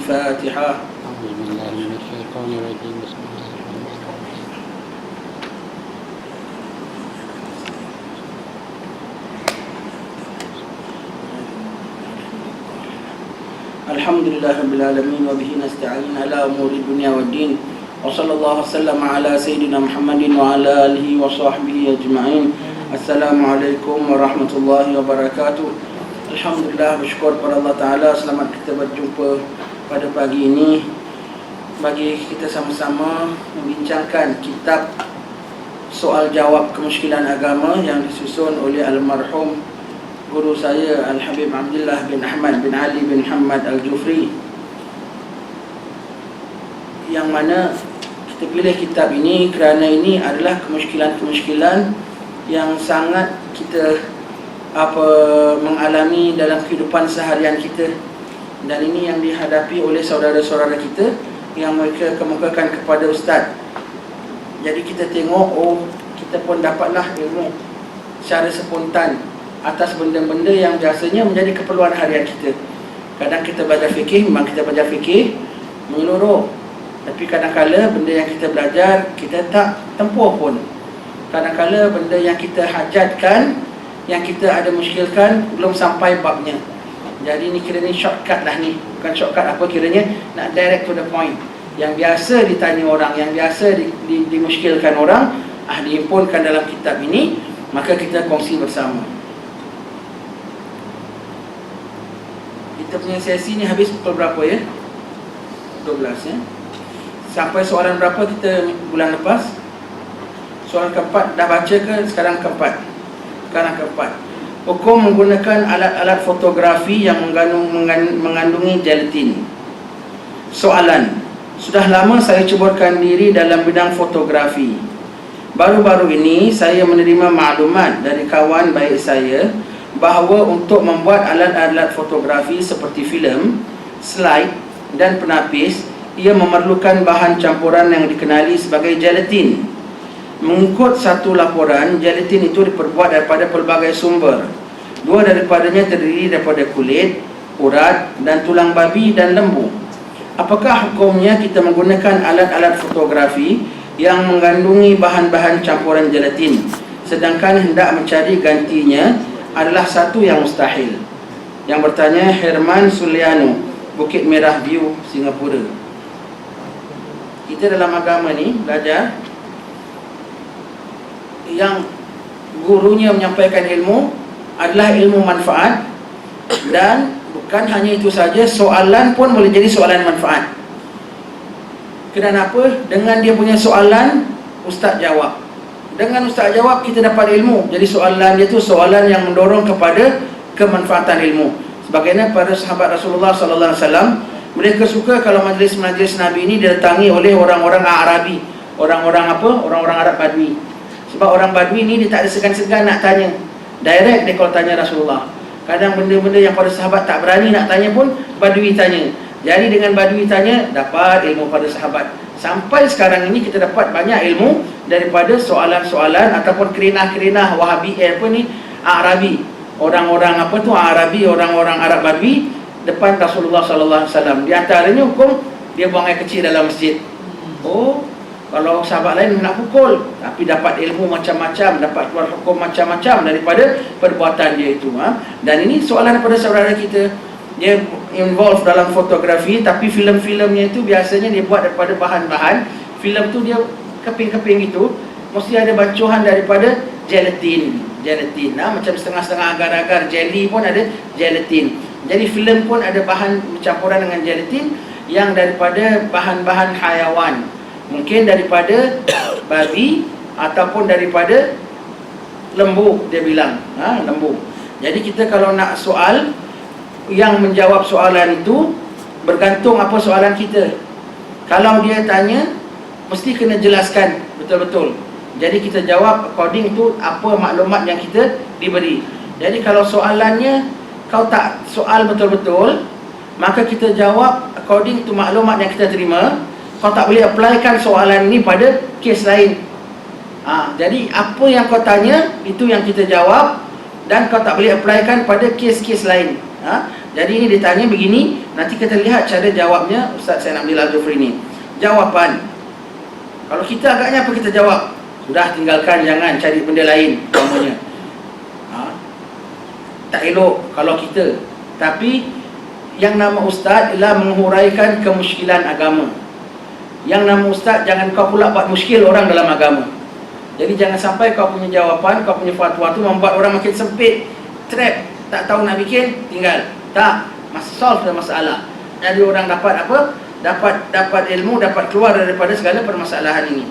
الفاتحة. أعوذ بالله من الشيطان الرجيم. بسم الله الرحمن الرحيم. الحمد لله رب العالمين وبه نستعين على أمور الدنيا والدين وصلى الله وسلم على سيدنا محمد وعلى آله وصحبه أجمعين. Assalamualaikum warahmatullahi wabarakatuh. Alhamdulillah, bersyukur kepada Allah Ta'ala. Selamat kita berjumpa pada pagi ini bagi kita sama-sama membincangkan kitab soal jawab kemusykilan agama yang disusun oleh almarhum guru saya Al-Habib Abdullah bin Ahmad bin Ali bin Muhammad Al-Jufri, yang mana kita pilih kitab ini kerana ini adalah kemusykilan-kemusykilan yang sangat kita mengalami dalam kehidupan seharian kita, dan ini yang dihadapi oleh saudara-saudara kita yang mereka kemukakan kepada ustaz. Jadi kita tengok, kita pun dapatlah ilmu secara spontan atas benda-benda yang biasanya menjadi keperluan harian kita. Kadang kita belajar fikih, memang kita belajar fikih menyeluruh, tapi kadang-kala benda yang kita belajar kita tak tempuh pun. Kadang-kala benda yang kita hajatkan, yang kita ada muskilkan, belum sampai babnya. Jadi ni kiranya shortcut lah ni. Bukan shortcut apa, kiranya nak direct to the point. Yang biasa ditanya orang, yang biasa dimuskilkan orang, dihimpunkan dalam kitab ini, maka kita kongsi bersama. Kita punya sesi ni habis pukul berapa ya? 12 ya. Sampai soalan berapa kita bulan lepas? Soalan keempat dah baca ke? Sekarang keempat. Hukum menggunakan alat-alat fotografi yang mengandungi gelatin. Soalan: sudah lama saya ceburkan diri dalam bidang fotografi. Baru-baru ini saya menerima maklumat dari kawan baik saya bahawa untuk membuat alat-alat fotografi seperti filem, slide dan penapis, ia memerlukan bahan campuran yang dikenali sebagai gelatin. Mengikut satu laporan, gelatin itu diperbuat daripada pelbagai sumber. Dua daripadanya terdiri daripada kulit, urat dan tulang babi dan lembu. Apakah hukumnya kita menggunakan alat-alat fotografi yang mengandungi bahan-bahan campuran gelatin, sedangkan hendak mencari gantinya adalah satu yang mustahil? Yang bertanya Herman Suliano, Bukit Merah View, Singapura. Kita dalam agama ni belajar yang gurunya menyampaikan ilmu adalah ilmu manfaat, dan bukan hanya itu saja, soalan pun boleh jadi soalan manfaat. Kenapa? Dengan dia punya soalan, ustaz jawab. Dengan ustaz jawab, kita dapat ilmu. Jadi soalan dia tu soalan yang mendorong kepada kemanfaatan ilmu. Sebagaimana para sahabat Rasulullah sallallahu alaihi wasallam, mereka suka kalau majlis-majlis Nabi ini didatangi oleh orang-orang Arabi, orang-orang Arab Badui. Sebab orang Badui ni dia tak ada segan-segan nak tanya. Direct dia kalau tanya Rasulullah. Kadang benda-benda yang para sahabat tak berani nak tanya pun Badui tanya. Jadi dengan Badui tanya, dapat ilmu pada sahabat. Sampai sekarang ini kita dapat banyak ilmu daripada soalan-soalan ataupun kerinah-kerinah Wahabi Arabi. Orang-orang Arabi, orang-orang Arab Badui depan Rasulullah sallallahu alaihi wasallam. Di antaranya hukum dia buang air kecil dalam masjid. Kalau sahabat lain nak pukul, tapi dapat ilmu macam-macam, dapat keluar hukum macam-macam daripada perbuatan dia itu. Dan ini soalan daripada saudara kita. Dia involve dalam fotografi, tapi filem-filemnya itu biasanya dia buat daripada bahan-bahan. Filem tu dia keping-keping itu mesti ada bancuhan daripada gelatin. Macam setengah-setengah agar-agar jelly pun ada gelatin. Jadi filem pun ada bahan campuran dengan gelatin yang daripada bahan-bahan hayawan. Mungkin daripada babi ataupun daripada lembu, dia bilang lembu. Jadi kita kalau nak soal, yang menjawab soalan itu bergantung apa soalan kita. Kalau dia tanya, mesti kena jelaskan betul-betul. Jadi kita jawab according to apa maklumat yang kita diberi. Jadi kalau soalannya kau tak soal betul-betul, maka kita jawab according to maklumat yang kita terima. Kau tak boleh applykan soalan ini pada kes lain. Jadi apa yang kau tanya, itu yang kita jawab, dan kau tak boleh applykan pada kes-kes lain. Jadi ini ditanya begini, nanti kita lihat cara jawabnya Ustaz Sain Abdul Al-Jufri ni. Jawapan, kalau kita agaknya apa kita jawab? Sudah, tinggalkan, jangan cari benda lain umpamanya. Tak elok kalau kita. Tapi yang nama ustaz ialah menghuraikan kemusykilan agama. Yang nama ustaz, jangan kau pula buat muskil orang dalam agama. Jadi jangan sampai kau punya jawapan, kau punya fatwa tu membuat orang makin sempit, trap, tak tahu nak bikin, tinggal. Tak, solve masalah. Jadi orang dapat apa? Dapat ilmu, dapat keluar daripada segala permasalahan ini.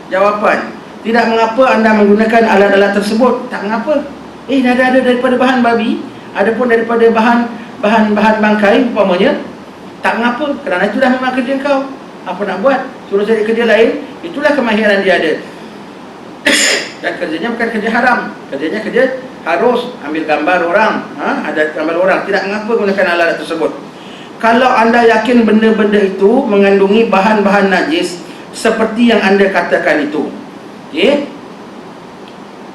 Jawapan, tidak mengapa anda menggunakan alat-alat tersebut. Tak mengapa. Ada daripada bahan babi, ada pun daripada bahan bangkai umpamanya. Tak mengapa, kerana itu dah memang kerja kau. Apa nak buat? Suruh cari kerja lain. Itulah kemahiran dia ada. Dan kerjanya bukan kerja haram, kerjanya kerja harus ambil gambar orang, ada gambar orang. Tidak mengapa gunakan alat tersebut. Kalau anda yakin benda-benda itu mengandungi bahan-bahan najis seperti yang anda katakan itu,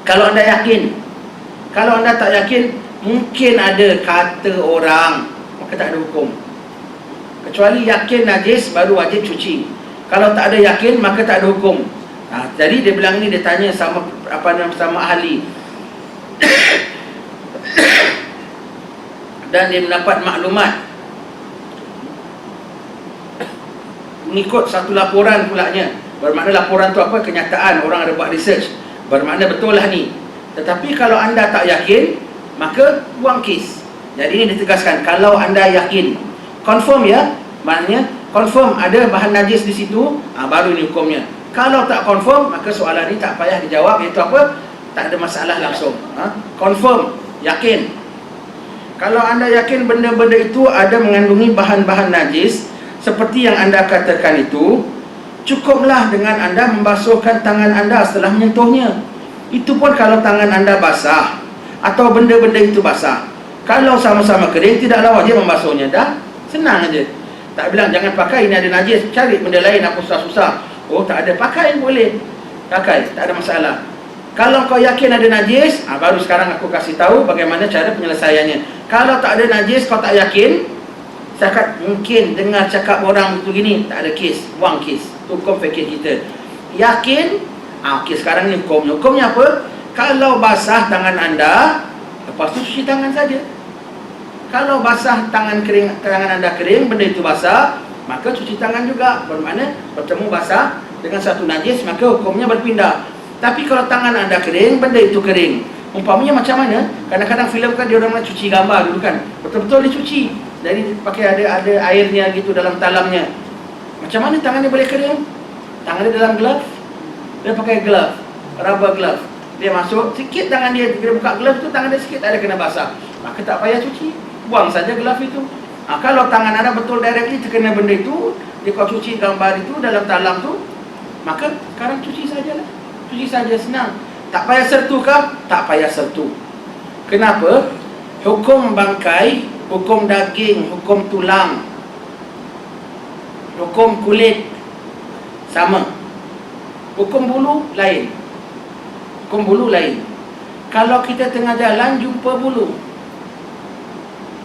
kalau anda yakin. Kalau anda tak yakin, mungkin ada kata orang, maka tak ada hukum. Kecuali yakin najis baru wajib cuci. Kalau tak ada yakin, maka tak ada hukum. Jadi dia bilang ni, dia tanya sama ahli dan dia mendapat maklumat mengikut satu laporan pulanya. Bermakna laporan tu apa? Kenyataan, orang ada buat research. Bermakna betul lah ni. Tetapi kalau anda tak yakin, maka buang kes. Jadi ini ditegaskan, kalau anda yakin, confirm ya, maknanya confirm ada bahan najis di situ, baru ini hukumnya. Kalau tak confirm, maka soalan ini tak payah dijawab, iaitu apa? Tak ada masalah langsung. Confirm, yakin. Kalau anda yakin benda-benda itu ada mengandungi bahan-bahan najis seperti yang anda katakan itu, cukuplah dengan anda membasuhkan tangan anda setelah menyentuhnya. Itu pun kalau tangan anda basah atau benda-benda itu basah. Kalau sama-sama kering, tidaklah wajib membasuhnya. Dah, senang aja. Tak bilang jangan pakai, ini ada najis, cari benda lain, apa susah-susah. Oh, tak ada, pakai boleh. Pakai, tak ada masalah. Kalau kau yakin ada najis, baru sekarang aku kasih tahu bagaimana cara penyelesaiannya. Kalau tak ada najis, kau tak yakin, cakap mungkin dengar cakap orang itu gini, tak ada kes, buang kes. Hukum fikir kita. Yakin, okey, sekarang ni hukumnya. Hukumnya apa? Kalau basah tangan anda, lepas tu cuci tangan saja. Kalau basah tangan anda kering, benda itu basah, maka cuci tangan juga. Bermakna bertemu basah dengan satu najis, maka hukumnya berpindah. Tapi kalau tangan anda kering, benda itu kering, umpamanya macam mana? Kadang-kadang filem kan dia orang nak cuci gambar dulu kan, betul-betul dicuci. Jadi pakai ada airnya gitu dalam talamnya. Macam mana tangan dia boleh kering? Tangan dia dalam glove. Dia pakai glove, rubber glove. Dia masuk, sikit tangan dia buka glove tu, tangan dia sikit ada kena basah. Maka tak payah cuci, buang saja glove itu. Kalau tangan anda betul directly terkena benda itu, dia kau cuci gambar itu dalam talam tu, maka sekarang cuci sajalah. Cuci saja, senang. Tak payah sertu kah? Tak payah sertu. Kenapa? Hukum bangkai, hukum daging, hukum tulang, hukum kulit sama. Hukum bulu lain. Hukum bulu lain. Kalau kita tengah jalan jumpa bulu,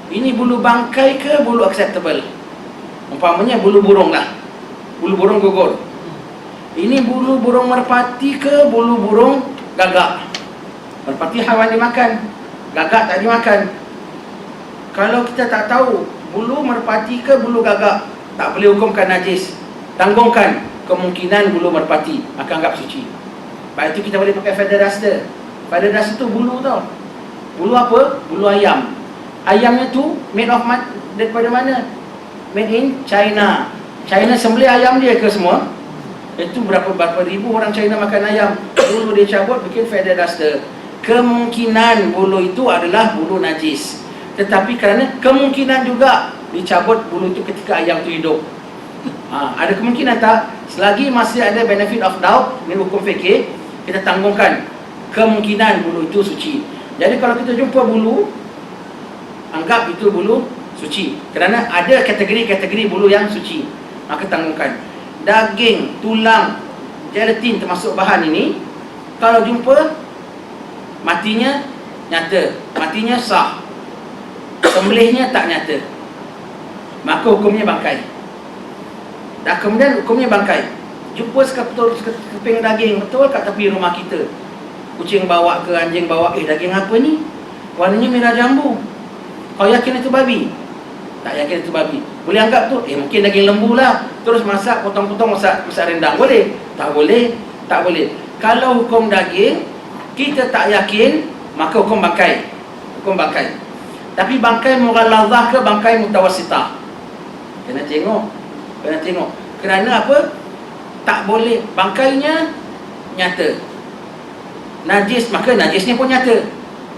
ini bulu bangkai ke bulu acceptable? Umpamanya bulu burung lah, bulu burung gugur. Ini bulu burung merpati ke bulu burung gagak? Merpati haiwan dimakan, gagak tak dimakan. Kalau kita tak tahu bulu merpati ke bulu gagak, tak boleh hukumkan najis. Tanggungkan kemungkinan bulu merpati, maka anggap suci. Lepas itu kita boleh pakai feather duster. Feather duster tu bulu tau. Bulu apa? Bulu ayam. Ayamnya tu made of daripada mana? Made in China. China sembelih ayam dia ke semua? Itu berapa ribu orang China makan ayam. Bulu dia cabut, bikin feather duster. Kemungkinan bulu itu adalah bulu najis. Tetapi kerana kemungkinan juga dicabut bulu itu ketika ayam itu hidup. Ada kemungkinan tak? Selagi masih ada benefit of doubt, ini hukum fikir, kita tanggungkan kemungkinan bulu itu suci. Jadi kalau kita jumpa bulu, anggap itu bulu suci. Kerana ada kategori-kategori bulu yang suci, maka tanggungkan. Daging, tulang, gelatin termasuk bahan ini, kalau jumpa, matinya nyata, matinya sah. sembelihnya tak nyata, maka hukumnya bangkai. Dan kemudian hukumnya bangkai. Jumpa sekeping daging betul kat tepi rumah kita, kucing bawa ke, anjing bawa, daging apa ni? Warnanya merah jambu. Kau yakin itu babi? Tak yakin itu babi. Boleh anggap tu, mungkin daging lembu lah. Terus masak, potong-potong, masak rendang. Boleh? Tak boleh. Tak boleh. Kalau hukum daging kita tak yakin, maka hukum bangkai. Hukum bangkai. Tapi bangkai mughalladhah ke bangkai mutawassitah? Kena tengok. Kena tengok. Kerana apa? Tak boleh. Bangkainya nyata. Najis, maka najisnya pun nyata.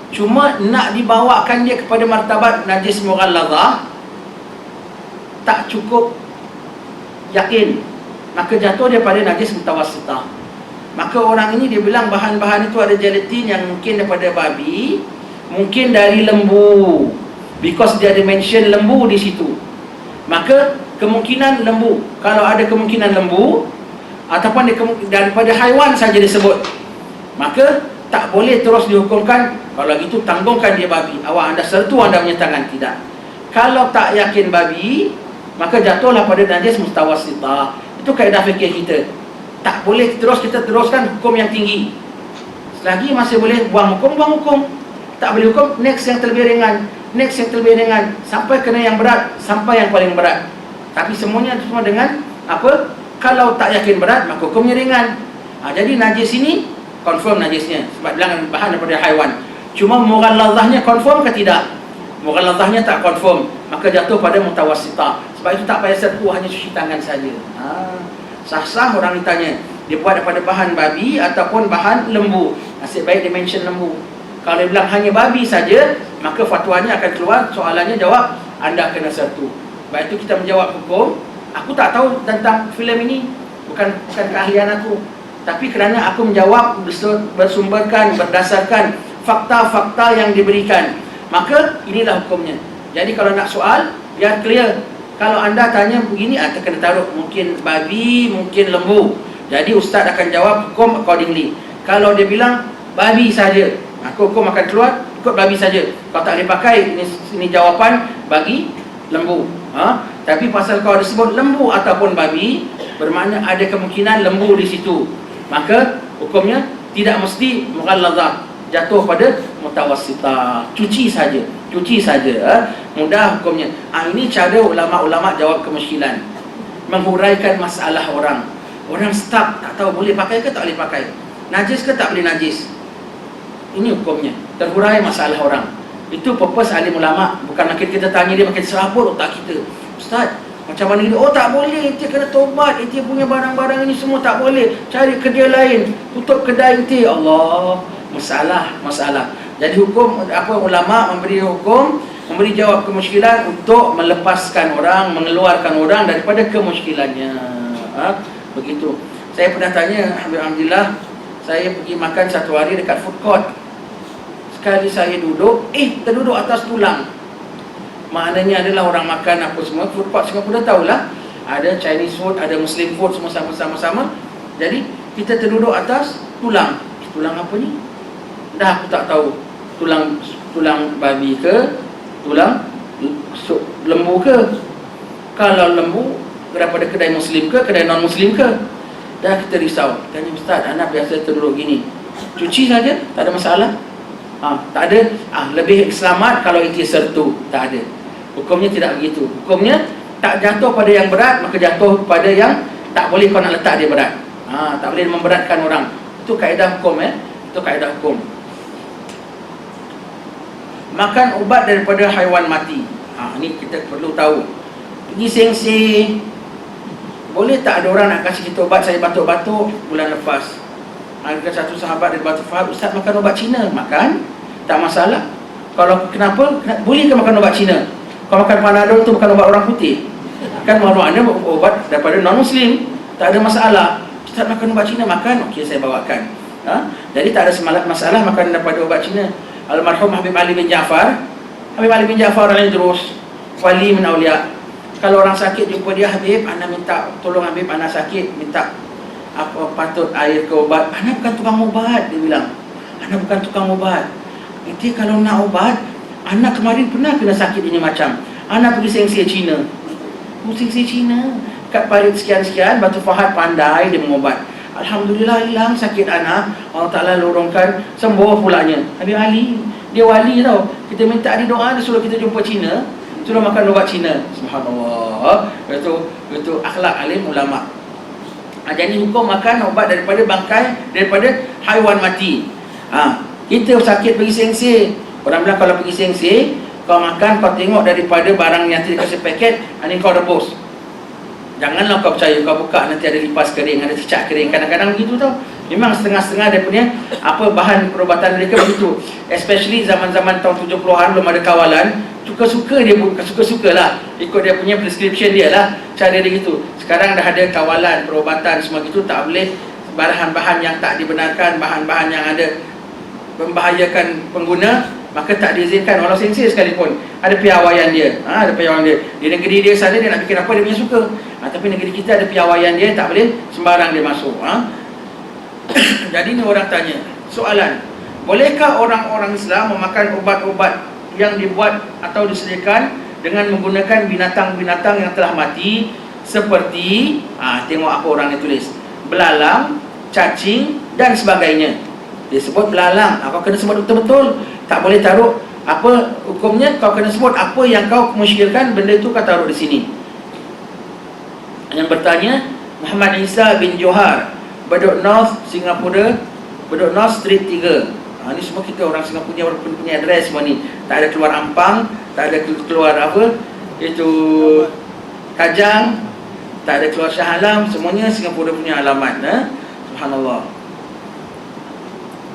Cuma nak dibawakan dia kepada martabat najis mughalladhah, tak cukup yakin, maka jatuh dia pada najis mutawassitah. Maka orang ini dia bilang bahan-bahan itu ada gelatin yang mungkin daripada babi, mungkin dari lembu, because dia ada mention lembu di situ. Maka kemungkinan lembu. Kalau ada kemungkinan lembu ataupun daripada haiwan saja disebut, maka tak boleh terus dihukumkan. Kalau gitu tanggungkan dia babi. Awak anda sertu, anda punya tangan. Tidak. Kalau tak yakin babi, maka jatuhlah pada najis mutawassitah. Itu kaedah fikir kita. Tak boleh terus kita teruskan hukum yang tinggi. Selagi masih boleh buang hukum, buang hukum. Tak boleh hukum, next yang terlebih ringan, next yang terlebih ringan, sampai kena yang berat, sampai yang paling berat. Tapi semuanya semua dengan apa? Kalau tak yakin berat, maka hukumnya ringan. Jadi najis ini confirm najisnya, sebab bilangan bahan daripada haiwan. Cuma mughalladhahnya confirm ke tidak? Mughalladhahnya tak confirm, maka jatuh pada mutawassitah. Sebab itu tak payah serpu, hanya cuci tangan saja. Sah-sah orang ditanya, dia buat daripada bahan babi ataupun bahan lembu. Nasib baik dia mention lembu. Kalau dia bilang hanya babi saja, maka fatwanya akan keluar. Soalannya jawab, anda kena sertu. Sebab itu kita menjawab hukum. Aku tak tahu tentang filem ini, bukan keahlian aku, tapi kerana aku menjawab bersumberkan, berdasarkan fakta-fakta yang diberikan, maka inilah hukumnya. Jadi kalau nak soal, biar clear. Kalau anda tanya begini, anda kena taruh mungkin babi, mungkin lembu. Jadi ustaz akan jawab hukum accordingly. Kalau dia bilang babi saja, maka hukum akan keluar ikut babi saja. Kalau tak boleh pakai, ini jawapan bagi lembu. Tapi pasal kau ada sebut lembu ataupun babi, bermakna ada kemungkinan lembu di situ, maka hukumnya tidak mesti mughalladhah, jatuh pada mutawassitah. Cuci saja, cuci saja. Mudah hukumnya. Ini cara ulama-ulama jawab kemusykilan, menghuraikan masalah orang. Orang stuck, tak tahu boleh pakai ke tak boleh pakai, najis ke tak boleh najis. Ini hukumnya, terhurai masalah orang. Itu purpose alim ulama. Bukan makin kita tanya dia, makin serabut otak kita. Ustaz, macam mana dia? Oh tak boleh, dia kena tobat, dia punya barang-barang ini semua tak boleh, cari kerja lain, tutup kedai dia. Allah, masalah. Jadi hukum apa, ulama memberi hukum, memberi jawab kemusykilan untuk melepaskan orang, mengeluarkan orang daripada kemusykilannya. Begitu. Saya pernah tanya, alhamdulillah, saya pergi makan satu hari dekat food court. Sekali saya duduk, terduduk atas tulang. Maknanya adalah orang makan apa semua. Food court Singapura tahulah, ada Chinese food, ada Muslim food, semua sama-sama. Jadi kita terduduk atas tulang. Tulang apa ni? Dah aku tak tahu. Tulang babi ke, tulang lembu ke? Kalau lembu daripada kedai Muslim ke, kedai non-Muslim ke? Dah kita risau. Tanya ustaz, anak biasa terduduk gini, cuci saja, tak ada masalah. Tak ada. Lebih selamat kalau itu sertu. Tak ada. Hukumnya tidak begitu. Hukumnya tak jatuh pada yang berat, maka jatuh pada yang tak boleh kau nak letak dia berat. Tak boleh memberatkan orang. Itu kaedah hukum. Itu kaedah hukum. Makan ubat daripada haiwan mati. Ini kita perlu tahu. Pergi sengsi, boleh tak ada orang nak kasih kita ubat? Saya batuk-batuk bulan lepas. Ada satu sahabat dari Batu Fahad, ustaz makan ubat Cina. Makan, tak masalah. Kalau kenapa? Boleh ke makan ubat Cina? Kalau makan Panadol tu bukan ubat orang putih, kan maknanya ubat daripada non-Muslim, tak ada masalah. Ustaz makan ubat Cina, makan, okey saya bawakan. Jadi tak ada masalah makan daripada ubat Cina. Almarhum Habib Ali bin Jaafar al-Idrus, wali min awliya. Kalau orang sakit jumpa dia, Habib, anak minta tolong, Habib anak sakit, minta apa patut air ke ubat. Anak bukan tukang ubat, dia bilang. Anak bukan tukang ubat. Nanti kalau nak ubat, Anak kemarin pernah kena sakit ini macam. Anak pergi sengsia Cina. Sengsia Cina. Kat parit sekian-sekian, Batu Fahad pandai dia mengubat. Alhamdulillah hilang sakit anak. Allah Ta'ala lorongkan, sembuh pulanya. Habib Ali, dia wali tau. Kita minta dia doa, dia suruh kita jumpa Cina, suruh makan ubat Cina. Subhanallah. Itu akhlak alim ulama. Jadi hukum makan ubat daripada bangkai, daripada haiwan mati. Kita sakit pergi sengsi. Orang bilang kalau pergi sengsi, kau makan, kau tengok daripada barang yang tidak kasih paket, ini kau rebus. Janganlah kau percaya, kau buka nanti ada lipas kering, ada cicak kering. Kadang-kadang begitu tau. Memang setengah-setengah dia punya bahan perubatan mereka begitu. Especially zaman-zaman tahun 70-an belum ada kawalan. Suka-suka dia, bukan suka-suka lah, ikut dia punya prescription dia lah, cara dia gitu. Sekarang dah ada kawalan, perubatan semua gitu. Tak boleh bahan-bahan yang tak dibenarkan, bahan-bahan yang ada membahayakan pengguna, maka tak diizinkan walau sengsi sekalipun. Ada piawaian dia. Ada piawaian dia. Di negeri dia sana dia nak bikin apa dia punya suka. Tapi negeri kita ada piawaian dia, tak boleh sembarang dia masuk. Jadi ni orang tanya, soalan, bolehkah orang-orang Islam memakan ubat-ubat yang dibuat atau disediakan dengan menggunakan binatang-binatang yang telah mati, seperti tengok apa orang yang tulis, belalang, cacing dan sebagainya. Dia sebut belalang. Kau kena sebut betul-betul. Tak boleh taruh apa hukumnya. Kau kena sebut apa yang kau musyirkan, benda itu kau taruh di sini. Yang bertanya, Muhammad Isa bin Johar, Bedok North, Singapura, Bedok North Street 3. Ni semua kita orang Singapura punya adres semua ni. Tak ada keluar Ampang, tak ada keluar apa, itu Kajang, tak ada keluar Shah Alam. Semuanya Singapura punya alamat. Subhanallah.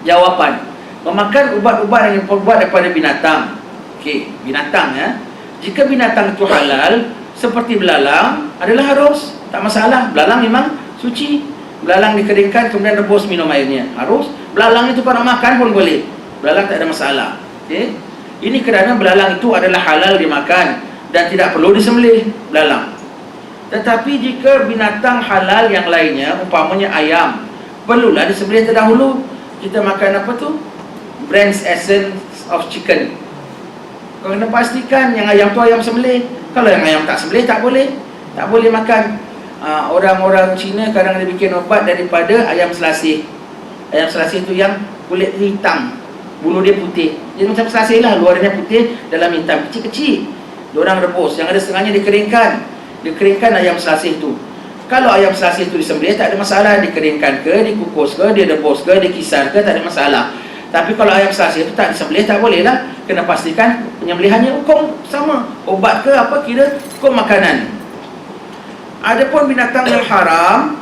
Jawapan, memakan ubat-ubat yang dibuat daripada binatang. Okey, binatang ya. Jika binatang itu halal, seperti belalang, adalah harus, tak masalah. Belalang memang suci. Belalang dikeringkan kemudian rebus minum airnya, harus. Belalang itu kalau nak makan pun boleh. Belalang tak ada masalah. Okey. Ini kerana belalang itu adalah halal dimakan dan tidak perlu disembelih belalang. Tetapi jika binatang halal yang lainnya, umpamanya ayam, perlulah disembelih terdahulu. Kita makan apa tu? Brands essence of chicken. Kau kena pastikan yang ayam tu ayam sembelih. Kalau yang ayam tak sembelih, tak boleh. Tak boleh makan. Orang-orang Cina kadang dia bikin ubat daripada ayam selasih. Ayam selasih tu yang kulit hitam, bulu dia putih. Dia macam selasih lah, luarnya putih, dalam hitam, kecil-kecil. Diorang rebus, yang ada setengahnya dikeringkan. Dikeringkan ayam selasih tu. Kalau ayam selasih itu disembelih, tak ada masalah. Dikeringkan ke, dikukus ke, dia rebus ke, dikisar ke, tak ada masalah. Tapi kalau ayam selasih itu tak disembelih, tak boleh lah. Kena pastikan penyembelihannya hukum sama. Ubat ke apa, kira hukum makanan. Adapun binatang yang haram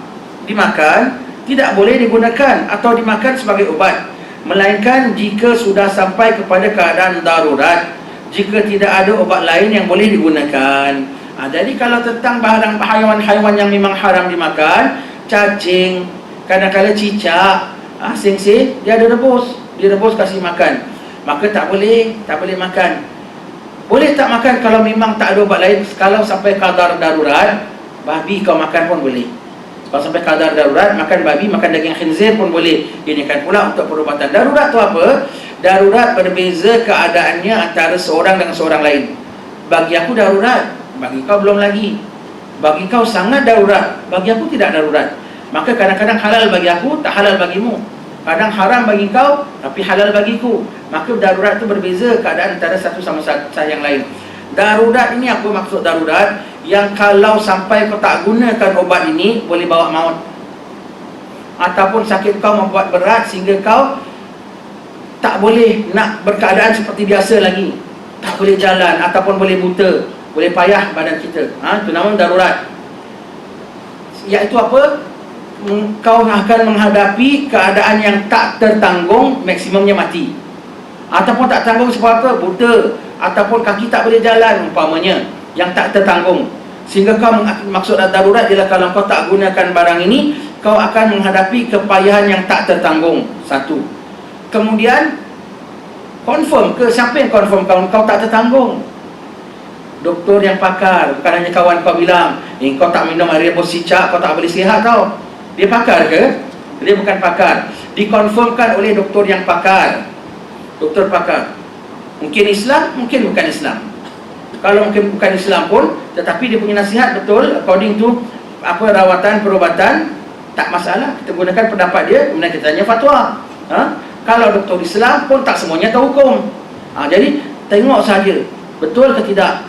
dimakan, tidak boleh digunakan atau dimakan sebagai ubat, melainkan jika sudah sampai kepada keadaan darurat, jika tidak ada ubat lain yang boleh digunakan. Jadi kalau tentang barang haiwan-haiwan yang memang haram dimakan, cacing, kadang-kadang cicak, sengsi, dia ada rebus, kasih makan, maka tak boleh makan. Boleh tak makan kalau memang tak ada ubat lain. Kalau sampai kadar darurat, babi kau makan pun boleh. Kalau sampai kadar darurat, makan babi, makan daging khinzir pun boleh. Ini kan pula untuk perubatan. Darurat tu apa? Darurat berbeza keadaannya antara seorang dengan seorang lain. Bagi aku darurat, bagi kau belum lagi. Bagi kau sangat darurat, bagi aku tidak darurat. Maka kadang-kadang halal bagi aku, tak halal bagimu. Kadang haram bagi kau, tapi halal bagiku. Maka darurat itu berbeza keadaan antara satu sama yang lain. Darurat ini apa maksud darurat? Yang kalau sampai kau tak gunakan obat ini, boleh bawa maut. Ataupun sakit kau membuat berat sehingga kau tak boleh nak berkeadaan seperti biasa lagi. Tak boleh jalan, ataupun boleh buta, boleh payah badan kita. Itu nama darurat. Iaitu apa? Kau akan menghadapi keadaan yang tak tertanggung, maksimumnya mati. Ataupun tak tanggung sebab apa? Buta, ataupun kaki tak boleh jalan umpamanya, yang tak tertanggung. Sehingga kau maksud darurat ialah kalau kau tak gunakan barang ini, kau akan menghadapi kepayahan yang tak tertanggung. Satu. Kemudian confirm ke? Siapa yang confirm kau tak tertanggung? Doktor yang pakar. Bukan hanya kawan kau bilang, kau tak minum air rebus cicak, kau tak boleh sihat tau. Dia pakar ke? Dia bukan pakar. Dikonfirmkan oleh doktor yang pakar. Doktor pakar. Mungkin Islam, mungkin bukan Islam. Kalau mungkin bukan Islam pun, tetapi dia punya nasihat betul according to rawatan perubatan, tak masalah, kita gunakan pendapat dia, kemudian kita tanya fatwa. Kalau doktor Islam pun tak semuanya tahu hukum. Jadi tengok saja betul ke tidak.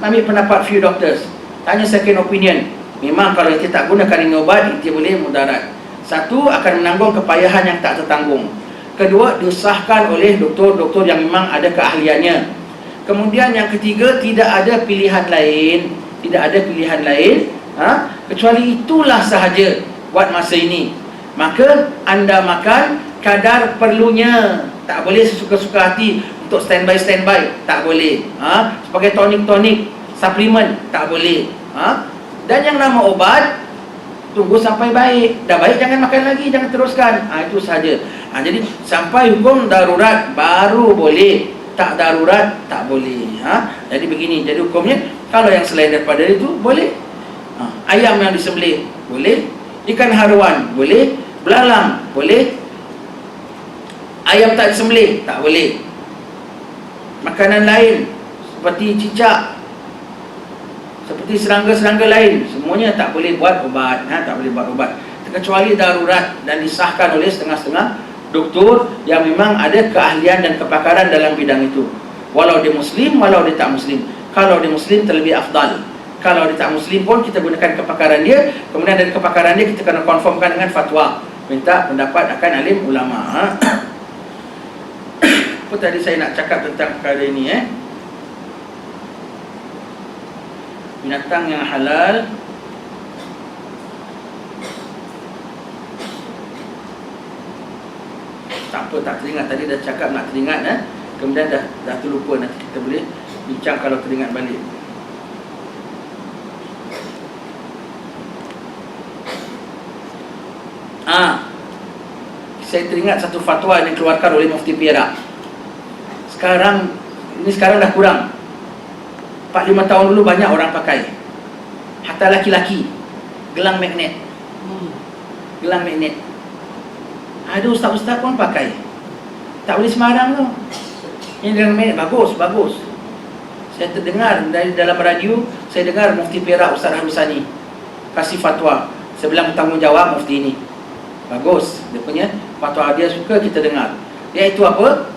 Ambil pendapat few doctors, tanya second opinion. Memang kalau kita tak gunakan ini ubat, dia boleh mudarat. Satu, akan menanggung kepayahan yang tak tertanggung. Kedua, disahkan oleh doktor-doktor yang memang ada keahliannya. Kemudian yang ketiga, tidak ada pilihan lain. Tidak ada pilihan lain, kecuali itulah sahaja buat masa ini. Maka anda makan kadar perlunya. Tak boleh sesuka-suka hati untuk standby, tak boleh. Sebagai tonik, suplemen, tak boleh. Dan yang nama obat, tunggu sampai baik. Dah baik, jangan makan lagi, jangan teruskan. Itu saja. Jadi sampai hukum darurat baru boleh, tak darurat tak boleh. Jadi begini, jadi hukumnya kalau yang selain daripada itu boleh. Ayam yang disembelih boleh, ikan haruan boleh, belalang boleh, ayam tak disembelih tak boleh. Makanan lain seperti cicak, seperti serangga-serangga lain, semuanya tak boleh buat ubat. Tak boleh buat ubat kecuali darurat dan disahkan oleh setengah-setengah doktor yang memang ada keahlian dan kepakaran dalam bidang itu. Walau dia Muslim, walau dia tak Muslim. Kalau dia Muslim terlebih afdal. Kalau dia tak Muslim pun kita gunakan kepakaran dia. Kemudian dari kepakaran dia kita kena konfirmkan dengan fatwa, minta pendapat akan alim ulama. Apa tadi saya nak cakap tentang perkara ini? Binatang yang halal. Tak apa, tak teringat. Tadi dah cakap nak teringat. Kemudian dah terlupa. Nanti kita boleh bincang kalau teringat balik. Saya teringat satu fatwa yang dikeluarkan oleh Mufti Perak. Sekarang dah kurang. 4-5 tahun dulu banyak orang pakai. Hatta laki-laki, gelang magnet. Gelang magnet. Ada ustaz-ustaz pun pakai. Tak boleh sembarang tu. Ini gelang magnet bagus. Saya terdengar dari dalam radio, saya dengar Mufti Perak Ustaz Harusani kasih fatwa. Saya bilang bertanggungjawab Mufti ini. Bagus, dia punya fatwa, dia suka kita dengar. Iaitu apa?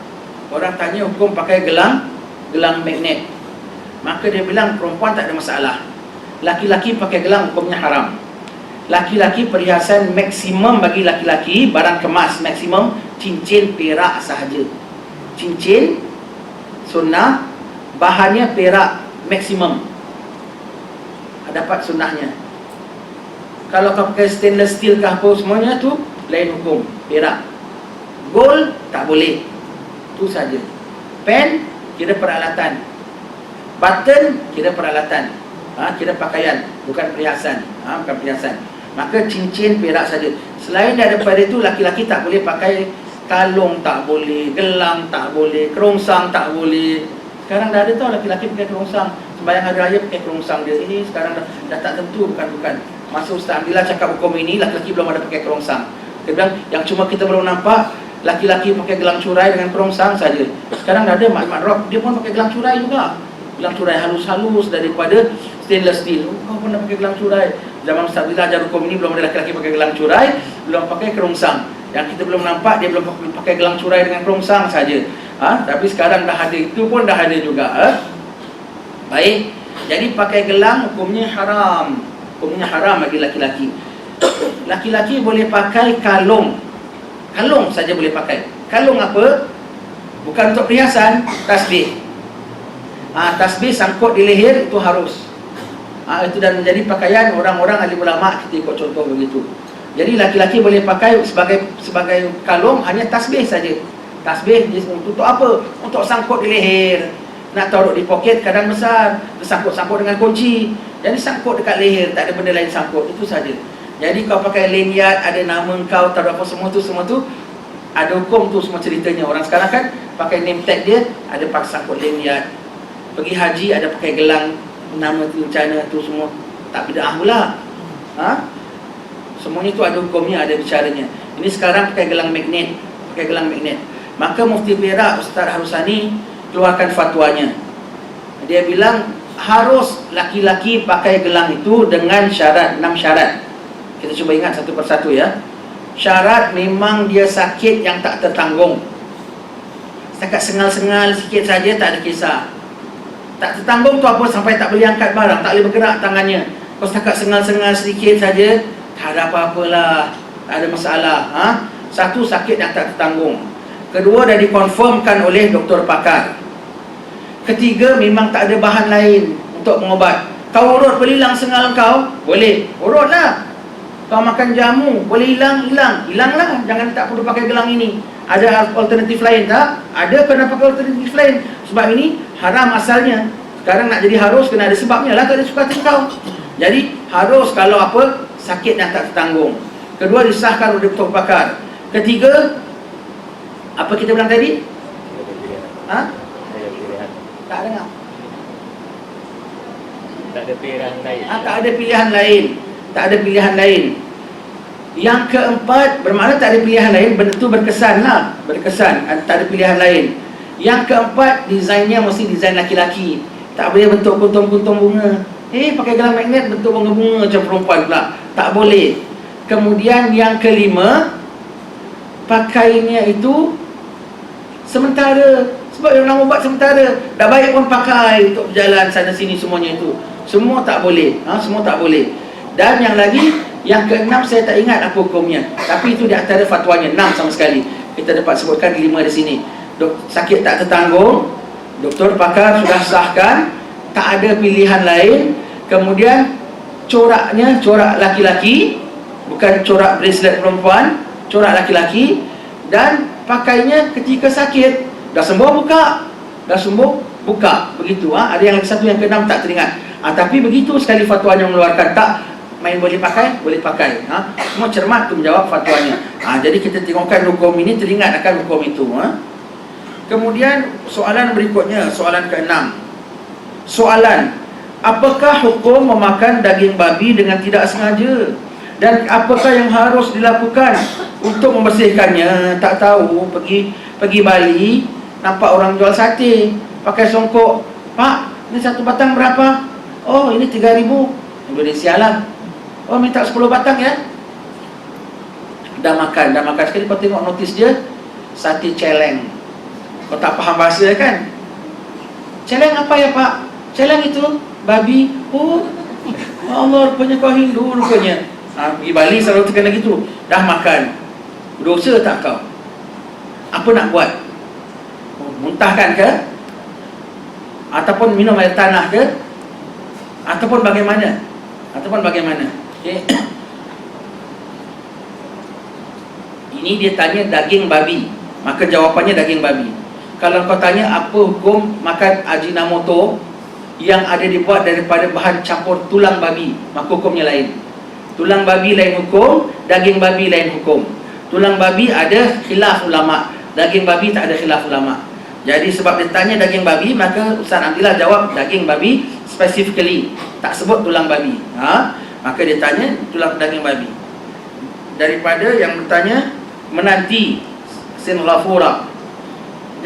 Orang tanya hukum pakai gelang magnet. Maka dia bilang perempuan tak ada masalah. Laki-laki pakai gelang hukumnya haram. Laki-laki perhiasan maksimum bagi laki-laki, barang kemas maksimum cincin perak sahaja. Cincin sunnah, bahannya perak maksimum. Dapat sunnahnya. Kalau kau pakai stainless steel ke apa semuanya tu lain hukum, perak. Gold tak boleh. Tu saja. Pen kira peralatan. Button kira peralatan. Kira pakaian, bukan perhiasan. Bukan perhiasan. Maka cincin perak saja. Selain daripada itu, laki-laki tak boleh pakai kalung, tak boleh, gelang tak boleh, kerongsang tak boleh. Sekarang dah ada tau laki-laki pakai kerongsang. Sembahyang hari raya pakai kerongsang dia. Ini sekarang dah tak tentu, bukan. Masa Ustaz Abdillah cakap hukum ini, laki-laki belum ada pakai kerongsang. Dia bilang yang cuma kita belum nampak laki-laki pakai gelang curai dengan kerongsang saja. Sekarang dah ada mak rock, dia pun pakai gelang curai juga. Gelang curai halus-halus daripada stainless steel. Kau pun dah pakai gelang curai. Zaman Ustaz Abdillah ajar hukum ini belum ada laki-laki pakai gelang curai, belum pakai kerongsang. Yang kita belum nampak dia belum pakai gelang curai dengan kerongsang saja. Tapi sekarang dah ada, itu pun dah ada juga. Baik. Jadi pakai gelang hukumnya haram. Hukumnya haram bagi laki-laki. Laki-laki boleh pakai kalung. Kalung saja boleh pakai. Kalung apa? Bukan untuk perhiasan, tasbih. Tasbih sangkut di leher itu harus. Itu dan menjadi pakaian orang-orang alim ulama, kita ikut contoh begitu. Jadi laki-laki boleh pakai sebagai kalung hanya tasbih saja. Tasbih untuk apa? Untuk sangkut di leher. Nak taruh di poket kadang besar, sangkut-sangkut dengan kunci. Jadi sangkut dekat leher, tak ada benda lain sangkut, itu saja. Jadi kau pakai lanyard, ada nama kau, taruh apa semua tu ada hukum tu semua ceritanya. Orang sekarang kan pakai name tag dia, ada pakai sangkut lanyard. Pergi haji ada pakai gelang nama rencana tu semua, tak bid'ah pula. Semuanya tu ada hukumnya, ada bicaranya. Ini sekarang pakai gelang magnet. Maka Mufti Perak Ustaz Harusani keluarkan fatwanya. Dia bilang harus laki-laki pakai gelang itu dengan syarat, 6 syarat. Kita cuba ingat satu persatu ya. Syarat memang dia sakit yang tak tertanggung. Setakat sengal-sengal sikit saja tak ada kisah. Tak tertanggung tu apa? Sampai tak boleh angkat barang, tak boleh bergerak tangannya. Kalau setakat sengal-sengal sedikit saja, tak ada apa-apalah, tak ada masalah. Satu, sakit yang tak tertanggung. Kedua, dah dikonfirmkan oleh doktor pakar. Ketiga, memang tak ada bahan lain untuk mengobat. Kau urut boleh hilang sengal kau? Boleh, urutlah. Kau makan jamu, boleh hilang? Hilanglah, jangan tak perlu pakai gelang ini. Ada alternatif lain tak? Ada, kena pakai alternatif lain. Sebab ini haram asalnya. Sekarang nak jadi harus, kena ada sebabnya lah, tak ada suka hati kau. Jadi harus kalau apa? Sakit yang tak tertanggung. Kedua, disahkan oleh doktor pakar. Ketiga, apa kita bilang tadi? Tak dengar. Tak ada pilihan lain. Tak ada pilihan lain. Tak ada pilihan lain. Yang keempat, bermakna tak ada pilihan lain, benda tu berkesan lah. Berkesan, tak ada pilihan lain. Yang keempat, desainnya mesti desain laki-laki. Tak boleh bentuk kuntung-kuntung bunga. Pakai gelang magnet bentuk bunga-bunga macam perempuan pula. Tak boleh. Kemudian yang kelima, pakainya itu sementara. Sebab yang nak ubat sementara. Dah baik pun pakai untuk berjalan sana sini semuanya itu. Semua tak boleh. Semua tak boleh. Dan yang lagi, yang keenam saya tak ingat apa hukumnya. Tapi itu di antara fatwanya, 6 sama sekali. Kita dapat sebutkan 5 di sini. Sakit tak tertanggung, doktor pakar sudah sahkan, tak ada pilihan lain. Kemudian coraknya corak laki-laki, bukan corak bracelet perempuan, corak laki-laki. Dan pakainya ketika sakit. Dah sembuh buka, dah sembuh buka. Begitu. Ada yang lagi satu, yang keenam tak teringat. Tapi begitu sekali fatwanya mengeluarkan. Tak main boleh pakai, boleh pakai. Semua cermat tu menjawab fatwanya. Jadi kita tengokkan hukum ini, teringat akan hukum itu. Kemudian soalan berikutnya, soalan ke-6. Soalan, apakah hukum memakan daging babi dengan tidak sengaja? Dan apakah yang harus dilakukan untuk membersihkannya? Tak tahu, pergi Bali, nampak orang jual sate, pakai songkok. Pak, ini satu batang berapa? Oh, ini 3.000. Indonesia lah. Oh, minta 10 batang ya. Dah makan sekali. Kau tengok notis dia, sate celeng. Kau tak faham bahasa kan? Celeng apa ya Pak? Celeng itu babi. Oh Allah, rupanya kau Hindu rupanya. Pergi Bali selalu tekan lagi tu. Dah makan, dosa tak kau? Apa nak buat? Muntahkan ke? Ataupun minum air tanah ke? Ataupun bagaimana? Okay. Ini dia tanya daging babi, maka jawapannya daging babi. Kalau kau tanya apa hukum makan ajinomoto yang ada dibuat daripada bahan campur tulang babi, maka hukumnya lain. Tulang babi lain hukum, daging babi lain hukum. Tulang babi ada khilaf ulama', daging babi tak ada khilaf ulama'. Jadi sebab dia tanya daging babi, maka Ustaz Abdillah jawab daging babi specifically, tak sebut tulang babi. Maka dia tanya tulang daging babi. Daripada yang bertanya menanti Sin Ghafura,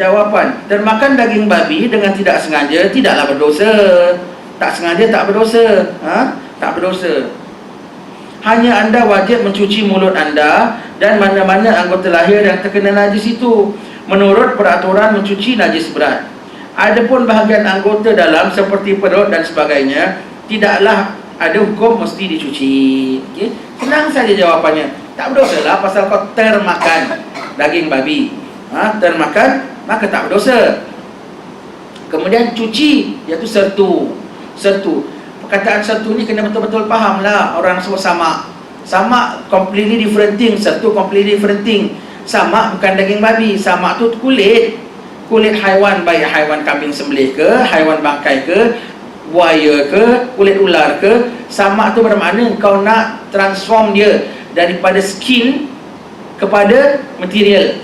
jawapan, termakan daging babi dengan tidak sengaja tidaklah berdosa. Tak sengaja tak berdosa. Tak berdosa. Hanya anda wajib mencuci mulut anda dan mana-mana anggota lahir yang terkena najis itu menurut peraturan mencuci najis berat. Adapun bahagian anggota dalam seperti perut dan sebagainya, tidaklah ada hukum mesti dicuci. Okay? Senang saja jawapannya. Tak berdosa lah pasal kau termakan daging babi. Termakan, maka tak berdosa. Kemudian cuci, iaitu sertu. Perkataan sertu ni kena betul-betul faham lah. Orang sebut samak. Samak completely different thing. Sertu completely different thing. Samak bukan daging babi. Samak tu kulit haiwan, baik haiwan kambing sembelih ke, haiwan bangkai ke, buaya ke, kulit ular ke. Samak tu bermakna kau nak transform dia daripada skin kepada material.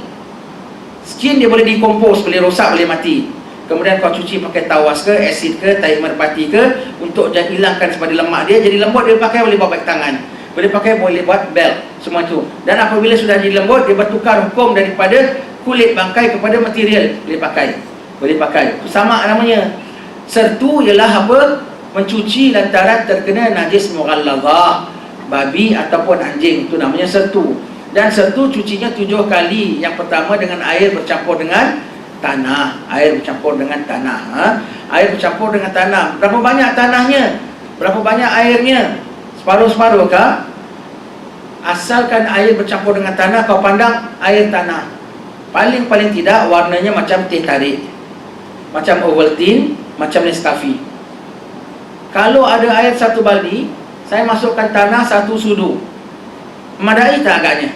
Skin dia boleh decompose, boleh rosak, boleh mati. Kemudian kau cuci pakai tawas ke, asid ke, tahi merpati ke, untuk hilangkan sepada lemak dia. Jadi lembut, dia pakai boleh bawa beg tangan, boleh pakai, boleh buat belt, semua itu. Dan apabila sudah jadi lembut, dia bertukar hukum daripada kulit bangkai kepada material, boleh pakai. Itu sama namanya. Sertu ialah apa? Mencuci lantaran terkena najis mughallazah, babi ataupun anjing, itu namanya sertu. Dan sertu cucinya 7 kali. Yang pertama dengan air bercampur dengan tanah. Air bercampur dengan tanah. Air bercampur dengan tanah. Berapa banyak tanahnya? Berapa banyak airnya? Separuh-separuh kah? Asalkan air bercampur dengan tanah, kau pandang air tanah, paling tidak warnanya macam teh tarik, macam Ovaltine, macam Nescafe. Kalau ada air 1 baldi, saya masukkan tanah 1 sudu, memadai tak agaknya?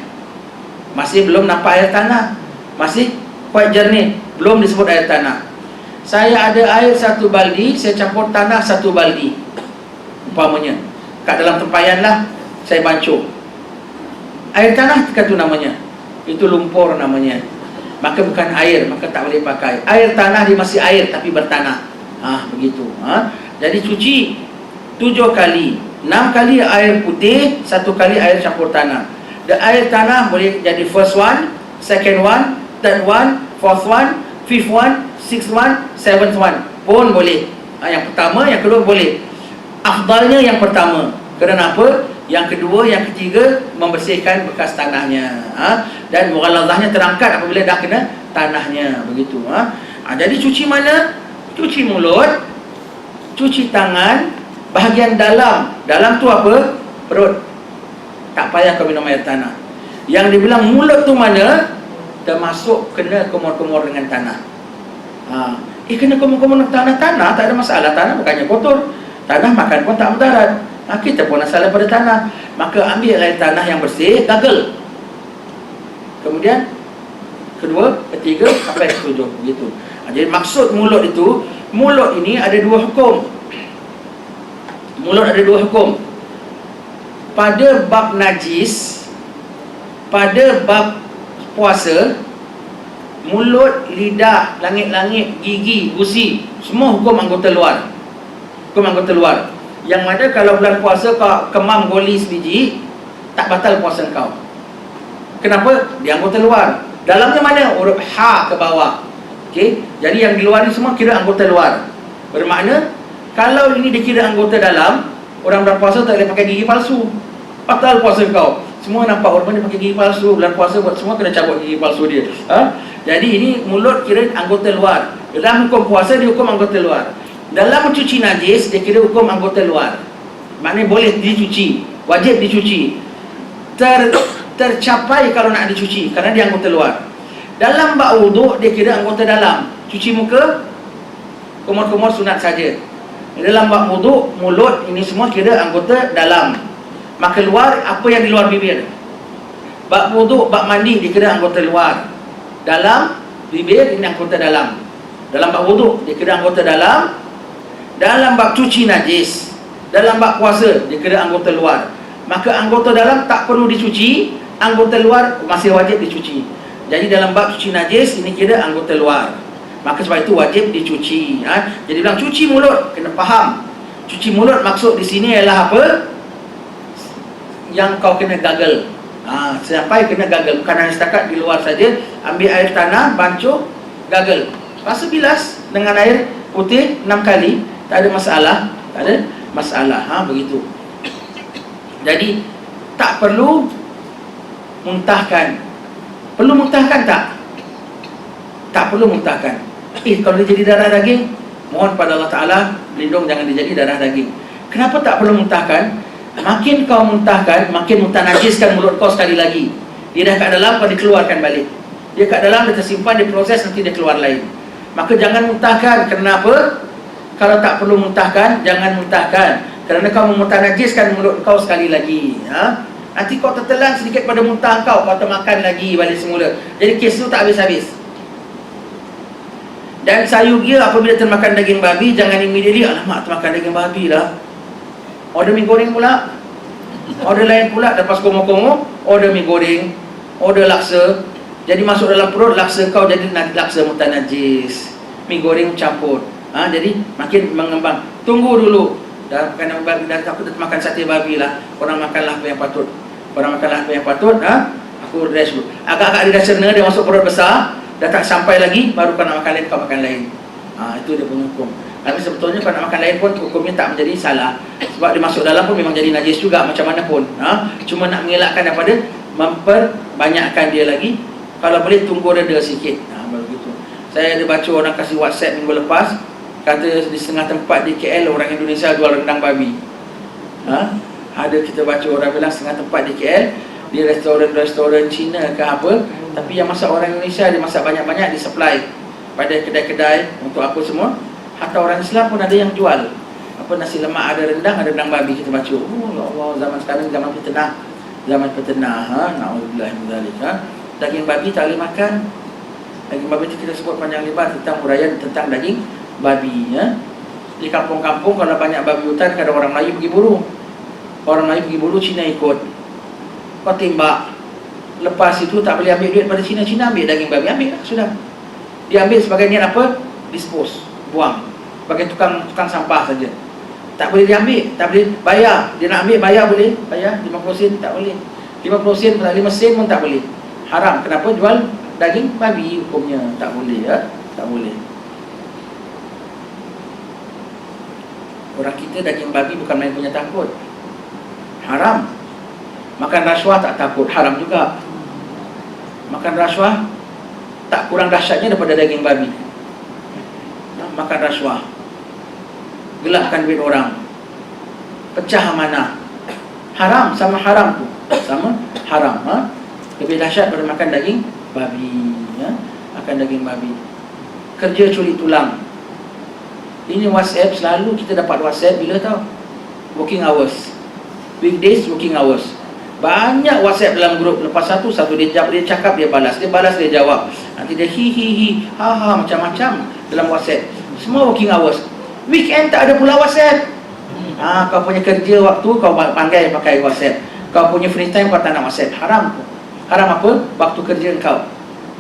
Masih belum nampak air tanah, masih quite jernih, belum disebut air tanah. Saya ada air 1 baldi, saya campur tanah 1 baldi umpamanya, kat dalam tempayan lah, saya bancuh. Air tanah itu namanya, itu lumpur namanya. Maka bukan air, maka tak boleh pakai. Air tanah dia masih air tapi bertanah. Begitu. Jadi cuci 7 kali, 6 kali air putih, 1 kali air campur tanah. Dan air tanah boleh jadi first one, second one, third one, fourth one, fifth one, sixth one, seventh one pun boleh. Yang pertama, yang kedua boleh. Afdalnya yang pertama. Kerana apa? Yang kedua, yang ketiga membersihkan bekas tanahnya. Dan mughallazahnya terangkat apabila dah kena tanahnya, begitu. Jadi cuci mana? Cuci mulut, cuci tangan, bahagian dalam. Dalam tu apa? Perut. Tak payah kau minum air tanah. Yang dibilang mulut tu mana? Termasuk kena kumur-kumur dengan tanah. Kena kumur-kumur dengan tanah tak ada masalah. Tanah bukannya kotor. Tanah makan pun tak mudarat. Kita pun asal daripada tanah. Maka ambil air tanah yang bersih, gargle. Kemudian kedua, ketiga, sampai ke-7, begitu. Jadi maksud mulut itu, mulut ini ada 2 hukum. Mulut ada 2 hukum. Pada bab najis, pada bab puasa, mulut, lidah, langit-langit, gigi, gusi, semua hukum anggota luar. Hukum anggota luar. Yang mana kalau bulan puasa kau kemam goli sebiji, tak batal puasa kau. Kenapa? Dia anggota luar. Dalamnya mana? Huruf ha ke bawah. Okey. Jadi yang di luar ni semua kira anggota luar. Bermakna kalau ini dikira anggota dalam, orang berpuasa tak boleh pakai gigi palsu. Batal puasa kau. Semua nampak orang ni pakai gigi palsu. Bulan puasa buat semua kena cabut gigi palsu dia. Jadi ini mulut kira anggota luar. Dalam hukum puasa dia hukum anggota luar. Dalam mencuci najis, dia kira hukum anggota luar. Maknanya boleh dicuci, wajib dicuci, tercapai kalau nak dicuci, kerana dia anggota luar. Dalam bab wuduk, dia kira anggota dalam. Cuci muka, kumur-kumur sunat saja. Dalam bab wuduk, mulut, ini semua kira anggota dalam. Maka luar, apa yang di luar bibir. Bab wuduk, bab mandi, dia kira anggota luar. Dalam, bibir, ini anggota dalam. Dalam bab wuduk, dia kira anggota dalam. Dalam bab cuci najis, dalam bab puasa, dia kira anggota luar. Maka anggota dalam tak perlu dicuci, anggota luar masih wajib dicuci. Jadi dalam bab cuci najis, ini kira anggota luar. Maka sebab itu wajib dicuci. Jadi bilang cuci mulut, kena faham. Cuci mulut maksud di sini ialah apa? Yang kau kena gargle. Sampai kena gargle. Bukan hanya setakat di luar saja. Ambil air tanah, bancuh, gargle. Lepas bilas dengan air putih 6 kali. Tak ada masalah. Tak ada masalah. Begitu. Jadi tak perlu muntahkan. Perlu muntahkan tak? Tak perlu muntahkan. Kalau dia jadi darah daging, mohon pada Allah Ta'ala lindung jangan dia jadi darah daging. Kenapa tak perlu muntahkan? Makin kau muntahkan, makin muntah najiskan mulut kau sekali lagi. Dia dah kat dalam, kau dikeluarkan balik. Dia kat dalam, dia tersimpan, dia proses, nanti dia keluar lain. Maka jangan muntahkan. Kenapa? Kalau tak perlu muntahkan, jangan muntahkan. Kerana kau memuntah najiskan mulut kau sekali lagi. Nanti kau tertelan sedikit pada muntah kau termakan lagi balik semula. Jadi kes tu tak habis-habis. Dan sayugia apabila termakan daging babi, jangan immediately, alamak termakan daging babi lah, order mie goreng pula. Order lain pula, lepas komo-komo, order mie goreng, order laksa. Jadi masuk dalam perut, laksa kau jadi laksa muntah najis, mie goreng campur. Jadi makin mengembang. Tunggu dulu. Dah takut makan sate babi lah. Korang makanlah apa yang patut. Korang makanlah apa yang patut. Aku rest dulu. Agak-agak dia dah cerna, dia masuk perut besar. dah tak sampai lagi, baru kau nak makan lain, kau makan lain. Itu dia punya hukum. Tapi sebetulnya kau nak makan lain pun hukumnya tak menjadi salah, sebab dia masuk dalam pun memang jadi najis juga macam mana pun. Cuma nak mengelakkan daripada memperbanyakkan dia lagi. Kalau boleh tunggu reda sikit. Baru gitu. Saya ada baca orang kasih WhatsApp minggu lepas, kata di setengah tempat di KL orang Indonesia jual rendang babi. Ada kita baca orang bilang setengah tempat di KL, di restoran-restoran Cina ke apa, tapi yang masak orang Indonesia, dia masak banyak-banyak, disupply pada kedai-kedai untuk apa semua. Hatta orang Islam pun ada yang jual apa, nasi lemak, ada rendang, ada rendang babi. Kita baca, oh ya Allah, zaman sekarang zaman peternak, na'udzubillah min dzalik. Daging babi tak boleh makan. Daging babi itu kita sebut panjang lebar tentang huraian tentang daging babi. Di kampung-kampung kalau banyak babi hutan, kadang orang Melayu pergi buru. Orang Melayu pergi buru, Cina ikut. Kau tembak. Lepas itu tak boleh ambil duit pada Cina. Cina ambil daging babi, ambil lah, sudah. Dia ambil sebagai niat apa? Dispose, buang. Sebagai tukang sampah saja. Tak boleh diambil, tak boleh bayar. Dia nak ambil, bayar boleh. Bayar 50 sen, tak boleh. 50 sen, 5 sen pun tak boleh. Haram. Kenapa? Jual daging babi hukumnya. Tak boleh, tak boleh. Orang kita daging babi bukan main punya takut. Haram. Makan rasuah tak takut, haram juga. Makan rasuah tak kurang dahsyatnya daripada daging babi. Makan rasuah, gelapkan duit orang, pecah amanah, haram. Sama haram tu, sama haram. Lebih dahsyat daripada makan daging babi. Makan daging babi. Kerja curi tulang. Ini WhatsApp, selalu kita dapat WhatsApp bila tahu? Working hours, weekdays working hours. Banyak WhatsApp dalam grup. Lepas satu dia cakap, dia balas, dia jawab. Nanti dia hi, ha, macam-macam dalam WhatsApp. Semua working hours. Weekend tak ada pula WhatsApp. Kau punya kerja waktu, kau pandai pakai WhatsApp. Kau punya free time, kau tak nak WhatsApp. Haram. Haram apa? Waktu kerja kau.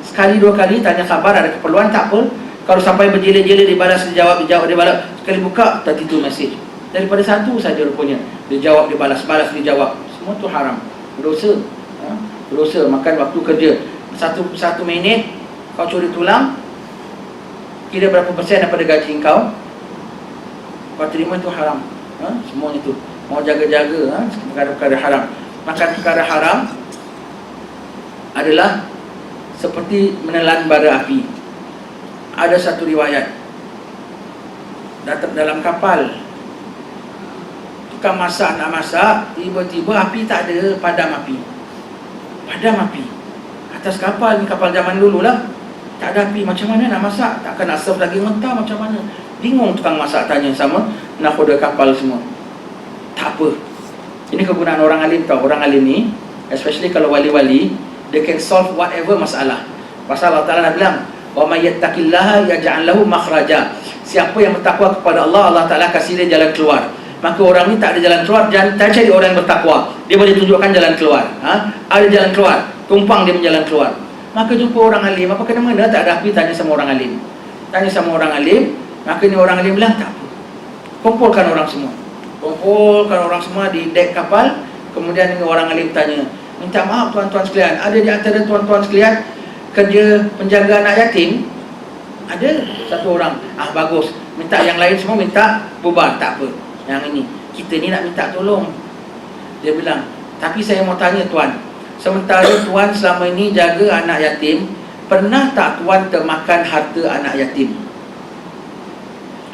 Sekali dua kali tanya khabar, ada keperluan, tak apa. Kalau sampai berjela-jela, dibalas, dijawab, dibalas. Sekali buka, 32 message. Daripada satu saja rupanya. Dia jawab, dibalas, dijawab. Semua tu haram. Dosa. Dosa makan waktu kerja. Satu minit kau curi tulang, kira berapa persen daripada gaji kau terima, itu haram. Semuanya tu. Mau jaga-jaga perkara-perkara haram. Makan perkara haram adalah seperti menelan bara api. Ada satu riwayat, datang dalam kapal, tukang masak nak masak, tiba-tiba api tak ada, padam api. Atas kapal ni, kapal zaman dulu lah, tak ada api, macam mana nak masak? Takkan nak serve daging mentah, macam mana? Bingung tukang masak tanya sama nakhoda kapal semua. Tak apa, ini kegunaan orang alim tau. Orang alim ni, especially kalau wali-wali, they can solve whatever masalah. Pasal Allah Ta'ala nak bilang, wa may yattaqillaha yaj'al lahu makhraja. Siapa yang bertakwa kepada Allah, Allah Ta'ala kasih dia jalan keluar. Maka orang ni tak ada jalan keluar, jangan cari orang yang bertakwa. Dia boleh tunjukkan jalan keluar. Ada jalan keluar, tumpang dia menjalan keluar. Maka jumpa orang alim, apa kena mana tak ada api, tanya sama orang alim. Maka ni orang alim bilang, tak apa, kumpulkan orang semua di dek kapal. Kemudian ni orang alim tanya, minta maaf tuan-tuan sekalian, ada di antara tuan-tuan sekalian kerja penjaga anak yatim? Ada satu orang. Bagus, minta yang lain semua minta bubar. Tak apa, yang ini kita ni nak minta tolong. Dia bilang, tapi saya mau tanya tuan, sementara tuan selama ini jaga anak yatim, pernah tak tuan termakan harta anak yatim?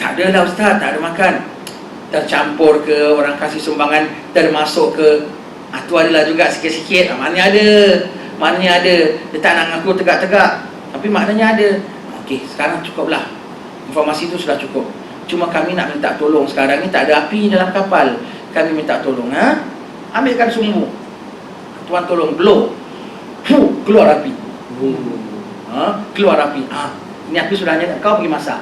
Tak ada lah ustaz, tak ada makan. Tercampur ke, orang kasih sumbangan termasuk ke? Tu adalah juga sikit-sikit. Maknanya ada. Dia tak nak ngaku tegak-tegak, tapi maknanya ada. Okey, sekarang cukuplah. Informasi itu sudah cukup. Cuma kami nak minta tolong sekarang ni, tak ada api dalam kapal. Kami minta tolong, ambilkan sumbu. Tuan tolong blow. Keluar api. Keluar api. Ini api sudah nyala. Kau pergi masak.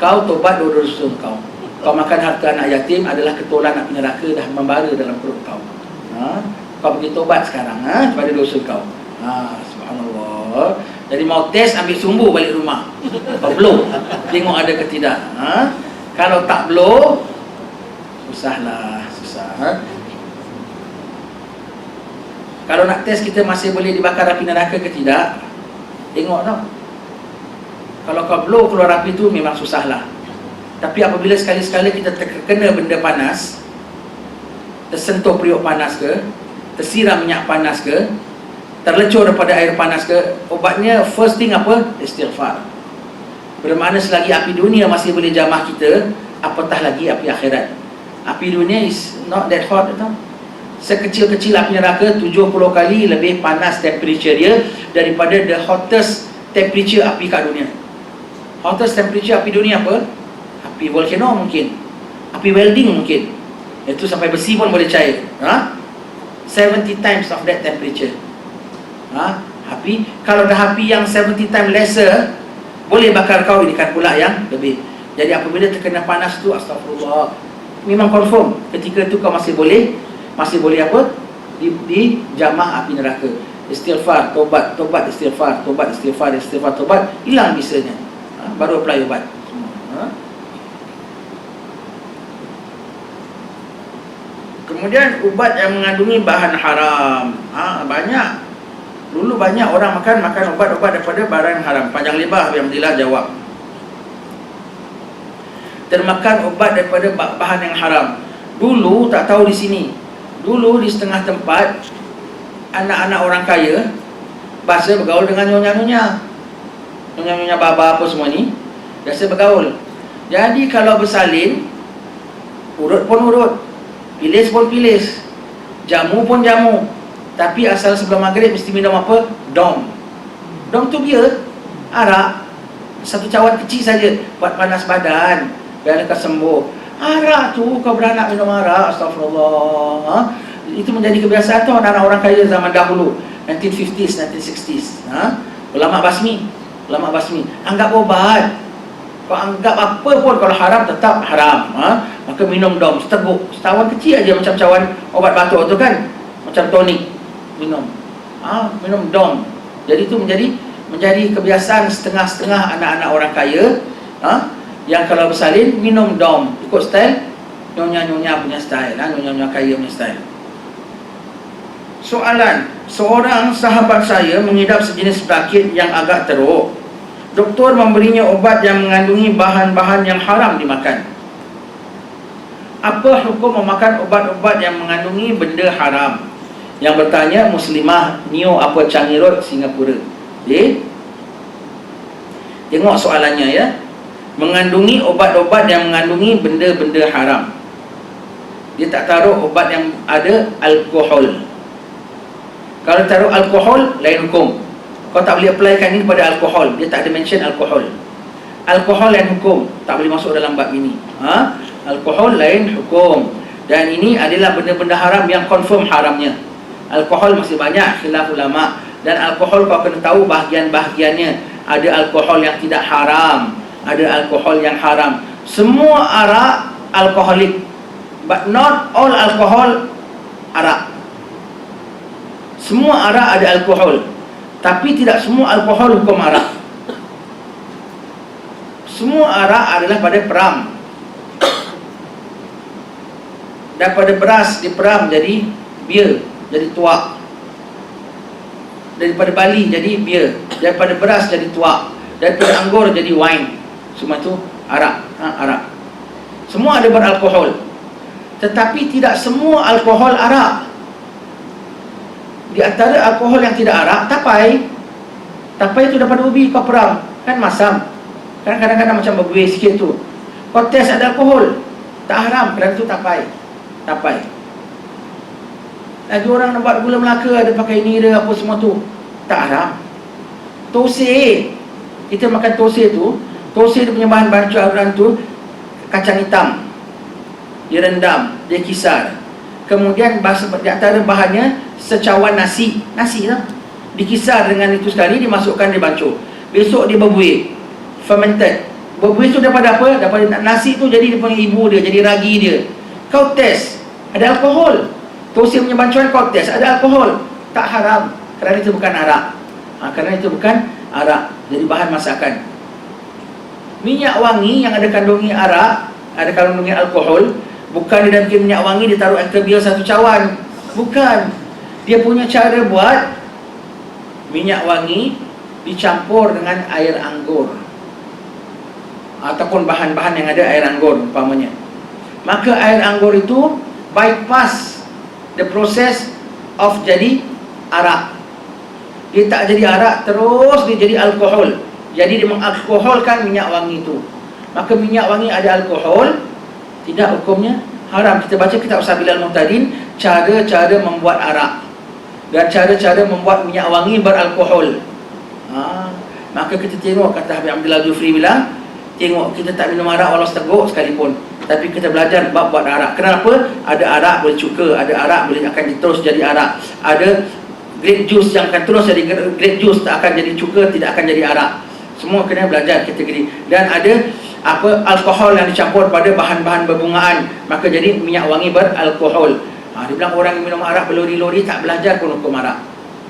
Kau tobat dosa kau. Kau makan harta anak yatim adalah ketulan api neraka dah membara dalam perut kau. Kau pergi tobat sekarang daripada dosa kau. Subhanallah. Jadi mau test, ambil sumbu balik rumah. Kau blow, tengok ada ke tidak. Kalau tak blow, susah. Kalau nak test kita masih boleh dibakar api neraka ke tidak, tengok tau. Kalau kau blow keluar api tu memang susah lah. Tapi apabila sekali-sekala kita terkena benda panas, tersentuh periuk panas ke, tersiram minyak panas ke, terlecur daripada air panas ke, obatnya first thing apa? Istighfar. Bermakna selagi api dunia masih boleh jamah kita, apatah lagi api akhirat. Api dunia is not that hot, tau. Sekecil-kecil api neraka 70 kali lebih panas temperature dia daripada the hottest temperature api kat dunia. Hottest temperature api dunia apa? Api volcano mungkin, api welding mungkin. Itu sampai besi pun boleh cair. 70 times of that temperature. Api, kalau dah api yang 70 times lesser, boleh bakar kau ikan pula yang lebih. Jadi apabila terkena panas tu, astagfirullah, memang confirm ketika tu kau masih boleh apa? Di jamah api neraka. Istighfar, tobat, istighfar, tobat, istighfar, tobat, hilang bisanya. Baru apply ubat. Kemudian ubat yang mengandungi bahan haram. Banyak. Dulu banyak orang makan ubat-ubat daripada barang yang haram. Panjang lebar alhamdulillah jawab. Termakan ubat daripada bahan yang haram. Dulu tak tahu di sini. Dulu di setengah tempat anak-anak orang kaya biasa bergaul dengan nyonya-nyonya baba apa semua ni, biasa bergaul. Jadi kalau bersalin, urut pun urut, pilis pun pilis, jamu pun jamu. Tapi asal sebelum maghrib mesti minum apa? Dom. Dom tu bia, arak. Satu cawan kecil saja buat panas badan, biar lekas sembuh. Arak tu, kau beranak minum arak, astagfirullah. Itu menjadi kebiasaan tu anak-anak orang kaya zaman dahulu, 1950s, 1960s. Ulama basmi, anggap obat. Kau anggap apa pun, kalau haram tetap haram. Maka minum dom, seteguk, setawan kecil aja, macam cawan obat batuk tu kan, macam tonik, minum. Minum dom. Jadi itu menjadi kebiasaan setengah-setengah anak-anak orang kaya, yang kalau bersalin minum dom, ikut style nyonya-nyonya punya style, nyonya-nyonya kaya punya style. Soalan, seorang sahabat saya mengidap sejenis penyakit yang agak teruk. Doktor memberinya obat yang mengandungi bahan-bahan yang haram dimakan. Apa hukum memakan obat-obat yang mengandungi benda haram? Yang bertanya Muslimah Neo apa Changi Road, Singapura. Tengok soalannya ya. Mengandungi obat-obat yang mengandungi benda-benda haram. Dia tak taruh obat yang ada alkohol. Kalau taruh alkohol, lain hukum. Kau tak boleh applykan ini pada alkohol. Dia tak ada mention alkohol. Alkohol lain hukum, tak boleh masuk dalam bab ini. Alkohol lain hukum. Dan ini adalah benda-benda haram yang confirm haramnya. Alkohol masih banyak khilaf ulama. Dan alkohol kau kena tahu bahagian-bahagiannya. Ada alkohol yang tidak haram, ada alkohol yang haram. Semua arak alkoholik, but not all alkohol arak. Semua arak ada alkohol, tapi tidak semua alkohol hukum arak. Semua arak adalah pada peram. Daripada beras diperam jadi bir, jadi tuak. Daripada bali jadi bir, daripada beras jadi tuak, daripada anggur jadi wine. Semua itu arak, arak. Semua ada beralkohol. Tetapi tidak semua alkohol arak. Di antara alkohol yang tidak arak, tapai. Tapai itu daripada ubi kau peram, kan masam. Kan kadang-kadang macam berbuih sikit tu. Kau test ada alkohol, tak haram, kerana itu tapai. Tapai. Lagi orang nak buat gula Melaka, ada pakai nira apa semua tu, tak haram. Tosir, kita makan tosir tu, tosir dia punya bahan-bahan campuran tu kacang hitam, dia rendam, dia kisar. Kemudian di antara bahannya secawan nasi lah, dikisar dengan itu sekali, dimasukkan di bancuh. Besok dia berbuih, fermented. Berbuih tu daripada apa? Daripada nasi tu jadi dia punya ibu dia, jadi ragi dia. Kau test, ada alkohol. Tosir punya bancuan kau test, ada alkohol, tak haram, kerana itu bukan arak. Kerana itu bukan arak, jadi bahan masakan. Minyak wangi yang ada kandungi arak, ada kandungi alkohol, bukan dia dah bikin minyak wangi, dia taruh air bir satu cawan. Bukan. Dia punya cara buat minyak wangi dicampur dengan air anggur. ataupun bahan-bahan yang ada air anggur umpamanya, maka air anggur itu bypass the process of jadi arak. Dia tak jadi arak, terus dia jadi alkohol. Jadi dia mengalkoholkan minyak wangi itu. Maka minyak wangi ada alkohol, tidak, hukumnya haram. Kita baca kitab Sabilal Muhtadin, cara-cara membuat arak dan cara-cara membuat minyak wangi beralkohol. Maka kita tengok, kata Habib Abdullah Jufri bilang, tengok kita tak minum arak walau seteguk sekalipun, tapi kita belajar bab buat arak. Kenapa? Ada arak boleh cuka, ada arak boleh akan terus jadi arak, ada grape juice yang akan terus jadi grape juice, tak akan jadi cuka, tidak akan jadi arak. Semua kena belajar kategori. Dan ada alkohol yang dicampur pada bahan-bahan berbungaan, maka jadi minyak wangi beralkohol. Dia bilang orang yang minum arak berlori-lori tak belajar pun hukum arak.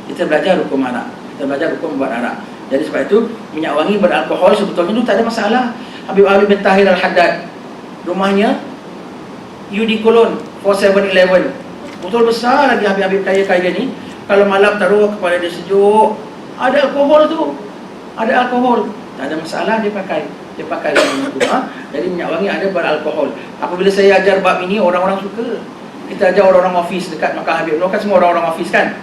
Kita belajar hukum arak, kita belajar hukum buat arak. Jadi sebab itu minyak wangi beralkohol sebetulnya itu tak ada masalah. Habib Ali bin Tahir Al-Haddad, rumahnya UD Cologne 4711, betul besar lagi. Habib-habib kaya-kaya ni kalau malam taruh kepala dia sejuk, ada alkohol tu, ada alkohol, tak ada masalah, dia pakai minyak tu. Jadi minyak wangi ada beralkohol. Apabila saya ajar bab ini, orang-orang suka. Kita ajar orang-orang office dekat Makkah Habib Nur, kan semua orang-orang office kan.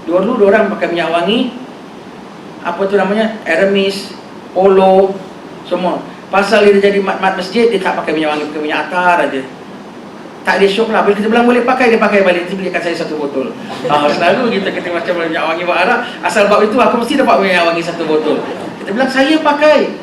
Dulu orang pakai minyak wangi, apa tu namanya, Hermes, Polo, semua. Pasal dia jadi mat-mat masjid, dia tak pakai minyak wangi, pakai minyak atar aja. Tak ada syok lah. Bila kita bilang boleh pakai, dia pakai balik. Dia belikan saya satu botol. Selalu kita kata macam minyak wangi buat arak, asal bab itu aku mesti dapat minyak wangi satu botol. Kita bilang saya pakai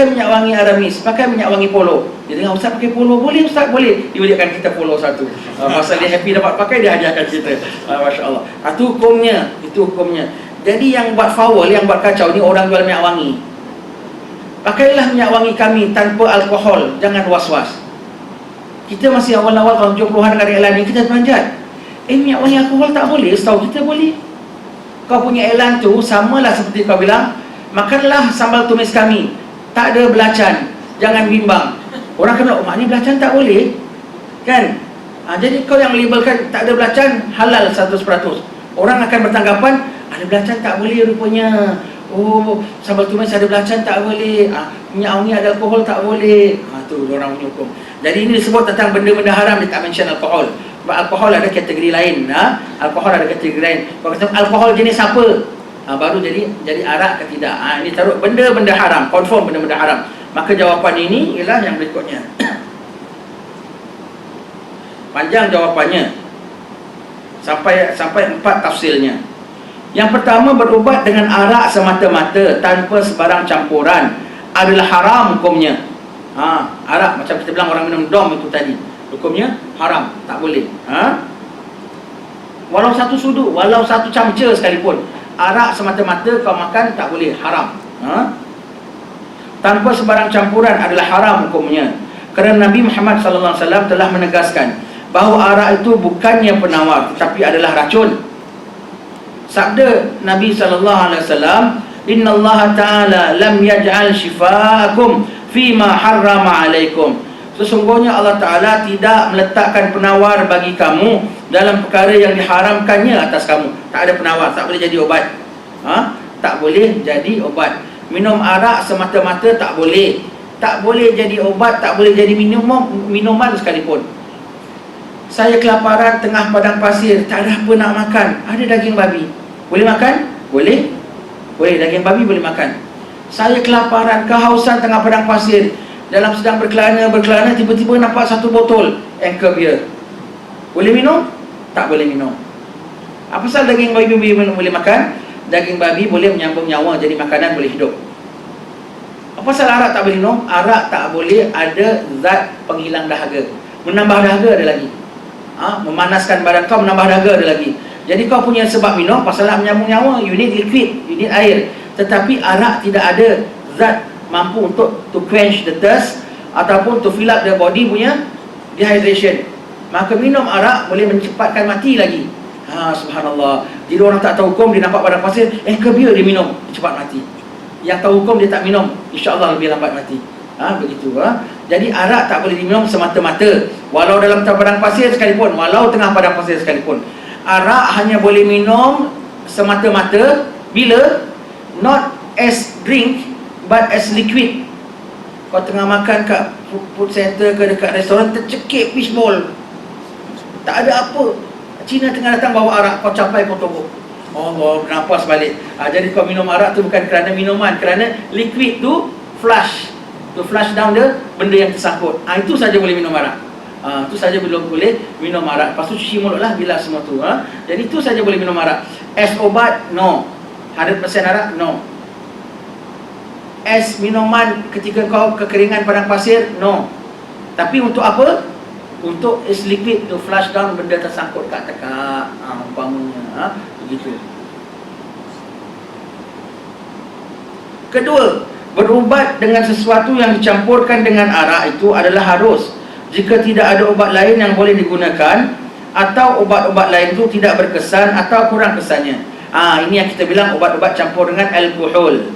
minyak wangi Aramis, pakai minyak wangi Polo. Dia dengar, Ustaz pakai Polo, boleh Ustaz, boleh. Dia belikan kita Polo satu. Pasal dia happy dapat pakai, dia hadiahkan kita. Masya Allah. Itu hukumnya, itu hukumnya. Jadi yang buat foul, yang buat kacau ni orang jual minyak wangi. Pakailah minyak wangi kami tanpa alkohol, jangan was-was. Kita masih awal-awal tahun 70-an dengan iklan ni, kita panjat. Minyak wangi alkohol tak boleh, setahu kita boleh. Kau punya iklan tu samalah seperti kau bilang, makanlah sambal tumis kami, tak ada belacan, jangan bimbang. Orang kena, maknanya belacan tak boleh, kan? Jadi kau yang labelkan tak ada belacan, halal 100%. Orang akan bertanggapan, ada belacan tak boleh rupanya. Oh, sambal tumis ada belacan tak boleh. Minyak wangi ada alkohol tak boleh. Tu orang punya hukum. Jadi ini disebut tentang benda-benda haram, dia tak mention alkohol. Sebab alkohol ada kategori lain. Alkohol ada kategori lain. Kalau kata alkohol jenis apa? Baru jadi arak ke tidak. Ini taruh benda-benda haram, confirm benda-benda haram. Maka jawapan ini ialah yang berikutnya. Panjang jawapannya. Sampai 4 tafsirnya. Yang pertama, berubat dengan arak semata-mata tanpa sebarang campuran adalah haram hukumnya. Arak macam kita bilang orang minum dom itu tadi, hukumnya haram, tak boleh. Walau satu sudu, walau satu camca sekalipun, arak semata-mata kau makan tak boleh, haram. Tanpa sebarang campuran adalah haram hukumnya. Kerana Nabi Muhammad SAW telah menegaskan bahawa arak itu bukannya penawar tetapi adalah racun. Sabda Nabi SAW, Inna Allah Ta'ala lam yaj'al shifaakum fima harrama alaikum. Sesungguhnya Allah Ta'ala tidak meletakkan penawar bagi kamu dalam perkara yang diharamkannya atas kamu. Tak ada penawar, tak boleh jadi obat. Tak boleh jadi obat. Minum arak semata-mata tak boleh. Tak boleh jadi obat, tak boleh jadi minuman sekalipun. Saya kelaparan tengah padang pasir, tak ada apa nak makan, ada daging babi, boleh makan? Boleh. Boleh, daging babi boleh makan. Saya kelaparan, kehausan tengah padang pasir, dalam sedang berkelana, tiba-tiba nampak satu botol Anchor beer, boleh minum? Tak boleh minum. Apa pasal daging babi boleh makan? Daging babi boleh menyambung nyawa, jadi makanan, boleh hidup. Apa pasal arak tak boleh minum? Arak tak boleh ada zat penghilang dahaga. Menambah dahaga ada lagi. Memanaskan badan kau, menambah dahaga ada lagi. Jadi kau punya sebab minum, pasal nak menyambung nyawa, you need liquid, you need air. Tetapi arak tidak ada zat mampu untuk to quench the thirst ataupun to fill up the body punya dehydration. Maka minum arak boleh mencepatkan mati lagi. Subhanallah. Jadi orang tak tahu hukum, dia nampak padang pasir, kebir dia minum, dia cepat mati. Yang tahu hukum dia tak minum, insya-Allah lebih lambat mati. Begitu. Jadi arak tak boleh diminum semata-mata, walau dalam padang pasir sekalipun, walau tengah padang pasir sekalipun. Arak hanya boleh minum semata-mata bila not as drink but as liquid. Kau tengah makan kat food center ke dekat restoran, tercekik fishball, tak ada apa, Cina tengah datang bawa arak, kau capai kau togok. Allah, bernafas balik. Jadi kau minum arak tu bukan kerana minuman, kerana liquid tu flush, to flush down the benda yang tersangkut. Itu saja boleh minum arak. Itu saja belum boleh minum arak. Lepas tu cuci mulut lah, bilas semua tu. Jadi itu saja boleh minum arak. Es obat, no. 100% arak, no. Es minuman ketika kau kekeringan padang pasir, no. Tapi untuk apa? Untuk es liquid to flush down benda tersangkut kat tekak, umpamanya, begitu. Kedua, berubat dengan sesuatu yang dicampurkan dengan arak itu adalah harus jika tidak ada ubat lain yang boleh digunakan, atau ubat-ubat lain itu tidak berkesan atau kurang kesannya. Ini yang kita bilang ubat-ubat campur dengan alkohol.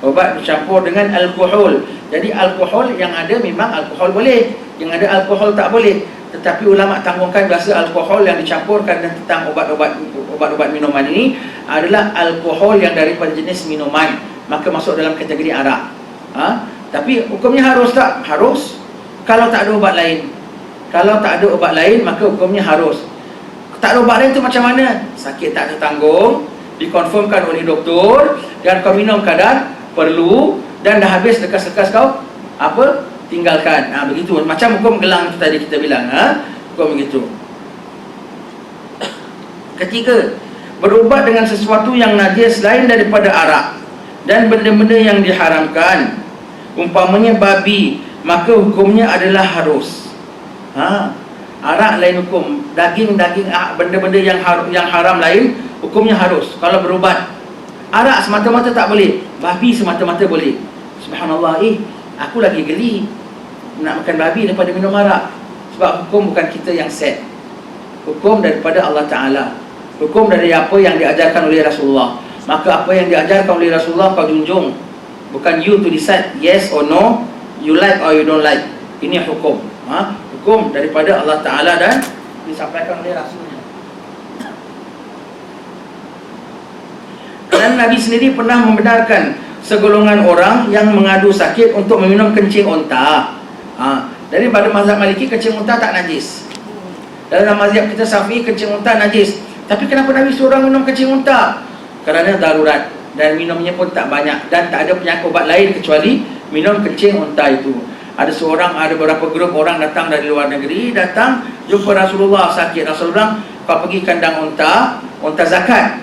Ubat dicampur dengan alkohol. Jadi alkohol yang ada memang alkohol boleh, yang ada alkohol tak boleh. Tetapi ulama tanggungkan biasa alkohol yang dicampurkan tentang ubat-ubat minuman ini adalah alkohol yang daripada jenis minuman, maka masuk dalam kategori arak. Tapi hukumnya harus tak? Harus. Kalau tak ada ubat lain. Kalau tak ada ubat lain, maka hukumnya harus. Tak ada ubat lain tu macam mana? Sakit tak tertanggung, dikonfirmkan oleh doktor, dan kau minum kadar perlu, dan dah habis lekas-lekas kau apa? Tinggalkan. Begitu. Macam hukum gelang tu tadi kita bilang. Hukum begitu. Ketiga, berubat dengan sesuatu yang najis lain daripada arak dan benda-benda yang diharamkan, umpamanya babi, maka hukumnya adalah harus. Arak lain hukum, daging-daging, benda-benda yang haram lain hukumnya harus. Kalau berubat, arak semata-mata tak boleh, babi semata-mata boleh. Subhanallah, aku lagi geli nak makan babi daripada minum arak. Sebab hukum bukan kita yang set, hukum daripada Allah Ta'ala, hukum dari apa yang diajarkan oleh Rasulullah. Maka apa yang diajarkan oleh Rasulullah kau junjung, bukan you to decide yes or no, you like or you don't like. Ini hukum, hukum daripada Allah Ta'ala dan disampaikan oleh Rasulnya. Dan Nabi sendiri pernah membenarkan segolongan orang yang mengadu sakit untuk meminum kencing unta. Dari pada mazhab Maliki, kencing unta tak najis. Dalam mazhab kita Syafi'i, kencing unta najis. Tapi kenapa Nabi suruh orang minum kencing unta? Kerana darurat, dan minumnya pun tak banyak, dan tak ada penyakit obat lain kecuali minum kencing unta itu. Ada beberapa grup orang datang dari luar negeri, datang jumpa Rasulullah sakit. Rasulullah, kau pergi kandang unta zakat,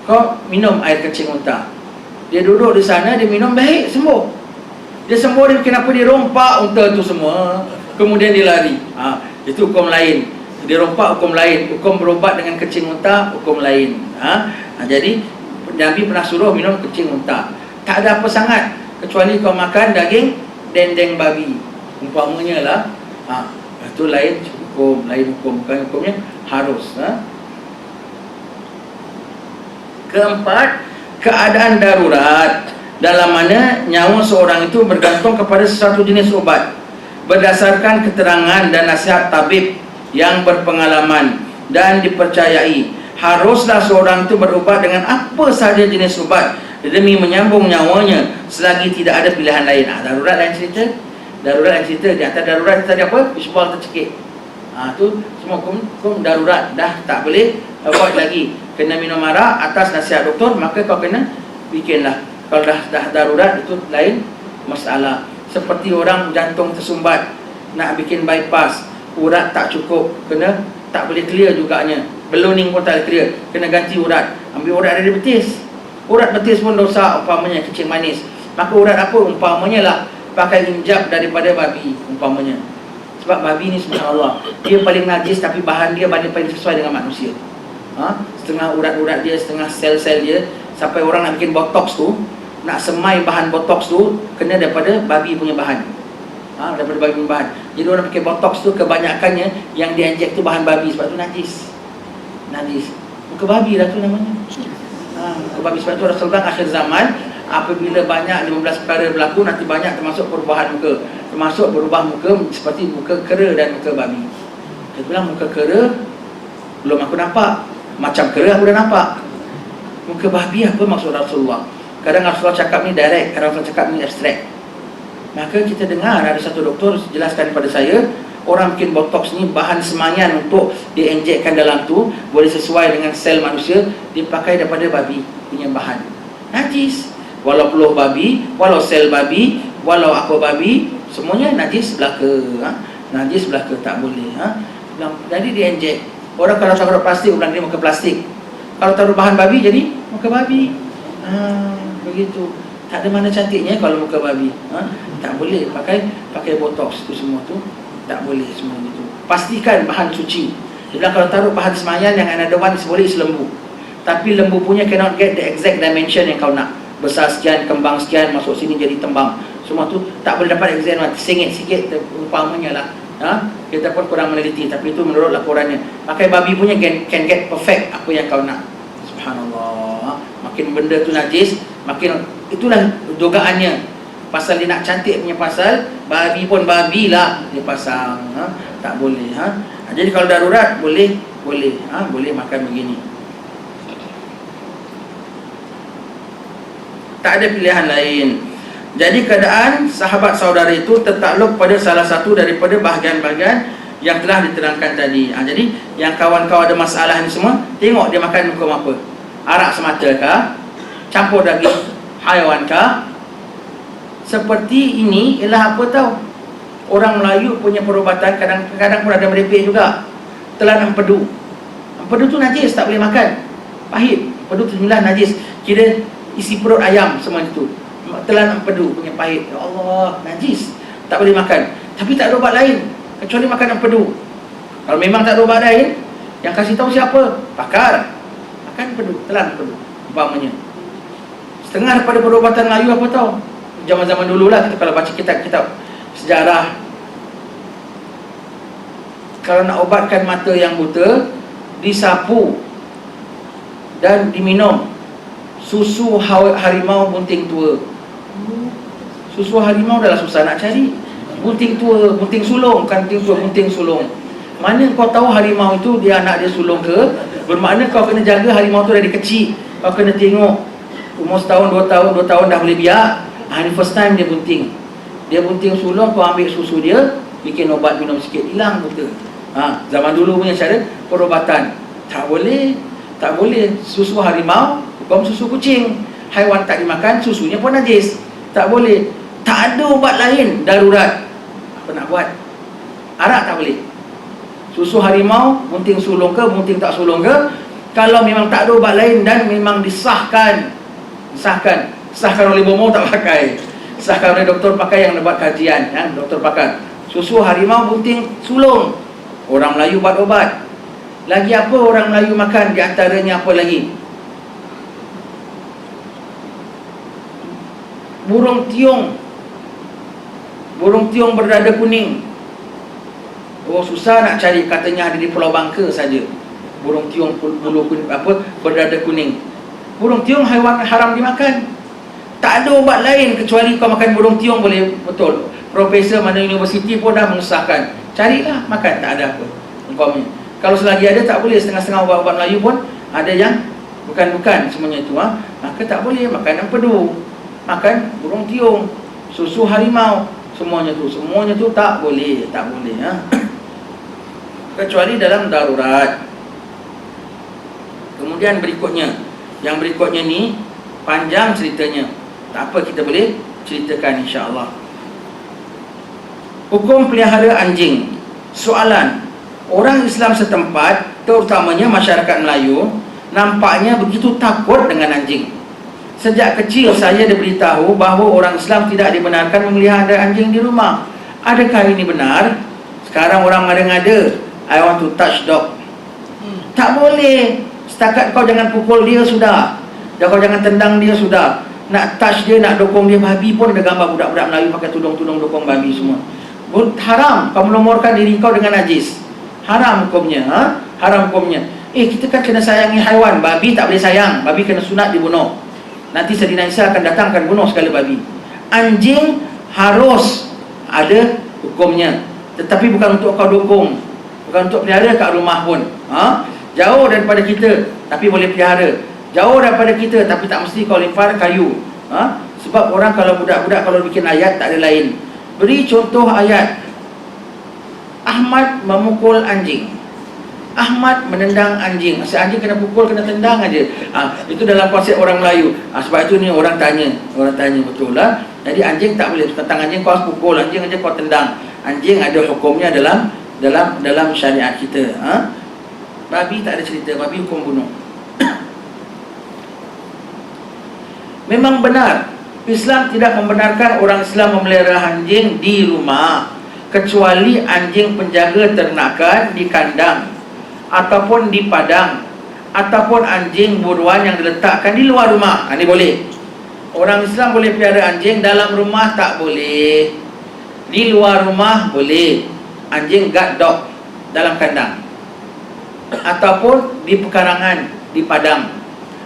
kau minum air kencing unta. Dia duduk di sana, dia minum, baik, sembuh. Dia sembuh, dia kenapa dia rompak unta tu semua, kemudian dia lari. Itu hukum lain. Dia rompak hukum lain. Hukum berubat dengan kencing unta hukum lain. Jadi Nabi pernah suruh minum kencing unta. Tak ada apa sangat, kecuali kau makan daging dendeng babi, umpamanya lah. Itu lain hukum, bukan hukumnya harus. Keempat, keadaan darurat, dalam mana nyawa seorang itu bergantung kepada sesuatu jenis ubat berdasarkan keterangan dan nasihat tabib yang berpengalaman dan dipercayai. Haruslah seorang itu berubat dengan apa sahaja jenis ubat demi menyambung nyawanya selagi tidak ada pilihan lain. Darurat lain cerita. Di atas darurat tadi apa? Fishball tercekik. Tu semua hukum darurat. Dah tak boleh avoid lagi, kena minum arak atas nasihat doktor, maka kau kena bikinlah. Kalau dah darurat, itu lain masalah. Seperti orang jantung tersumbat, nak bikin bypass, urat tak cukup, kena tak boleh clear juganya, ballooning pun tak boleh clear, kena ganti urat, ambil urat dari betis. Urat betis pun dosa, umpamanya kencing manis, maka urat apa? Umpamanya lah pakai injap daripada babi, umpamanya. Sebab babi ni subhanallah, dia paling najis, tapi bahan dia paling sesuai dengan manusia. Setengah urat-urat dia, setengah sel-sel dia, sampai orang nak bikin botox tu, nak semai bahan botox tu, kena daripada babi punya bahan. Daripada babi punya bahan. Jadi orang pakai botox tu, kebanyakannya yang dia injek tu bahan babi, sebab tu najis. Muka babi lah tu namanya. Muka babi. Sebab tu Rasulullah akhir zaman, apabila banyak 15 perkara berlaku, nanti banyak termasuk perubahan muka, termasuk berubah muka seperti muka kera dan muka babi. Dia bilang muka kera belum aku nampak, macam kera aku dah nampak. Muka babi apa maksud Rasulullah? kadang Rasulullah cakap ni direct, kadang Rasulullah cakap ni abstract. Maka kita dengar ada satu doktor jelaskan kepada saya, orang bikin botox ni bahan semanyan untuk diinjekkan dalam tu, boleh sesuai dengan sel manusia, dipakai daripada babi punya bahan. Najis. Walau peluh babi, walau sel babi, walau apa babi, semuanya najis belaka. Najis belaka, tak boleh. Jadi diinjek. Orang kalau taruh plastik, orang dia muka plastik. Kalau taruh bahan babi, jadi muka babi. Begitu. Tak ada mana cantiknya kalau muka babi. Tak boleh pakai botox tu semua tu. Tak boleh semua itu. Pastikan bahan suci. Dia bilang kalau taruh bahan semayan yang another one boleh lembu. Tapi lembu punya cannot get the exact dimension yang kau nak. Besar sekian, kembang sekian, masuk sini jadi tembang. Semua tu tak boleh dapat exact one. Sengit sikit umpamanya lah. Kita pun kurang meneliti, tapi itu menurut laporannya. Pakai babi punya can get perfect apa yang kau nak. Subhanallah. Makin benda tu najis, makin itulah dugaannya. Pasal dia nak cantik punya pasal, babi pun babi lah dia pasang. Tak boleh. Jadi kalau darurat boleh makan begini. Tak ada pilihan lain. Jadi keadaan sahabat saudara itu tertakluk pada salah satu daripada bahagian-bahagian yang telah diterangkan tadi. Jadi yang kawan-kawan ada masalah ni semua, tengok dia makan hukum apa. Arak semata kah? Campur daging haiwan kah? Seperti ini ialah apa tahu? Orang Melayu punya perubatan kadang-kadang pun ada merepek juga. Telan empedu. Empedu tu najis, tak boleh makan. Pahit. Empedu tu jelas najis. Kira isi perut ayam semua itu. Telan empedu punya pahit. Ya Allah, najis. Tak boleh makan. Tapi tak ada ubat lain kecuali makan empedu. Kalau memang tak ada ubat lain, yang kasih tahu siapa? Pakar. Makan empedu, telan empedu umpamanya. Setengah daripada perubatan Melayu apa tahu? Zaman-zaman dulu lah, kita kalau baca kitab-kitab sejarah, kalau nak ubatkan mata yang buta, disapu dan diminum susu harimau bunting tua. Susu harimau dah lah susah nak cari. Bunting tua, bunting sulung, bukan bunting tua, bunting sulung. Mana kau tahu harimau itu dia anak dia sulung ke? Bermakna kau kena jaga harimau tu dari kecil. Kau kena tengok umur setahun, 2 tahun dah boleh biak. Ini first time dia bunting. Dia bunting sulung, kau ambil susu dia, bikin obat minum sikit, hilang buta. Zaman dulu punya cara perubatan. Tak boleh. Tak boleh. Susu harimau hukum susu kucing. Haiwan tak dimakan, susunya pun najis. Tak boleh. Tak ada ubat lain darurat. Apa nak buat? Arak tak boleh. Susu harimau, bunting sulung ke, bunting tak sulung ke, kalau memang tak ada ubat lain dan memang disahkan oleh bomo, tak pakai. Sahkan oleh doktor pakai yang buat kajian, doktor pakar. Susu harimau, bunting sulung. Orang Melayu buat obat. Lagi apa orang Melayu makan? Di antaranya apa lagi? Burung tiung. Burung tiung berdada kuning. Oh, susah nak cari, katanya ada di Pulau Bangka saja. Burung tiung bulu kuning, berdada kuning. Burung tiung haiwan haram dimakan. Tak ada ubat lain kecuali kau makan burung tiung boleh betul. Profesor mana universiti pun dah mengesahkan. Carilah, makan, tak ada apa. Kalau selagi ada tak boleh. Setengah-setengah ubat-ubat Melayu pun ada yang bukan semuanya itu. Maka tak boleh makan empedu, makan burung tiung, susu harimau, semuanya tu tak boleh. Kecuali dalam darurat. Kemudian yang berikutnya ni panjang ceritanya. Tak apa, kita boleh ceritakan insya-Allah. Hukum pelihara anjing. Soalan, orang Islam setempat, terutamanya masyarakat Melayu, nampaknya begitu takut dengan anjing. Sejak kecil saya diberitahu bahawa orang Islam tidak dibenarkan memelihara anjing di rumah. Adakah ini benar? Sekarang orang ngada-ngada, I want to touch dog. Tak boleh. Setakat kau jangan pukul dia sudah. Kau jangan tendang dia sudah. Nak touch dia, nak dokong dia. Babi pun ada gambar budak-budak Melayu pakai tudung-tudung dokong babi semua. Haram kau melumurkan diri kau dengan najis. Haram hukumnya. Haram hukumnya. Kita kan kena sayangi haiwan. Babi tak boleh sayang. Babi kena sunat dibunuh. Nanti Sayyidina Isa akan datang, akan bunuh segala babi. Anjing harus ada hukumnya. Tetapi bukan untuk kau dokong, bukan untuk pelihara kat rumah pun. Jauh daripada kita tapi boleh pelihara. Jauh daripada kita tapi tak mesti kau lempar kayu. Sebab orang kalau budak-budak kalau bikin ayat tak ada lain. Beri contoh ayat. Ahmad memukul anjing, Ahmad menendang anjing. Asyik anjing kena pukul, kena tendang aja. Itu dalam konsep orang Melayu. Sebab itu ni orang tanya betul lah. Jadi anjing tak boleh tentang anjing kau pukul, anjing aja kau tendang. Anjing ada hukumnya dalam syariat kita. Babi tak ada cerita, babi hukum bunuh. Memang benar, Islam tidak membenarkan orang Islam memelihara anjing di rumah, kecuali anjing penjaga ternakan di kandang ataupun di padang, ataupun anjing buruan yang diletakkan di luar rumah. Ini boleh. Orang Islam boleh pelihara anjing, dalam rumah tak boleh. Di luar rumah boleh. Anjing guard dog dalam kandang, ataupun di pekarangan, di padang,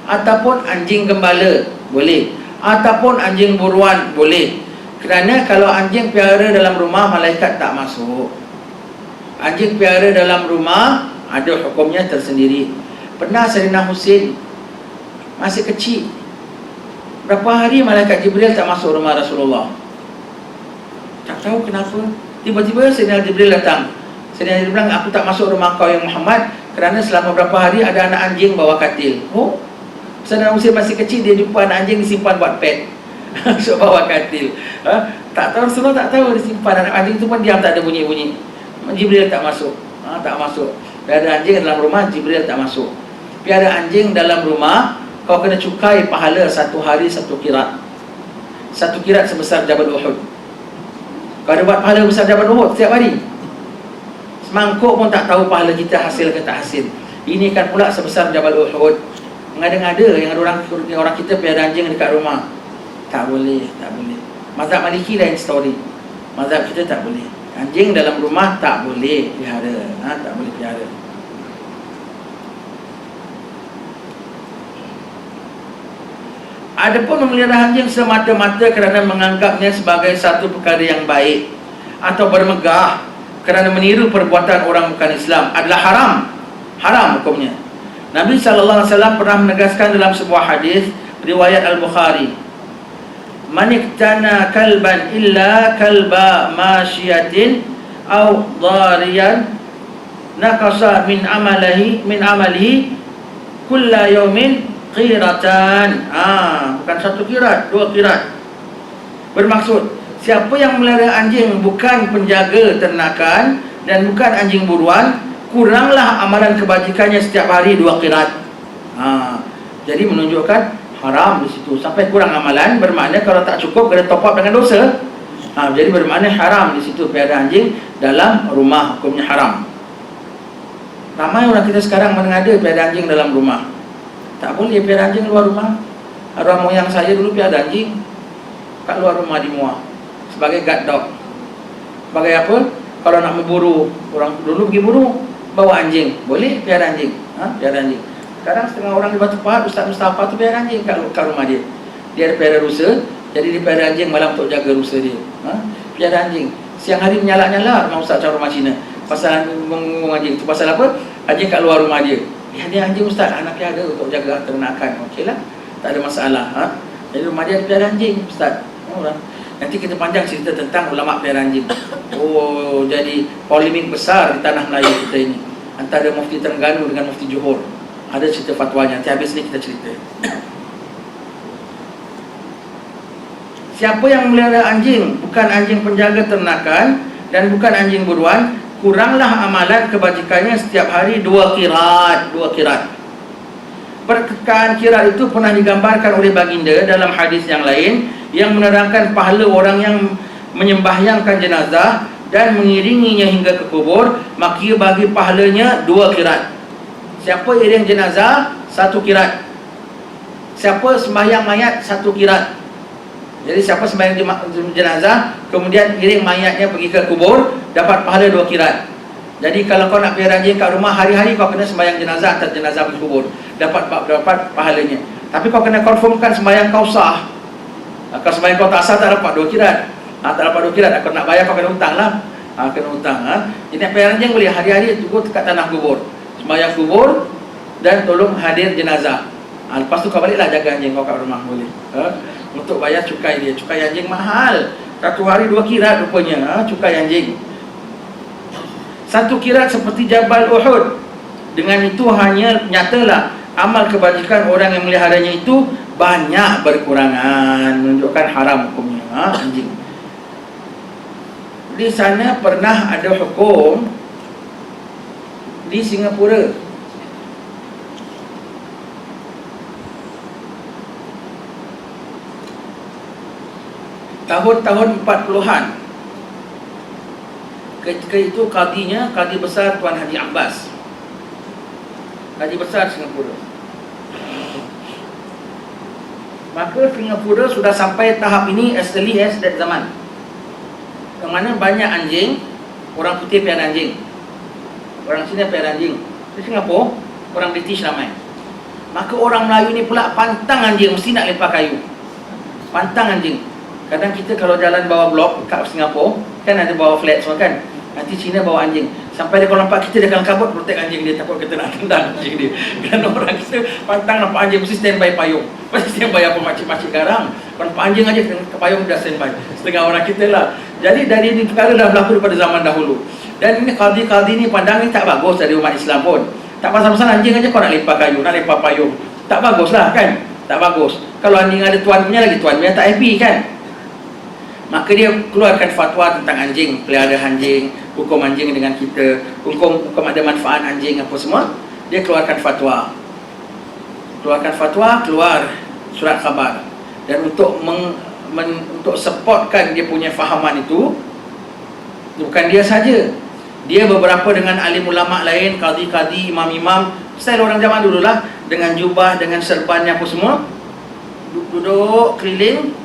ataupun anjing gembala boleh, ataupun anjing buruan boleh. Kerana kalau anjing piara dalam rumah, malaikat tak masuk. Anjing piara dalam rumah ada hukumnya tersendiri. Pernah Sayyidina Husin masih kecil, berapa hari malaikat Jibril tak masuk rumah Rasulullah. Tak tahu kenapa. Tiba-tiba Sayyidina Jibril datang. Sayyidina Jibril bilang, aku tak masuk rumah kau yang Muhammad kerana selama berapa hari ada anak anjing bawa katil. Sayyidina Husin masih kecil, dia jumpa anak anjing disimpan buat pet. So bawa katil. Tak tahu, Rasulullah tak tahu disimpan anak anjing tu pun diam, tak ada bunyi-bunyi. Jibril tak masuk. Tak masuk. Piara anjing dalam rumah, Jibril tak masuk. Piara anjing dalam rumah, kau kena cukai pahala satu hari satu kirat. Satu kirat sebesar Jabal Uhud. Kau ada buat pahala besar Jabal Uhud setiap hari. Semangkuk pun tak tahu pahala kita hasil ke tak hasil. Ini kan pula sebesar Jabal Uhud. Mengada-ngada yang ada orang kita piara anjing dekat rumah. Tak boleh, tak boleh. Mazhab Maliki lain story. Mazhab kita tak boleh. Anjing dalam rumah tak boleh pelihara. Tak boleh pelihara. Adapun memelihara anjing semata-mata kerana menganggapnya sebagai satu perkara yang baik atau bermegah kerana meniru perbuatan orang bukan Islam adalah haram. Haram hukumnya. Nabi SAW pernah menegaskan dalam sebuah hadis riwayat Al-Bukhari, man iktana kalban illa kalba masyiatin aw dhariyan naqasa min amalihi kulla yawmin qiratan. Bukan satu kirat, dua kirat. Bermaksud, siapa yang memelihara anjing bukan penjaga ternakan dan bukan anjing buruan, kuranglah amalan kebajikannya setiap hari 2 kirat. Jadi menunjukkan haram di situ. Sampai kurang amalan bermakna kalau tak cukup kena top up dengan dosa. Jadi bermakna haram di situ pelihara anjing dalam rumah, hukumnya haram. Ramai orang kita sekarang mengada pelihara anjing dalam rumah. Tak boleh pelihara anjing luar rumah. Arwah moyang saya dulu pelihara anjing kat luar rumah di Muar sebagai guard dog. Sebagai apa? Kalau nak memburu, orang dulu pergi buru, bawa anjing, boleh pelihara anjing. Pelihara anjing. Sekarang setengah orang di Batu Pahat, Ustaz Mustafa tu pelihara anjing kat rumah dia. Dia ada pelihara rusa, jadi dia pelihara anjing malam untuk jaga rusa dia. Pelihara anjing. Siang hari menyalak-nyalak rumah Ustaz cara rumah Cina. Pasal mengungung anjing tu. Pasal apa? Anjing kat luar rumah dia. Dia anjing Ustaz, anak dia ada untuk jaga ternakan. Okeylah, tak ada masalah. Jadi rumah dia ada pelihara anjing Ustaz. Nanti kita panjang cerita tentang ulama pelihara anjing. Jadi polemik besar di tanah Melayu kita ini antara Mufti Terengganu dengan Mufti Johor. Ada cerita fatwanya. Nanti habis ni kita cerita. Siapa yang memelihara anjing bukan anjing penjaga ternakan dan bukan anjing buruan, kuranglah amalan kebajikannya setiap hari 2 kirat. 2 kirat. Perkataan kirat itu pernah digambarkan oleh baginda dalam hadis yang lain yang menerangkan pahala orang yang menyembahyangkan jenazah dan mengiringinya hingga ke kubur, maka bagi pahalanya 2 kirat. Siapa iring jenazah, 1 kirat. Siapa sembahyang mayat, 1 kirat. Jadi siapa sembahyang jenazah kemudian iring mayatnya pergi ke kubur, dapat pahala 2 kirat. Jadi kalau kau nak pelihara anjing kat rumah, hari-hari kau kena sembahyang jenazah atas jenazah pergi kubur, dapat pahalanya. Tapi kau kena confirmkan sembahyang kau sah. Kalau sembahyang kau tak sah, tak dapat 2 kirat. Tak dapat 2 kirat, kau nak bayar kau kena hutang lah. Kena hutang. Jadi nak pelihara anjing boleh hari-hari tunggu dekat tanah kubur, sembahyang kubur dan tolong hadir jenazah. Lepas tu kau baliklah jaga anjing kau kat rumah, boleh. Untuk bayar cukai dia. Cukai anjing mahal. Satu hari 2 kirat rupanya, cukai anjing. 1 kirat seperti Jabal Uhud. Dengan itu hanya nyatalah amal kebajikan orang yang meliharanya itu banyak berkurangan, menunjukkan haram hukumnya anjing. Di sana pernah ada hukum di Singapura. Tahun-tahun 40-an. Ketika itu kadinya, Kadi Besar Tuan Haji Abbas, Kadi Besar Singapura. Maka Singapura sudah sampai tahap ini as early as that zaman, yang mana banyak anjing. Orang putih piara anjing, orang Cina piara anjing. Di Singapura orang British ramai. Maka orang Melayu ni pula pantang anjing, mesti nak lepas kayu. Pantang anjing. Kadang kita kalau jalan bawah blok kat Singapura, kan ada bawah flat semua kan, nanti Cina bawa anjing. Sampai dia kalau nampak kita dia akan kabut, protect anjing dia, takut kita nak tendang anjing dia. Kerana orang kita pantang nampak anjing, mesti standby payung. Mesti standby apa, makcik-makcik garang. Kalau nampak anjing aja, payung dah standby. Setengah orang kita lah. Jadi dari ini perkara dah berlaku daripada zaman dahulu. Dan ini kadi-kadi ni pandang ni tak bagus dari umat Islam pun. Tak pasal-pasal anjing aja kau nak lepas kayu, nak lepas payung. Tak bagus lah kan? Tak bagus. Kalau anjing ada tuan punya lagi, tuan punya tak happy kan? Maka dia keluarkan fatwa tentang anjing, pelihara anjing, hukum anjing dengan kita, hukum ada manfaat anjing apa semua. Dia keluarkan fatwa. Keluar surat khabar. Dan untuk untuk supportkan dia punya fahaman itu, bukan dia saja. Dia beberapa dengan alim ulama lain, kadi-kadi, imam-imam, style orang zaman dulu lah, dengan jubah, dengan serbannya apa semua, duduk keliling,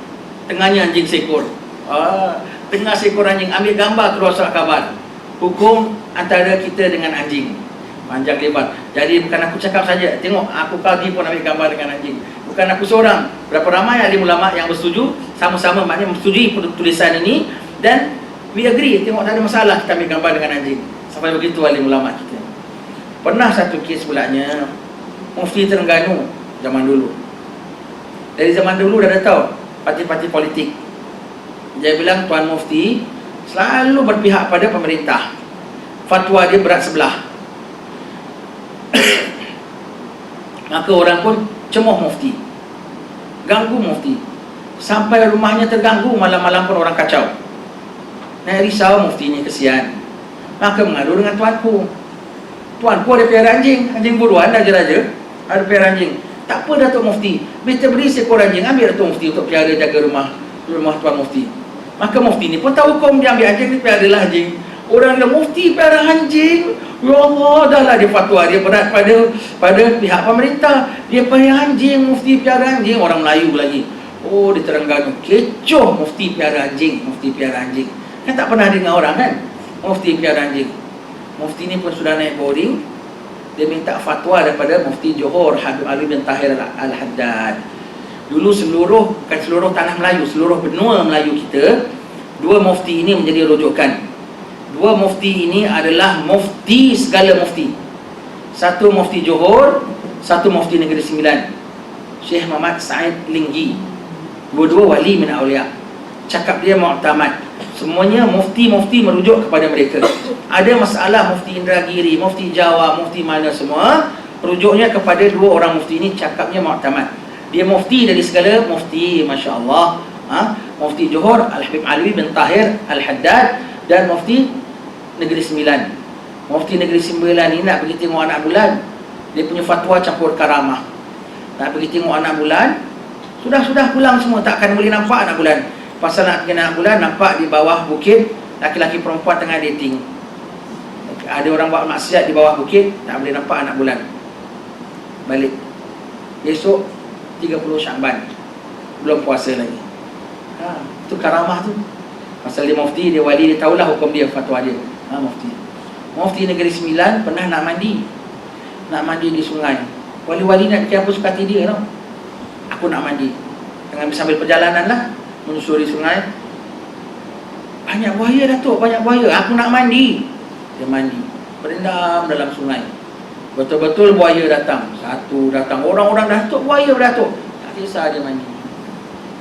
tengahnya anjing seekor. Tengah seekor anjing, ambil gambar, keluar surat khabar. Hukum antara kita dengan anjing, panjang lebar. Jadi bukan aku cakap saja, tengok aku kadi pun ambil gambar dengan anjing. Bukan aku seorang, berapa ramai alim ulama yang bersetuju, sama-sama maknanya menyetujui tulisan ini, dan we agree, tengok tak ada masalah kita ambil gambar dengan anjing. Sampai begitu alim ulama kita. Pernah satu kes pulanya, Mufti Terengganu zaman dulu. Dari zaman dulu dah ada tahu parti-parti politik. Dia bilang Tuan Mufti selalu berpihak pada pemerintah. Fatwa dia berat sebelah. Maka orang pun cemoh Mufti, ganggu Mufti, sampai rumahnya terganggu, malam-malam pun orang kacau. Nak risau Mufti ni, kesian. Maka mengadu dengan tuanku. Tuanku ada pelihara anjing, anjing buruan dah raja, ada pelihara anjing. Tak apa Datuk Mufti, kita beri seekor anjing, ambil Datuk Mufti untuk pelihara, jaga rumah Tuan Mufti. Maka Mufti ni pun tahu hukum, dia ambil anjing, dia peliharalah anjing. Orang dah Mufti pelihara anjing, ya Allah, dah lah dia fatwa, dia berat pada pihak pemerintah. Dia pelihara anjing, Mufti pelihara anjing, orang Melayu lagi. Oh, di Terengganu kecoh Mufti pelihara anjing, Mufti pelihara anjing. Kan tak pernah dengar orang kan, Mufti pelihara anjing. Mufti ni pun sudah naik boring. Dia minta fatwa daripada Mufti Johor Habib Ali bin Tahir Al-Haddad. Dulu bukan seluruh tanah Melayu, seluruh benua Melayu kita, dua mufti ini menjadi rujukan. Dua mufti ini adalah mufti segala mufti. Satu Mufti Johor, satu Mufti Negeri Sembilan, Syekh Muhammad Said Linggi. Dua-dua wali min awliya. Cakap dia mu'tamad. Semuanya mufti-mufti merujuk kepada mereka. Ada masalah Mufti Indragiri, Mufti Jawa, Mufti mana semua, rujuknya kepada dua orang mufti ini, cakapnya mu'tamad. Dia mufti dari segala mufti, Masya Allah. Mufti Johor Al-Habib Ali bin Tahir Al-Haddad, dan Mufti Negeri Sembilan. Mufti Negeri Sembilan ini nak pergi tengok anak bulan. Dia punya fatwa campur karamah. Nak pergi tengok anak bulan, sudah pulang semua, takkan boleh nampak anak bulan. Pasal nak pergi anak bulan, nampak di bawah bukit laki-laki perempuan tengah dating. Ada orang buat maksiat di bawah bukit, tak boleh nampak anak bulan. Balik besok 30 Syakban, belum puasa lagi. Itu karamah tu. Pasal dia mufti, dia wali, dia tahulah hukum dia, fatwa dia. Mufti Negeri Sembilan pernah nak mandi di sungai. Wali-wali nak fikir apa suka hati dia tau. Aku nak mandi, jangan sambil perjalanan lah, menyusuri sungai. Banyak buaya Datuk, banyak buaya. Aku nak mandi. Dia mandi, berendam dalam sungai. Betul-betul buaya datang. Satu datang, orang-orang datuk, buaya berdatuk. Tak kisah dia mandi.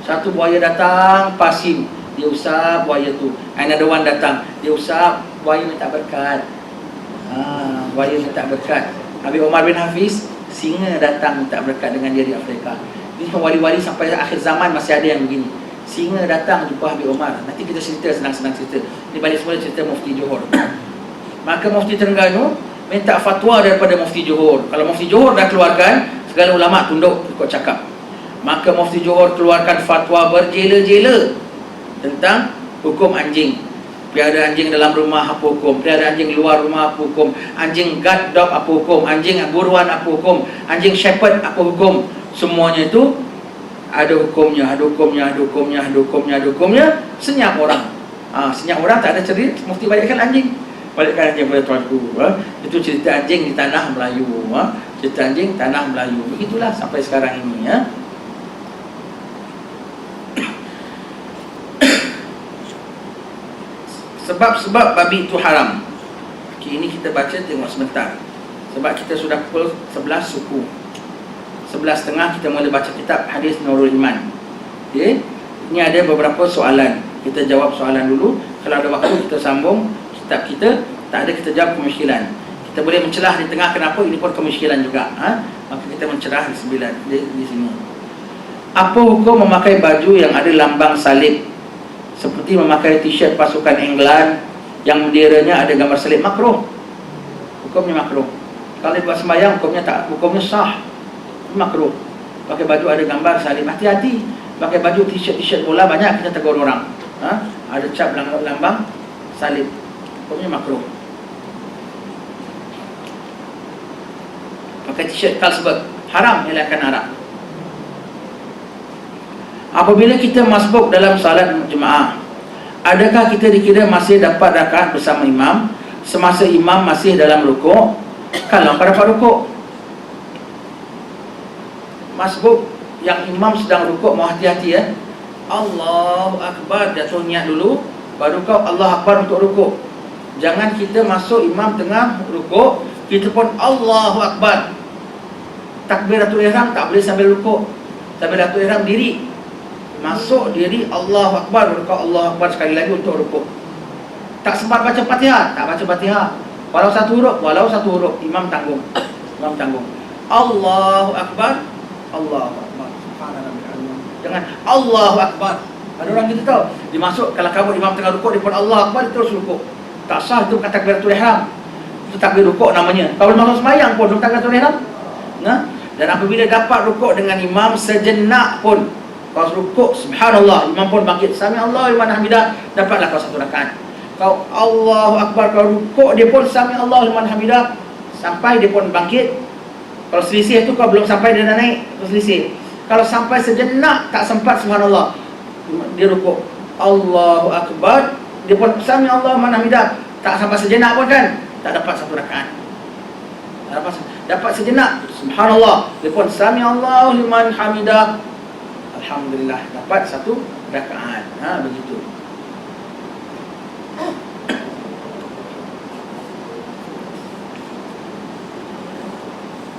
Satu buaya datang, pasim. Dia usap buaya tu. Another one datang, dia usap, buaya minta berkat. Buaya minta berkat. Habis Umar bin Hafiz, singa datang minta berkat dengan dia di Afrika. Ini wali-wali sampai akhir zaman masih ada yang begini. Singa datang jumpa Habib Umar. Nanti kita cerita, senang-senang cerita. Ini balik semula cerita Mufti Johor. Maka Mufti Terengganu minta fatwa daripada Mufti Johor. Kalau Mufti Johor dah keluarkan, segala ulama tunduk ikut cakap. Maka Mufti Johor keluarkan fatwa berjela-jela tentang hukum anjing. Piara anjing dalam rumah apa hukum, piara anjing luar rumah apa hukum, anjing guard dog apa hukum, anjing buruan apa hukum, anjing shepherd apa hukum. Semuanya itu ada hukumnya, ada hukumnya, ada hukumnya, ada hukumnya, ada hukumnya. Senyap orang. Senyap orang tak ada cerita. Mufti balikkan anjing. Balikkan anjing pada tuanku. Itu cerita anjing di tanah Melayu. Cerita anjing tanah Melayu. Begitulah sampai sekarang ini. Sebab-sebab babi itu haram. Okay, ini kita baca, tengok sebentar. Sebab kita sudah pukul 11 suku. 11.30 kita mula baca kitab Hadis Nurul Iman. Okay. Ini ada beberapa soalan. Kita jawab soalan dulu. Kalau ada waktu kita sambung kitab kita. Tak ada, kita jawab kemusykilan. Kita boleh mencelah di tengah, kenapa ini pun kemusykilan juga. Maka kita mencerah di sini. Apa hukum memakai baju yang ada lambang salib, seperti memakai t-shirt pasukan England yang benderanya ada gambar salib? Makruh. Hukumnya makruh. Kalau buat sembahyang hukumnya sah. Makruh. Pakai baju ada gambar salib, hati-hati. Pakai baju t-shirt bola, banyak kita tegur orang. Ada cap lambang salib, hukumnya makruh. Pakai t-shirt Carlsberg, haram, elakkan haram. Apabila kita masbuk dalam salat jemaah, adakah kita dikira masih dapat rakaat bersama imam semasa imam masih dalam rukuk? Kalau kau dapat rukuk, masbuk yang imam sedang rukuk, mau hati-hati ya. Allahu Akbar, jatuh niat dulu, baru kau Allah Akbar untuk rukuk. Jangan kita masuk imam tengah rukuk, kita pun Allahu Akbar. Takbiratul ihram tak boleh sambil rukuk. Takbiratul ihram diri, masuk diri, Allahu Akbar, rukuk Allahu Akbar sekali lagi untuk rukuk. Tak sempat baca Fatihah, tak baca Fatihah. Walau satu huruf, imam tanggung. Allahu Akbar, Allahu Akbar. Jangan Allahu Akbar. Ada orang kita tahu, dia masuk, kalau kamu imam tengah rukuk, dia pun Allahu Akbar, dia terus rukuk. Tak sah, itu bukan takbiratul ihram. Itu takbir rukuk namanya. Kalau masuk sembahyang pun takbiratul ihram. Dan apabila dapat rukuk dengan imam sejenak pun, kau rukuk, subhanallah, imam pun bangkit, sami Allahu liman hamidah, dapatlah kau satu rakaat. Kau Allahu Akbar, kau rukuk, dia pun sami Allahu liman hamidah, sampai dia pun bangkit. Kalau selisih tu kau belum sampai, dia dah naik, kau selisih. Kalau sampai sejenak tak sempat, subhanallah, dia rukuk, Allahu Akbar, dia pun sami Allahu liman hamidah, tak sampai sejenak pun kan, tak dapat satu rakaat. Dapat sejenak, subhanallah, dia pun sami Allahu liman hamidah, alhamdulillah, dapat satu rakaat. Begitu.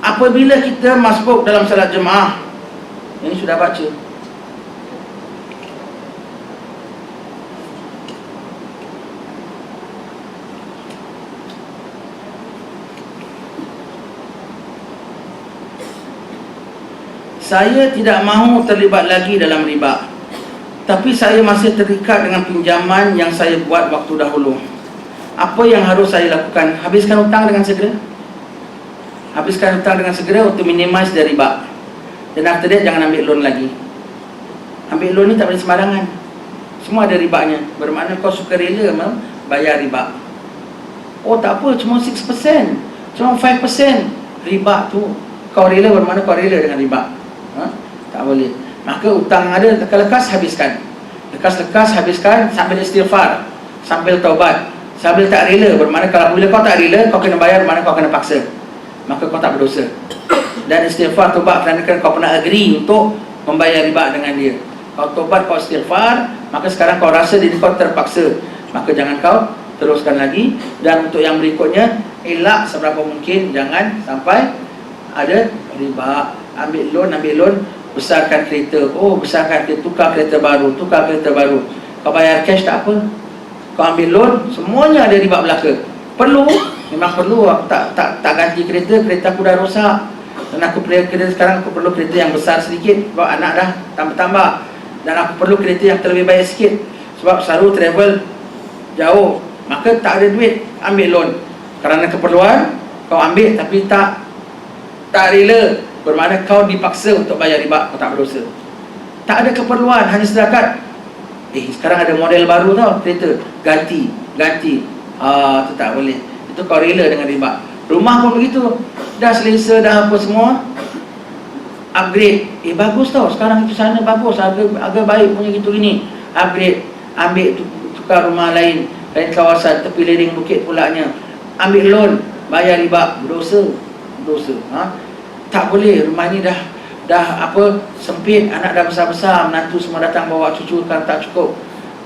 Apabila kita masbuk dalam salat jemaah, ini sudah baca. Saya tidak mahu terlibat lagi dalam riba, tapi saya masih terikat dengan pinjaman yang saya buat waktu dahulu. Apa yang harus saya lakukan? Habiskan hutang dengan segera. Habiskan hutang dengan segera untuk minimize dari riba. Dan after that, jangan ambil loan lagi. Ambil loan ni tak boleh sembarangan. Semua ada ribanya. Bermakna kau suka rela bayar riba. Oh tak apa, cuma 6%, cuma 5% riba tu. Kau rela, bermakna kau rela dengan riba. Tak boleh. Maka hutang ada, lekas habiskan. Lekas habiskan sambil istighfar, sambil taubat, sambil tak rela. Bermakna kalau bila kau tak rela, kau kena bayar, bermakna kau kena paksa, maka kau tak berdosa. Dan istighfar, taubat, kerana kau pernah agree untuk membayar riba dengan dia. Kau taubat, kau istighfar, maka sekarang kau rasa diri kau terpaksa, maka jangan kau teruskan lagi. Dan untuk yang berikutnya, elak seberapa mungkin jangan sampai ada riba. Ambil loan, besarkan kereta. Oh, besarkan kereta, tukar kereta baru. Kau bayar cash tak apa. Kau ambil loan, semuanya ada riba belaka. Perlu, memang perlu. Aku tak ganti kereta aku dah rosak. Dan aku perlu kereta sekarang, aku perlu kereta yang besar sedikit sebab anak dah tambah-tambah. Dan aku perlu kereta yang terlebih baik sikit sebab selalu travel jauh. Maka tak ada duit, ambil loan. Kerana keperluan, kau ambil tapi tak rela. Bermakna kau dipaksa untuk bayar riba, kau tak berdosa. Tak ada keperluan, hanya setakat sekarang ada model baru tau, kereta ganti. Itu tak boleh. Itu kau rela dengan riba. Rumah pun begitu, dah selesa dah apa semua, upgrade. Bagus tau, sekarang itu sana bagus, harga baik punya gitu gini. Upgrade, ambil tukar rumah lain kawasan, tepi lereng bukit pulaknya. Ambil loan, bayar riba, berdosa. Tak boleh. Rumah ni dah apa, sempit, anak dah besar-besar, menantu semua datang bawa cucu, kan tak cukup.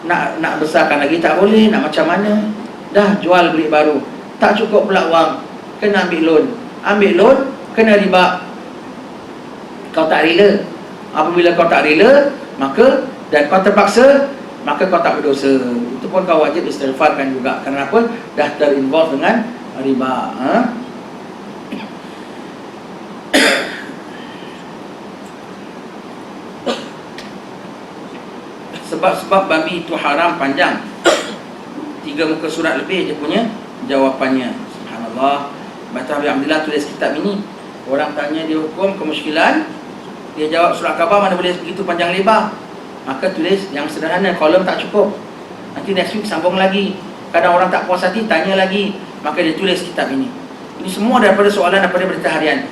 Nak besarkan lagi tak boleh, nak macam mana? Dah jual beli baru, tak cukup pula wang, kena ambil loan, kena riba. Kau tak rela. Apabila kau tak rela, maka dan kau terpaksa, maka kau tak berdosa. Itu pun kau wajib istighfarkan juga. Kenapa? Dah terinvolve dengan riba. Sebab babi itu haram panjang. 3 muka surat lebih dia punya jawapannya. Subhanallah. Baca Habib Abdillah tulis kitab ini. Orang tanya dia hukum kemusykilan, dia jawab surat khabar mana boleh begitu panjang lebar. Maka tulis yang sederhana, kolom tak cukup. Nanti next week sambung lagi. Kadang orang tak puas hati, tanya lagi. Maka dia tulis kitab ini. Ini semua daripada soalan daripada berita harian.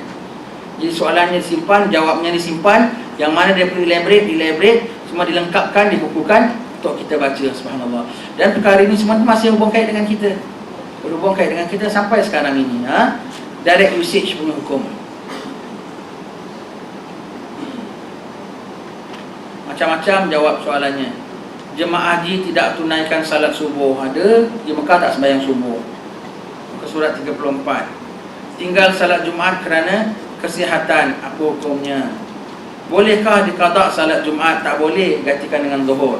Jadi soalannya disimpan, jawabnya disimpan. Yang mana dia perlu elaborate, semua dilengkapkan, dibukukan untuk kita baca. Subhanallah. Dan perkara ini semua masih hubung kait dengan kita. Berhubung kait dengan kita sampai sekarang ini. Direct usage punya hukum. Macam-macam jawab soalannya. Jemaah haji tidak tunaikan salat subuh. Ada di Mekah tak sembahyang subuh. Muka surat 34. Tinggal salat Jumaat kerana kesihatan, apa hukumnya? Bolehkah diqada salat Jumaat? Tak boleh, gantikan dengan zuhur.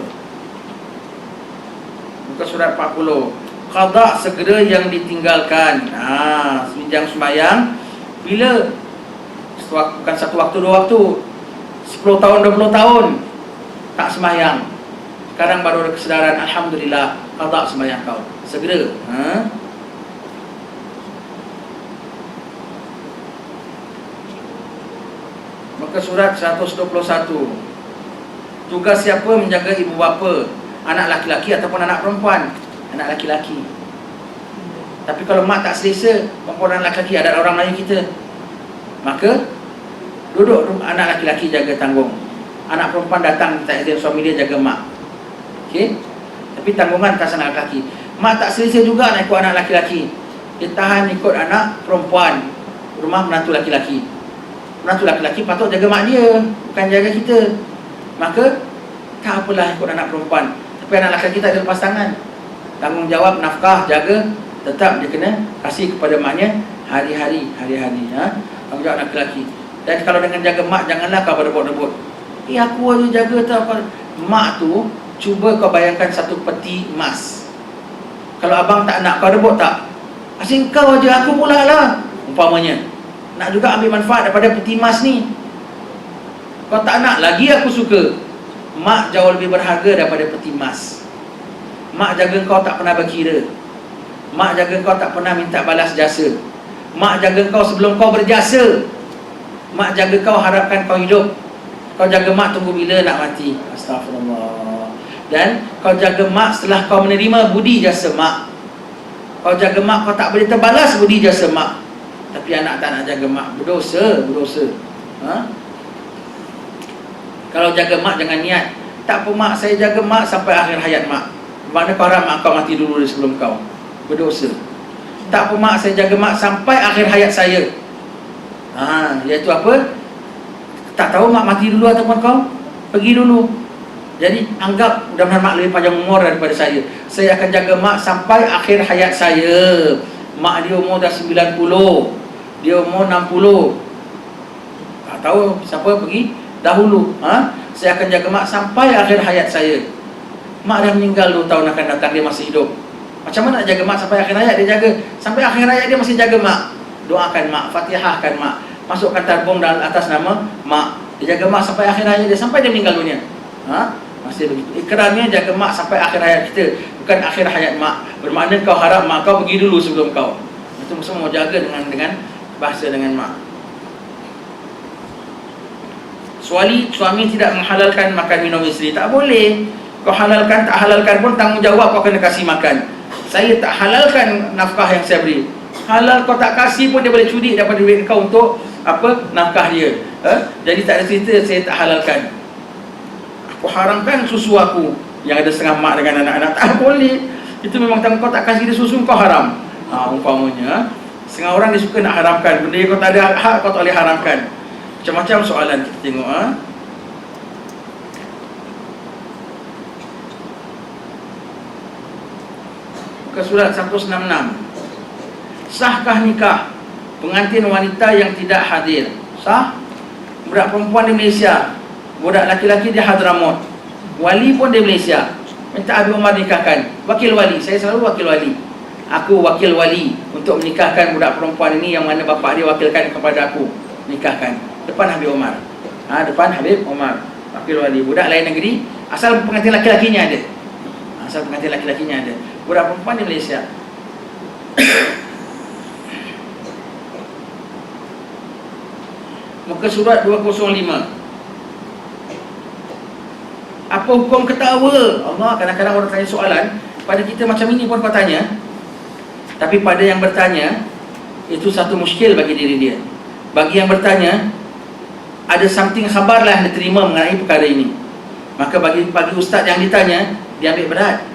Muka surat 40. Qada segera yang ditinggalkan. Semenjang sembahyang, bila? Bukan satu waktu, 2 waktu, 10 tahun, 20 tahun tak sembahyang. Sekarang baru ada kesedaran, alhamdulillah, qada sembahyang kau. Segera. Muka surat 121. Tugas siapa menjaga ibu bapa? Anak laki-laki ataupun anak perempuan? Anak laki-laki. Tapi kalau mak tak selesa, perempuan dan laki-laki, ada orang Melayu kita, maka duduk anak laki-laki jaga tanggung. Anak perempuan datang minta izin suami dia jaga mak. Okey? Tapi tanggungan atas anak laki-laki. Mak tak selesa juga nak ikut anak laki-laki, dia tahan ikut anak perempuan, rumah menantu laki-laki. Menantu laki-laki patut jaga mak dia, bukan jaga kita. Maka tak apalah ikut anak perempuan. Tapi anak laki-laki tak ada lepas tangan. Tanggungjawab nafkah, jaga, tetap dia kena kasih kepada maknya hari-hari. Tanggungjawab anak lelaki. Dan kalau dengan jaga mak, janganlah kau berebut-rebut. Aku aja jaga tak apa. Mak tu, cuba kau bayangkan satu peti emas. Kalau abang tak nak, kau rebut tak? Asyik kau aja, aku pula lah, umpamanya. Nak juga ambil manfaat daripada peti emas ni. Kau tak nak, lagi aku suka. Mak jauh lebih berharga daripada peti emas. Mak jaga kau tak pernah berkira. Mak jaga kau tak pernah minta balas jasa. Mak jaga kau sebelum kau berjasa. Mak jaga kau harapkan kau hidup. Kau jaga mak tunggu bila nak mati. Astagfirullah. Dan kau jaga mak setelah kau menerima budi jasa mak. Kau jaga mak, kau tak boleh terbalas budi jasa mak. Tapi anak tak nak jaga mak, berdosa. Kalau jaga mak jangan niat, tak apa mak, saya jaga mak sampai akhir hayat mak. Mana kau harap mak kau mati dulu sebelum kau? Berdosa. Tak apa mak, saya jaga mak sampai akhir hayat saya. Iaitu apa? Tak tahu mak mati dulu ataupun kau pergi dulu. Jadi anggap mudah-mudahan mak lebih panjang umur daripada saya. Saya akan jaga mak sampai akhir hayat saya. mak dia umur dah 90, dia umur 60. Tak tahu siapa pergi dahulu. Saya akan jaga mak sampai akhir hayat saya. Mak dah meninggal 2 tahun akan datang, dia masih hidup. Macam mana nak jaga mak sampai akhir hayat? Dia jaga sampai akhir hayat, dia masih jaga mak. Doakan mak, fatihahkan mak, masukkan tabung dalam atas nama mak. Dia jaga mak sampai akhir hayat dia, sampai dia meninggal dunia. Masih begitu. Ikrarnya jaga mak sampai akhir hayat kita, bukan akhir hayat mak. Bermakna kau harap mak kau pergi dulu sebelum kau. Itu semua jaga dengan bahasa dengan mak. Suami tidak menghalalkan makan minum isteri. Tak boleh. Kau halalkan, tak halalkan pun tanggungjawab kau kena kasih makan. Saya tak halalkan nafkah yang saya beri. Halal kau tak kasih pun dia boleh curi daripada duit kau untuk apa? Nafkah dia. Jadi tak ada cerita saya tak halalkan. Aku haramkan susu aku yang ada setengah mak dengan anak-anak. Tak boleh. Itu memang kau tak kasih dia susu, kau haram. Umpamanya setengah orang dia suka nak haramkan benda yang kau tak ada hak, kau tak boleh haramkan. Macam-macam soalan kita tengok. Muka surat 166. Sahkah nikah pengantin wanita yang tidak hadir? Sah. Budak perempuan di Malaysia, budak laki-laki di Hadramaut, wali pun di Malaysia, minta Habib Omar nikahkan. Wakil wali, saya selalu wakil wali. Aku wakil wali untuk menikahkan budak perempuan ini yang mana bapa dia wakilkan kepada aku nikahkan depan Habib Omar. Depan Habib Omar, wakil wali. Budak lain negeri, asal pengantin laki-lakinya ada. Asal pengantin laki-lakinya ada. Budak perempuan di Malaysia. Muka surat 205. Apa hukum ketawa? Allah, kadang-kadang orang tanya soalan pada kita macam ini pun kau tanya. Tapi pada yang bertanya, itu satu muskil bagi diri dia. Bagi yang bertanya, ada something khabar lah yang diterima mengenai perkara ini. Maka bagi ustaz yang ditanya, dia ambil berat.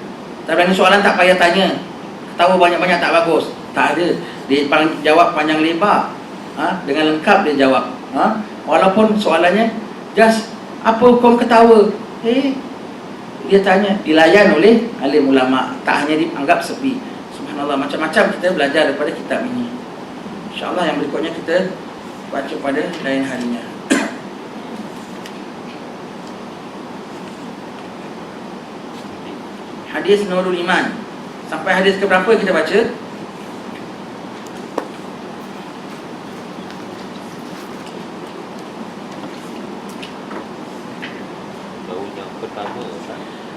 Tapi soalan tak payah tanya. Ketawa banyak-banyak tak bagus. Tak ada. Dia jawab panjang lebar. Dengan lengkap dia jawab. Walaupun soalannya just apa hukum ketawa? Dia tanya, dilayan oleh alim ulama, tak hanya dianggap sepi. Subhanallah, macam-macam kita belajar daripada kitab ini. InsyaAllah yang berikutnya kita baca pada lain harinya. Hadis Nurul Iman. Sampai hadis ke berapa kita baca?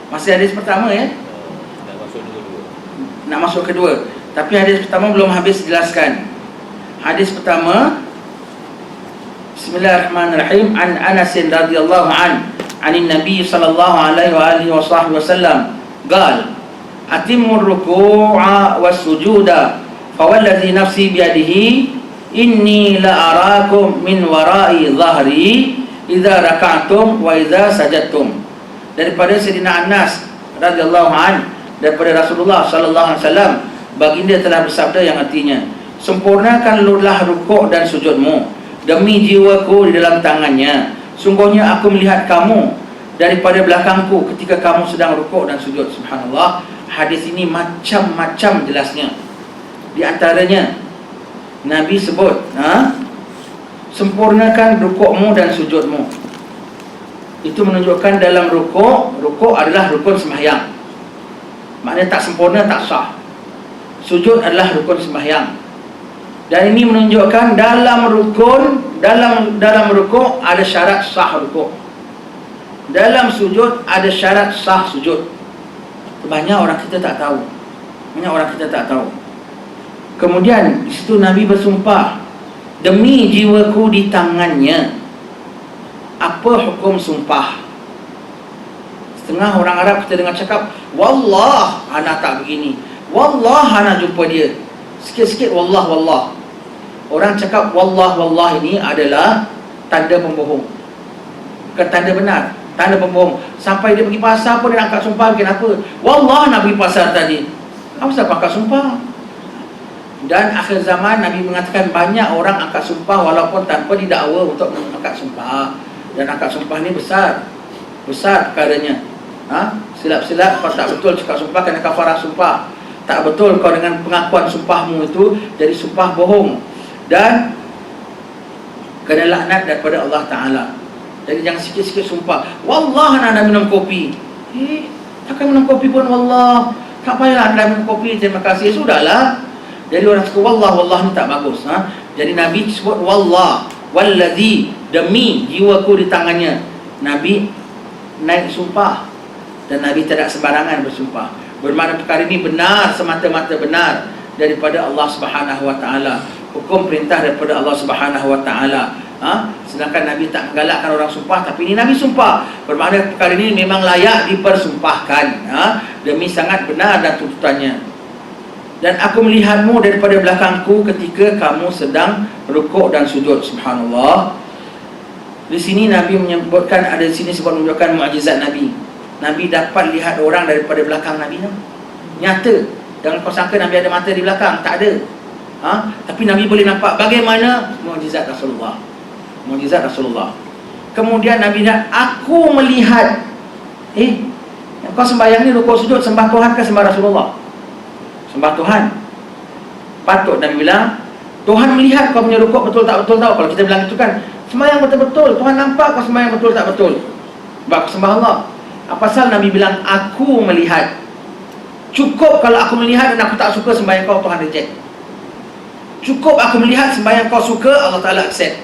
Masih hadis pertama ya? Nak masuk kedua. Tapi hadis pertama belum habis jelaskan. Hadis pertama, Bismillahirrahmanirrahim. An Anas radhiyallahu anin Nabi sallallahu alaihi wa alihi wasallam qala atimur ruku'a was sujuda fawalladhi nafsi biyadihi inni la arakum min wara'i dhahri idza raka'tum wa idza sajadtum. Daripada Sayyidina Anas radhiyallahu an, daripada Rasulullah sallallahu alaihi wasallam, baginda telah bersabda yang artinya, sempurnakanlah rukuk dan sujudmu demi jiwaku di dalam tangannya. Sungguhnya aku melihat kamu daripada belakangku ketika kamu sedang rukuk dan sujud. Subhanallah, hadis ini macam-macam jelasnya. Di antaranya Nabi sebut, sempurnakan rukukmu dan sujudmu. Itu menunjukkan dalam rukuk adalah rukun sembahyang. Maknanya tak sempurna tak sah. Sujud adalah rukun sembahyang. Dan ini menunjukkan dalam rukuk ada syarat sah rukuk. Dalam sujud ada syarat sah sujud. Banyak orang kita tak tahu. Kemudian di situ Nabi bersumpah, demi jiwaku di tangannya. Apa hukum sumpah? Setengah orang Arab kita dengar cakap, wallah ana tak begini, wallah ana jumpa dia. Sikit-sikit wallah. Orang cakap wallah ini adalah tanda pembohong, bukan tanda benar, tanda pembohong. Sampai dia pergi pasar pun dia angkat sumpah. Kenapa? Wallah nak pergi pasar tadi. Apa sebab angkat sumpah? Dan akhir zaman Nabi mengatakan banyak orang angkat sumpah walaupun tanpa didakwa untuk angkat sumpah. Dan angkat sumpah ni besar perkaranya. Silap-silap kalau tak betul cakap sumpah kena kafarah sumpah. Tak betul kau dengan pengakuan sumpahmu itu jadi sumpah bohong dan kena laknat daripada Allah Ta'ala. Jadi jangan sikit-sikit sumpah, wallah anda minum kopi. Takkan minum kopi pun wallah. Tak payahlah anda minum kopi, terima kasih, sudahlah. Jadi orang suka wallah ni tak bagus. Jadi Nabi sebut wallah, walladhi, demi jiwaku di tangannya. Nabi naik sumpah dan Nabi tidak sembarangan bersumpah. Bermakna perkara ini benar, semata-mata benar daripada Allah Subhanahu Wa Taala. Hukum perintah daripada Allah Subhanahu Wa Taala. Sedangkan Nabi tak menggalakkan orang sumpah, tapi ini Nabi sumpah. Bermakna perkara ini memang layak dipersumpahkan. Demi sangat benar dan tuntutannya. Dan aku melihatmu daripada belakangku ketika kamu sedang rukuk dan sujud. Subhanallah. Di sini Nabi menyebutkan, ada di sini sebab menunjukkan mukjizat Nabi. Nabi dapat lihat orang daripada belakang Nabi tu. Nyata. Jangan kau sangka Nabi ada mata di belakang, tak ada. Tapi Nabi boleh nampak bagaimana mukjizat Rasulullah. Mukjizat Rasulullah. Kemudian Nabi nak, aku melihat yang kau sembahyang ni rukuk sujud sembah Tuhan ke sembah Rasulullah? Sembah Tuhan. Patut Nabi bilang, Tuhan melihat kau punya rukuk betul tak betul tau. Kalau kita bilang itu kan, sembahyang betul-betul, Tuhan nampak kau sembahyang betul tak betul. Sebab aku sembah Allah. Apa pasal Nabi bilang aku melihat? Cukup kalau aku melihat dan aku tak suka sembahyang kau, Tuhan reject. Cukup aku melihat sembahyang kau suka, Allah Ta'ala accept.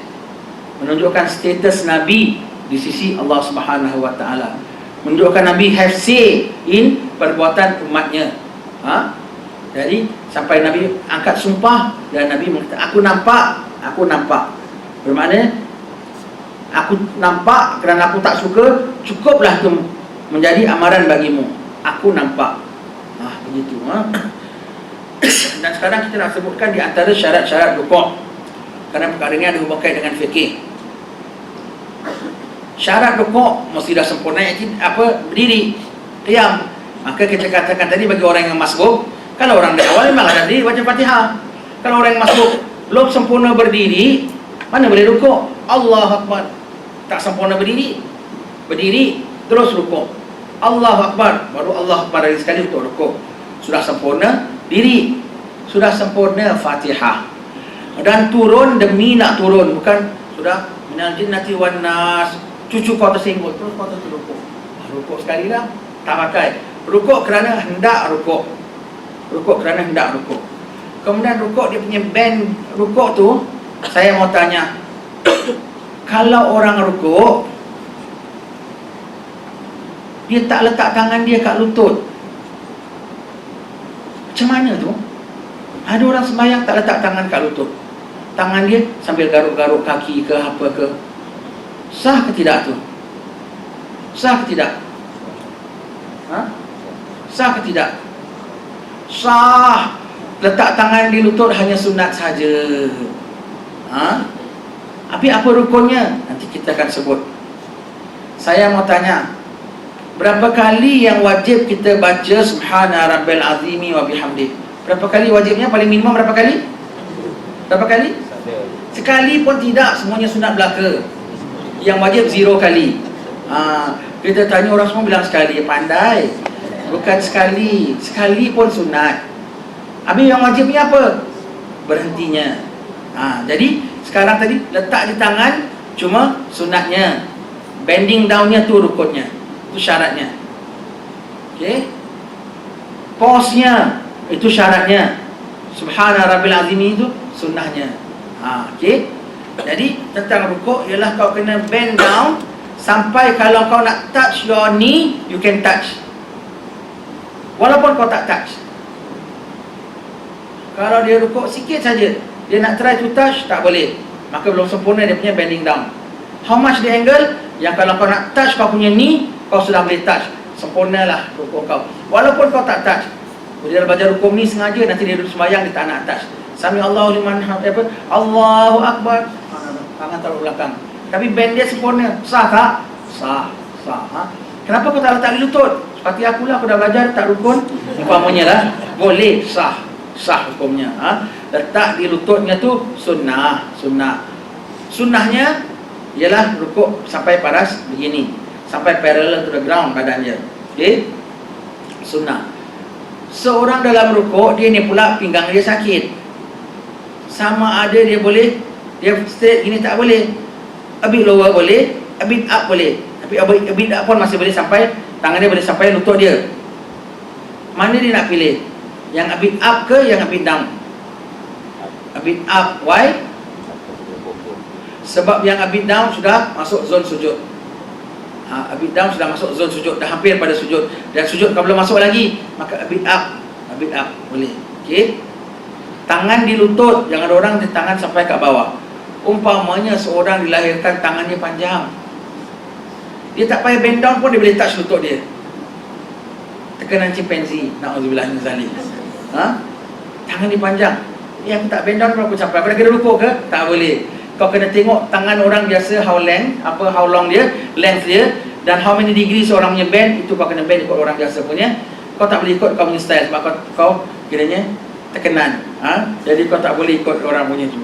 Menunjukkan status Nabi di sisi Allah Subhanahu Wa Ta'ala. Menunjukkan Nabi have say in perbuatan umatnya. Jadi sampai Nabi angkat sumpah dan Nabi mengatakan aku nampak. Bermakna aku nampak kerana aku tak suka, cukuplah itu menjadi amaran bagimu. Aku nampak. Begitu. Dan sekarang kita nak sebutkan di antara syarat-syarat rukuk. Kerana perkara ini ada hubungan dengan fikih. Syarat rukuk mesti dah sempurna, berdiri, qiyam. Maka kita katakan tadi bagi orang yang masbuk, kalau orang dari awal memang ada berdiri baca Fatihah. Kalau orang yang masbuk belum sempurna berdiri, mana boleh rukuk? Allahu Akbar. Tak sempurna berdiri terus rukuk. Allahu Akbar, baru Allah Akbar lagi sekali untuk rukuk. Sudah sempurna diri, sudah sempurna Fatihah. Dan turun demi nak turun, bukan sudah minal jinnati wan nas, cucu kau tersinggung terus kau rukuk. Rukuk sekali lah, tak pakai. Rukuk kerana hendak rukuk. Kemudian rukuk, dia punya band rukuk tu, saya mau tanya, kalau orang rukuk dia tak letak tangan dia kat lutut, macam mana tu? Ada orang sembahyang tak letak tangan kat lutut, tangan dia sambil garuk-garuk kaki ke apa ke. Sah ke tidak tu? Sah ke tidak? Sah ke tidak? Sah. Letak tangan di lutut hanya sunat saja. Tapi apa rukunnya? Nanti kita akan sebut. Saya mau tanya, berapa kali yang wajib kita baca Subhana Rabbil Azimi wa bihamdi? Berapa kali wajibnya? Paling minimum berapa kali? Berapa kali? Sekali pun tidak, semuanya sunat belaka. Yang wajib 0 kali. Kita tanya orang semua bilang sekali. Pandai. Bukan sekali. Sekali pun sunat. Habis yang wajibnya apa? Berhentinya. Jadi sekarang tadi letak di tangan cuma sunatnya. Bending downnya tu rukunnya. Itu syaratnya. Okey. Pause-nya itu syaratnya. Subhana Rabbil Azimi itu sunnahnya. Okey. Jadi tentang rukuk ialah kau kena bend down sampai kalau kau nak touch your knee, you can touch. Walaupun kau tak touch. Kalau dia rukuk sikit saja, dia nak try to touch, tak boleh. Maka belum sempurna dia punya bending down. How much the angle? Yang kalau kau nak touch kau punya knee, kau sudah boleh touch. Sempurnalah rukuk kau. Walaupun kau tak touch. Dia belajar rukuk ni sengaja, nanti dia duduk sembahyang, dia tak nak touch. Sami Allahu liman hamdah, Allahu Akbar, tangan taruh belakang. Tapi bend dia sempurna. Sah tak? Sah. Kenapa kau tak letak di lutut? Seperti akulah, aku dah belajar tak rukun. Umpamanya lah, boleh sah hukumnya. Letak di lututnya tu sunnah. Sunnahnya ialah rukuk sampai paras begini, sampai parallel to the ground badan dia. Okey? Sunnah. Seorang dalam rukuk, dia ni pula pinggang dia sakit. Sama ada dia boleh, dia straight gini tak boleh. A bit lower boleh, a bit up boleh. Tapi a bit up pun masih boleh sampai, tangan dia boleh sampai lutut dia. Mana dia nak pilih? Yang a bit up ke yang a bit down? A bit up. Why? Sebab yang a bit down sudah masuk zon sujud. A bit down sudah masuk zon sujud, dah hampir pada sujud. Dan sujud kalau belum masuk lagi, maka a bit up boleh. Okey. Tangan di lutut, jangan ada orang tangan sampai kat bawah. Umpamanya seorang dilahirkan tangannya panjang, dia tak payah bend down pun dia boleh touch lutut dia. Tekanan chimpanzee, na'udzubillah min zalik. Tangan dia panjang, aku tak bend down pun aku sampai. Pada kena rukuk ke? Tak boleh. Kau kena tengok tangan orang biasa, how long dia, length dia, dan how many degree seorang punya bend. Itu kau kena bend ikut orang biasa punya. Kau tak boleh ikut kau punya style, sebab kau kiranya tekanan. Jadi kau tak boleh ikut orang punya tu.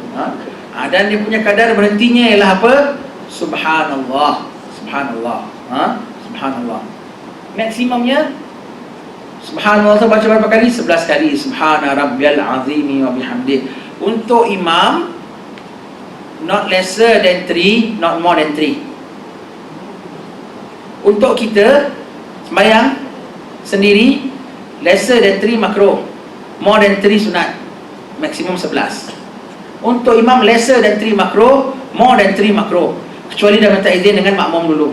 Dan dia punya kadar berhentinya ialah apa? Subhanallah. Subhanallah. Maksimumnya Subhanallah tu baca berapa kali? 11 kali. Subhana rabbiyal azimi wa bihamdih. Untuk imam, not lesser than 3, not more than 3. Untuk kita sembahyang sendiri, lesser than 3 makruh, more than 3 sunat, maksimum 11. Untuk imam lesser than 3 makruh, more than 3 makruh, kecuali dah minta izin dengan makmum dulu.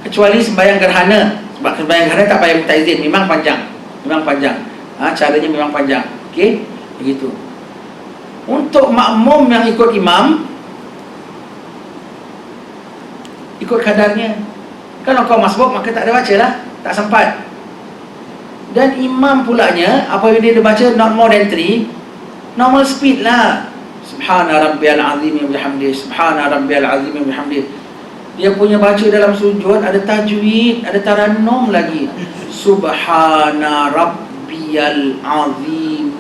Kecuali sembahyang gerhana, sebab sembahyang gerhana tak payah minta izin, memang panjang. Caranya memang panjang. Okey, begitu. Untuk makmum yang ikut imam, ikut kadarnya. Kalau kau masbuk maka tak ada baca lah, tak sempat. Dan imam pulanya, apabila dia baca not more than 3, normal speed lah. Subhana rabbiyal azim wa bihamdih, subhana rabbiyal azim wa bihamdih. Dia punya baca dalam sujud ada tajwid, ada tarannum lagi. Subhana rabbiyal azim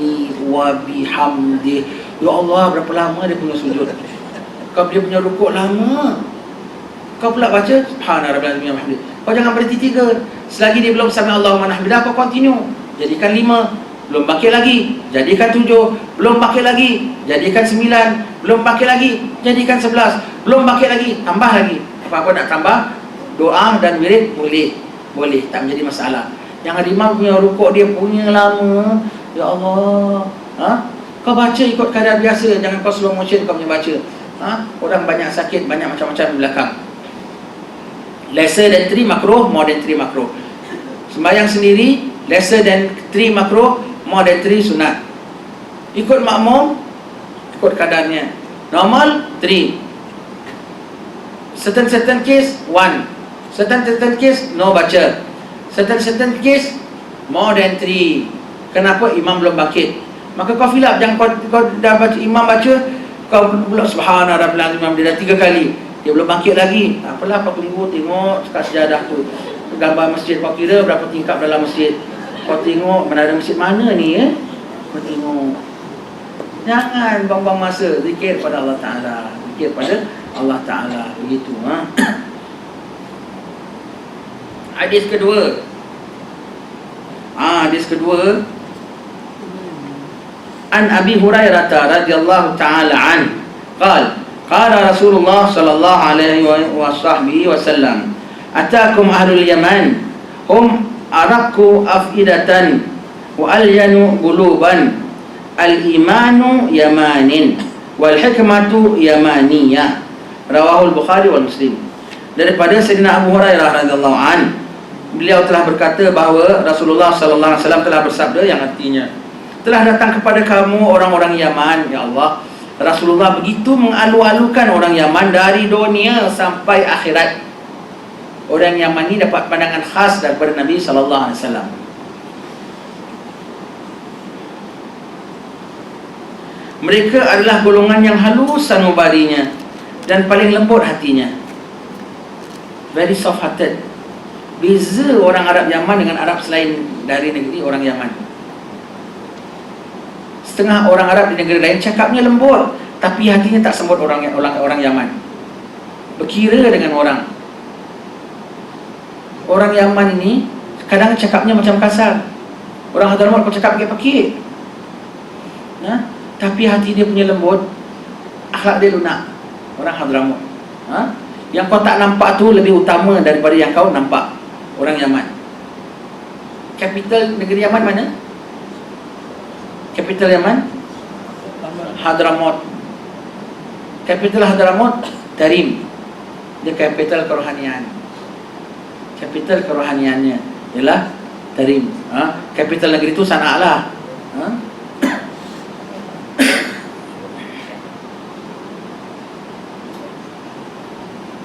wa bihamdih. Ya Allah, berapa lama dia punya sujud. Kau dia punya rukuk lama, kau pula baca subhana rabbiyal azim wa bihamdih. Kau jangan berhenti 3. Selagi dia belum sami Allahumma hamdah, kau continue. Jadikan 5. Belum bangkit lagi, jadikan 7. Belum bangkit lagi, jadikan 9. Belum bangkit lagi, jadikan 11. Belum bangkit lagi, tambah lagi. Apa-apa nak tambah, doa dan wirid boleh, tak menjadi masalah. Yang imam punya rukuk dia punya lama, ya Allah. Kau baca ikut kadar biasa, jangan kau slow motion kau punya baca. Orang banyak sakit, banyak macam-macam di belakang. Lesser than 3 makruh, more than 3 makruh. Sembahyang sendiri, lesser than 3 makruh, more than 3 sunat. Ikut makmum, ikut kadarnya. Normal 3. Certain case 1. Certain case no baca. Certain case more than 3. Kenapa? Imam belum bangkit. Maka kau fill up. Jangan kau dah baca, imam baca, kau pula subhana rabbil azim, dia dah 3 kali, dia belum bangkit lagi. Tak apalah, kau tunggu, tengok kat sejadah tu, gambar masjid, kau kira berapa tingkap dalam masjid. Kau tengok menara masjid mana ni, kau tengok. Jangan buang-buang masa. Zikir pada Allah Ta'ala, zikir pada Allah Ta'ala. Begitu. Hadis kedua. Hadis kedua, An Abi Hurairah radhiyallahu ta'ala an qala Rasulullah sallallahu alaihi wasallam, atakum ahlul yaman hum araku afidatan wa alyanu quluban, al-imanu yamanin wal hikmatu yamaniyah. Rawahul Bukhari wal Muslim. Daripada Sayyidina Abu Hurairah radhiyallahu an, beliau telah berkata bahawa Rasulullah sallallahu alaihi wasallam telah bersabda, yang artinya, telah datang kepada kamu orang-orang Yaman, ya Allah. Rasulullah begitu mengalu-alukan orang Yaman dari dunia sampai akhirat. Orang Yaman ini dapat pandangan khas daripada Nabi sallallahu alaihi wasallam. Mereka adalah golongan yang halus sanubarinya dan paling lembut hatinya. Very soft hearted. Beza orang Arab Yaman dengan Arab selain dari negeri orang Yaman. Setengah orang Arab di negeri lain cakapnya lembut, tapi hatinya tak sembut orang Yaman. Berkira dengan orang. Orang Yaman ini kadang cakapnya macam kasar. Orang Hadramaut kau cakap pakit-pakit, tapi hati dia punya lembut, akhlak dia lunak. Orang Hadramaut, yang kau tak nampak tu lebih utama daripada yang kau nampak. Orang Yaman. Kapital negeri Yaman mana? Kapital Yaman Hadramaut. Kapital Hadramaut Tarim. Dia kapital kerohanian. Kapital kerohaniannya ialah Tarim. Kapital negeri itu Sana'a lah.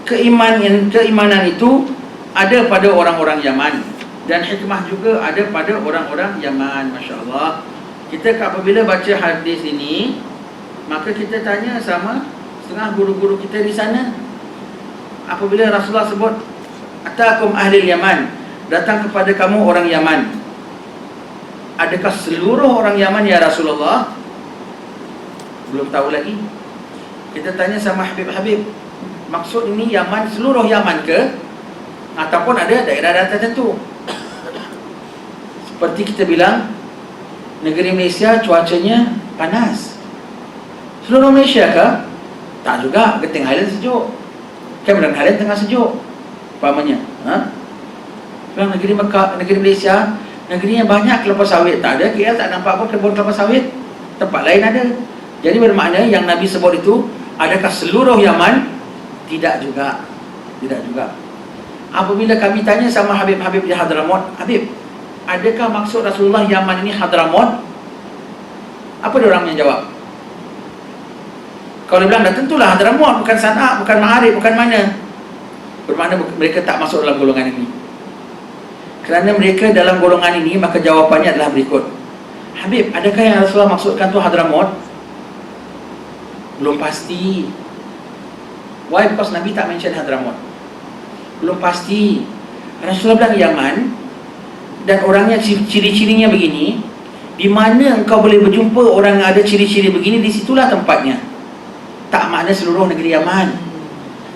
Keimanan itu ada pada orang-orang Yaman, dan hikmah juga ada pada orang-orang Yaman. Masya Allah. Kita apabila baca hadis ini, maka kita tanya sama setengah guru-guru kita di sana. Apabila Rasulullah sebut atakum ahli Yaman, datang kepada kamu orang Yaman, adakah seluruh orang Yaman ya Rasulullah? Belum tahu lagi. Kita tanya sama Habib, maksud ini Yaman, seluruh Yaman ke? Ataupun ada daerah-daerah tertentu? Seperti kita bilang, negeri Malaysia cuacanya panas. Seluruh Malaysia ke? Tak juga. Genting Highland sejuk, Cameron Highland tengah sejuk, umpamanya. Bilang negeri Mekah, negeri Malaysia, negeri yang banyak kelapa sawit. Tak ada, KL tak nampak pun kebun kelapa sawit. Tempat lain ada. Jadi bermakna yang Nabi sebut itu, adakah seluruh Yaman? Tidak juga. Tidak juga. Apabila kami tanya sama Habib-Habib di Hadramaut, Habib, adakah maksud Rasulullah Yaman ini Hadramaut? Apa dia orang yang jawab? Kalau dia bilang, dah tentulah Hadramaut, bukan Sana'a, bukan Ma'arif, bukan mana. Bermakna mereka tak masuk dalam golongan ini. Kerana mereka dalam golongan ini, maka jawapannya adalah berikut. Habib, adakah yang Rasulullah maksudkan tu Hadramaut? Belum pasti. Why? Because Nabi tak mention Hadramaut. Belum pasti. Rasulullah bilang Yaman, dan orangnya ciri-cirinya begini. Di mana engkau boleh berjumpa orang yang ada ciri-ciri begini, di situlah tempatnya. Tak makna seluruh negeri Yaman.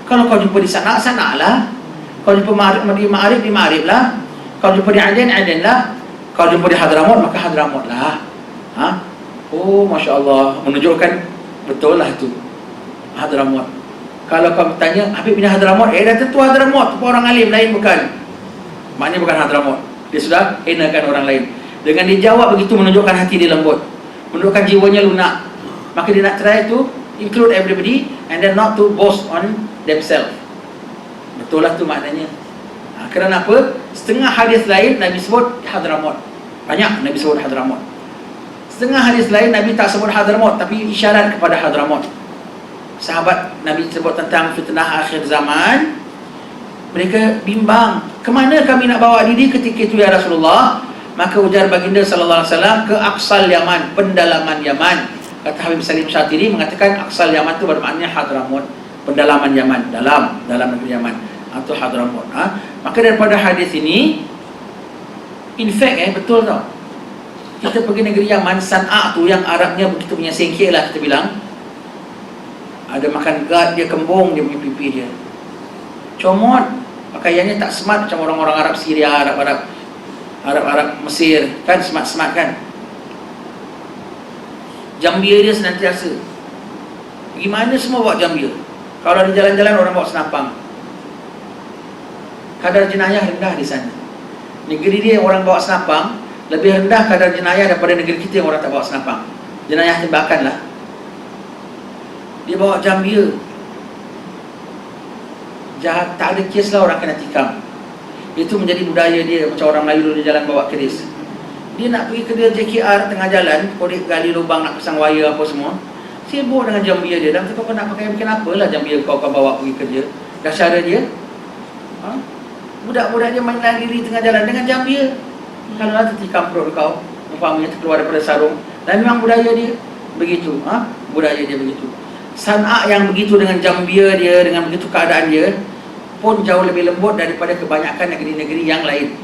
Kalau kau jumpa di Sana'a, Sana'a lah. Kau jumpa di Ma'arif, di Ma'arif lah. Kau jumpa di Aden, Aden lah. Kau jumpa di Hadramaut, maka Hadramaut lah. Oh, Masya Allah, menunjukkan betul lah tu Hadramaut. Kalau kau bertanya, Habib bin Hadramaut, dah tentu Hadramaut, orang alim, lain bukan. Maknanya bukan Hadramaut. Dia sudah hinakan orang lain. Dengan dia jawab begitu, menunjukkan hati dia lembut, menunjukkan jiwanya lunak. Maka dia nak try to include everybody, and then not to boast on themselves. Betul lah tu maknanya. Kerana apa? Setengah hadis lain Nabi sebut Hadramaut. Banyak Nabi sebut Hadramaut. Setengah hadis lain Nabi tak sebut Hadramaut, tapi isyarat kepada Hadramaut. Sahabat Nabi sebut tentang fitnah akhir zaman, mereka bimbang, kemana kami nak bawa diri ketika itu ya Rasulullah? Maka ujar baginda sallallahu alaihi wasallam, ke Aqsal Yaman, pendalaman Yaman. Kata Habib Salim Syatiri mengatakan Aqsal Yaman itu bermakna Hadramaut, pendalaman Yaman, dalam negeri Yaman, atau Hadramaut. Maka daripada hadis ini, in fact betul tau. Kita pergi negeri Yaman, Sana'a tu yang Arabnya begitu punya sengkeh lah kita bilang. Ada makan gad, dia kembung, dia punya pipi dia comot, pakaiannya tak smart macam orang-orang Arab Syria, Arab Mesir kan, smart kan. Jambia dia senantiasa. Gimana semua bawa jambia. Kalau di jalan-jalan orang bawa senapang. Kadar jenayah rendah di sana. Negeri dia orang bawa senapang, lebih rendah kadar jenayah daripada negeri kita yang orang tak bawa senapang. Jenayah tembakan lah. Dia bawa jambia. Jahat, tak ada kes lah orang kena tikam. Itu menjadi budaya dia. Macam orang Melayu dulu di jalan bawa keris. Dia nak pergi ke dia JKR tengah jalan, korek gali lubang nak pasang wire apa semua, sibuk dengan jambia dia. Dan kau nak pakai mungkin apalah jambia kau bawa pergi kerja. Dah cara dia. Budak-budak dia main lari diri tengah jalan dengan jambia. Kalau lah tertikam perut kau, umpamanya terkeluar daripada sarung. Dan memang budaya dia begitu. Budaya dia begitu. Sana'a yang begitu dengan jambia dia, dengan begitu keadaan dia, pun jauh lebih lembut daripada kebanyakan negeri-negeri yang lain.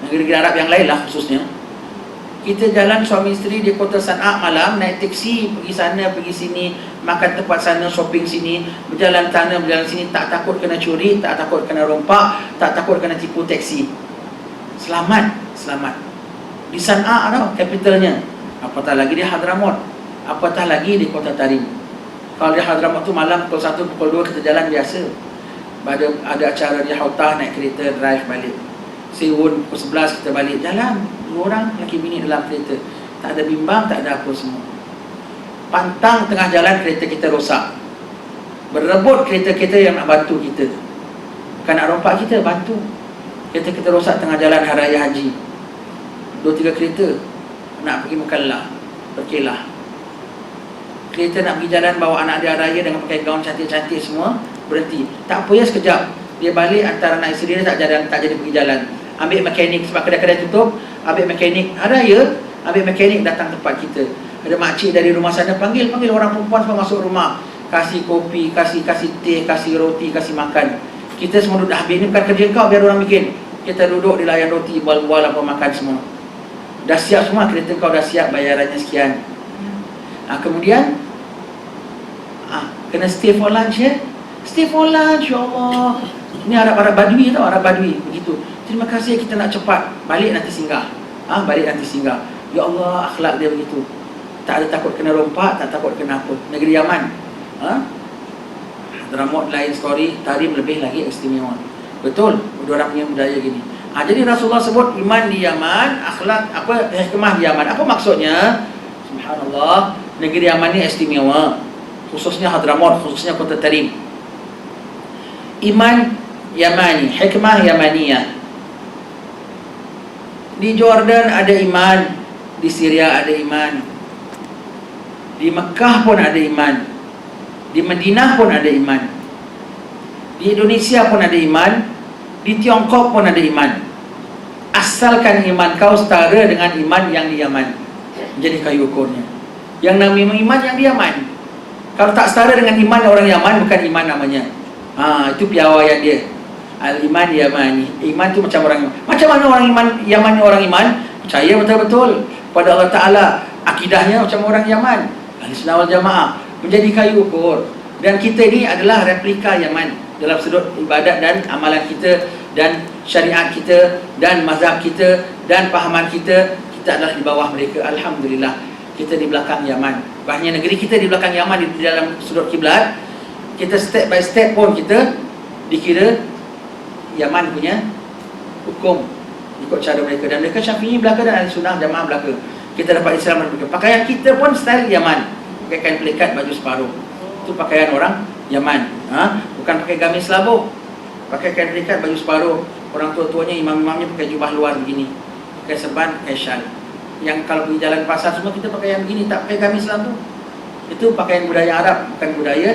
Negeri-negeri Arab yang lain lah khususnya. Kita jalan suami isteri di kota Sana'a malam, naik teksi, pergi sana, pergi sini, makan tempat sana, shopping sini, berjalan sana, berjalan sini, tak takut kena curi, tak takut kena rompak, tak takut kena tipu teksi. Selamat, selamat. Di Sana'a tau, kapitalnya. Apatah lagi di Hadramaut, apatah lagi di kota Tarim. Kalau di Hadramaut tu malam pukul 1, pukul 2 kita jalan biasa. Ada acara di Hautah, naik kereta, drive balik. Siwun pukul 11 kita balik, jalan 2 orang laki bini dalam kereta. Tak ada bimbang, tak ada apa semua. Pantang tengah jalan kereta kita rosak, berebut kereta kita yang nak bantu kita, bukan nak rompak kita, bantu. Kereta kita rosak tengah jalan Hari Raya Haji, 2-3 kereta nak pergi Mukalla, berkelah. Kereta nak pergi jalan bawa anak dia raya dengan pakai gaun cantik-cantik semua, berhenti. Tak apa ya, sekejap dia balik, antara anak isteri dia tak jadi pergi jalan. Ambil mekanik sebab kedai-kedai tutup, ambil mekanik hari raya, ambil mekanik datang tempat kita. Ada makcik dari rumah sana panggil orang perempuan semua masuk rumah, kasih kopi, kasih teh, kasih roti, kasih makan. Kita semua duduk, habis ni bukan kerja kau, biar orang bikin. Kita duduk di layan roti, bual-bual apa makan semua. Dah siap semua, kereta kau dah siap, bayarannya sekian. Kemudian kena stay for lunch ya. Stay for lunch, ya Allah. Ini Arab Badui tau, Arab Badui begitu. Terima kasih, kita nak cepat balik nanti singgah. Balik nanti singgah. Ya Allah, akhlak dia begitu. Tak ada takut kena rompak, tak takut kena apa. Negeri Yaman. Hadramaut lain story, Tarim lebih lagi istimewa. Betul, orang punya budaya gini. Jadi Rasulullah sebut iman di Yaman, akhlak apa, hikmah di Yaman. Apa maksudnya? Subhanallah, negeri Yaman ni istimewa, khususnya Hadramaut, khususnya kota Tarim. Iman Yamani, hikmah Yamaniyah. Di Jordan ada iman, di Syria ada iman, di Mekah pun ada iman, di Madinah pun ada iman, di Indonesia pun ada iman, di Tiongkok pun ada iman. Asalkan iman kau setara dengan iman yang di Yaman, jadi kayu ukurnya. Yang namanya iman yang di Yaman. Kalau tak setara dengan iman orang Yaman, bukan iman namanya. Itu piawaian dia. Al-iman Yamani. Iman tu macam orang Yaman. Macam mana orang iman Yaman ni orang iman? Percaya betul-betul pada Allah Ta'ala. Akidahnya macam orang Yaman. Ahli Sunnah wal Jamaah. Menjadi kayu ukur. Dan kita ni adalah replika Yaman dalam sudut ibadat dan amalan kita, dan syariat kita, dan mazhab kita, dan pahaman kita. Kita adalah di bawah mereka. Alhamdulillah, kita di belakang Yaman. Bahnya negeri kita di belakang Yaman, di dalam sudut kiblat. Kita step by step pun kita dikira Yaman punya hukum, ikut cara mereka. Dan mereka Syafi'i belaka dan Ahli Sunnah Jamaah belaka. Kita dapat Islam dan mereka. Pakaian kita pun style Yaman, pakai kain pelikat, baju separuh. Itu pakaian orang Yaman. Bukan pakai gamis labuk, pakai kain pelikat, baju separuh. Orang tua-tuanya, imam-imamnya pakai jubah luar begini, pakai serban, pakai syal. Yang kalau pergi jalan pasar semua kita pakai yang begini, tak pakai gamis labuk. Itu pakaian budaya Arab, bukan budaya